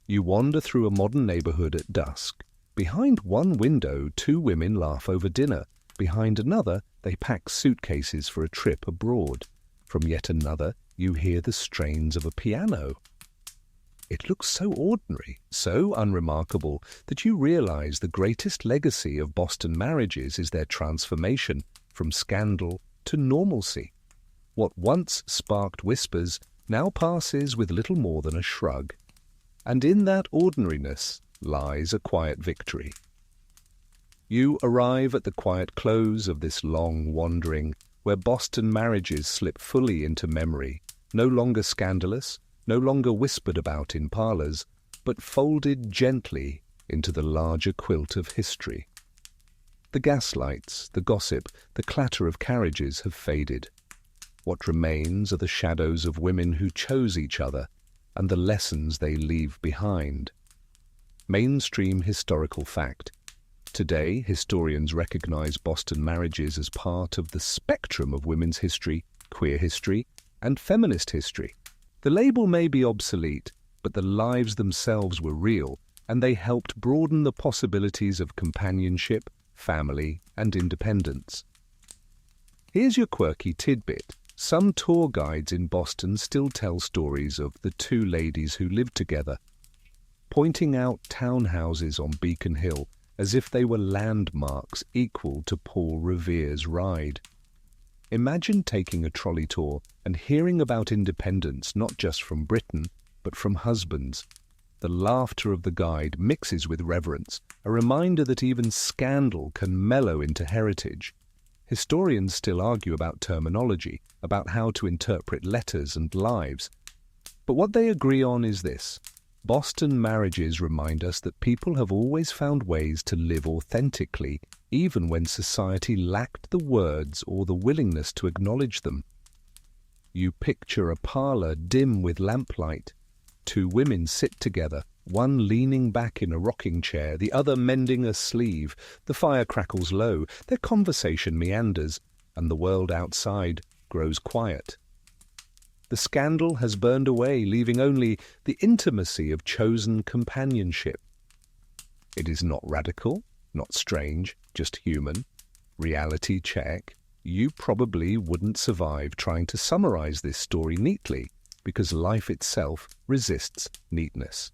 A: You wander through a modern neighborhood at dusk. Behind one window, two women laugh over dinner. Behind another, they pack suitcases for a trip abroad. From yet another, you hear the strains of a piano. It looks so ordinary, so unremarkable, that you realize the greatest legacy of Boston marriages is their transformation from scandal to normalcy. What once sparked whispers now passes with little more than a shrug. And in that ordinariness lies a quiet victory. You arrive at the quiet close of this long wandering, where Boston marriages slip fully into memory, no longer scandalous, no longer whispered about in parlors, but folded gently into the larger quilt of history. The gaslights, the gossip, the clatter of carriages have faded. What remains are the shadows of women who chose each other and the lessons they leave behind. Mainstream historical fact. Today, historians recognize Boston marriages as part of the spectrum of women's history, queer history, and feminist history. The label may be obsolete, but the lives themselves were real, and they helped broaden the possibilities of companionship, family, and independence. Here's your quirky tidbit. Some tour guides in Boston still tell stories of the two ladies who lived together, pointing out townhouses on Beacon Hill as if they were landmarks equal to Paul Revere's Ride. Imagine taking a trolley tour and hearing about independence not just from Britain, but from husbands. The laughter of the guide mixes with reverence, a reminder that even scandal can mellow into heritage. Historians still argue about terminology, about how to interpret letters and lives. But what they agree on is this: Boston marriages remind us that people have always found ways to live authentically, even when society lacked the words or the willingness to acknowledge them. You picture a parlor dim with lamplight. Two women sit together, one leaning back in a rocking chair, the other mending a sleeve. The fire crackles low, their conversation meanders, and the world outside grows quiet. The scandal has burned away, leaving only the intimacy of chosen companionship. It is not radical, not strange, just human. Reality check. You probably wouldn't survive trying to summarize this story neatly, because life itself resists neatness.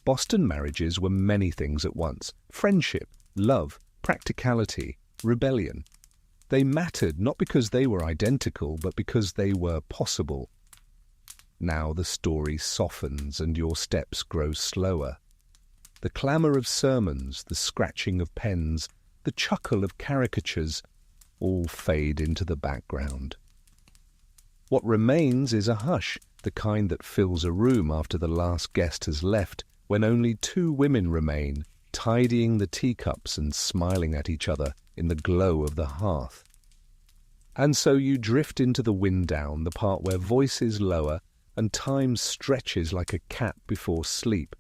A: Boston marriages were many things at once: friendship, love, practicality, rebellion. They mattered not because they were identical, but because they were possible. Now the story softens and your steps grow slower. The clamour of sermons, the scratching of pens, the chuckle of caricatures, all fade into the background. What remains is a hush, the kind that fills a room after the last guest has left, when only two women remain, tidying the teacups and smiling at each other in the glow of the hearth. And so you drift into the wind down, the part where voices lower and time stretches like a cat before sleep.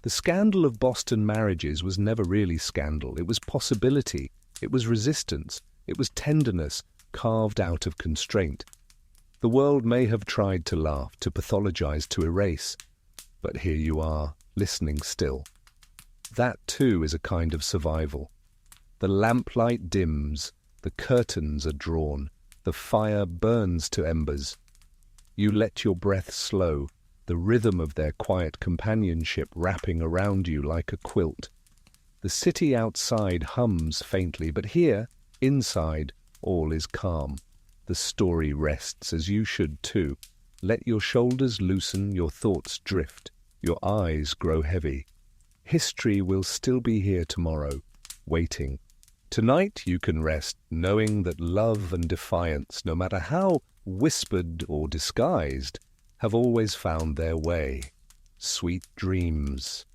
A: The scandal of Boston marriages was never really scandal. It was possibility. It was resistance. It was tenderness carved out of constraint. The world may have tried to laugh, to pathologize, to erase, but here you are, listening still. That too is a kind of survival. The lamplight dims, the curtains are drawn, the fire burns to embers. You let your breath slow, the rhythm of their quiet companionship wrapping around you like a quilt. The city outside hums faintly, but here, inside, all is calm. The story rests, as you should too. Let your shoulders loosen, your thoughts drift, your eyes grow heavy. History will still be here tomorrow, waiting. Tonight you can rest, knowing that love and defiance, no matter how whispered or disguised, have always found their way. Sweet dreams.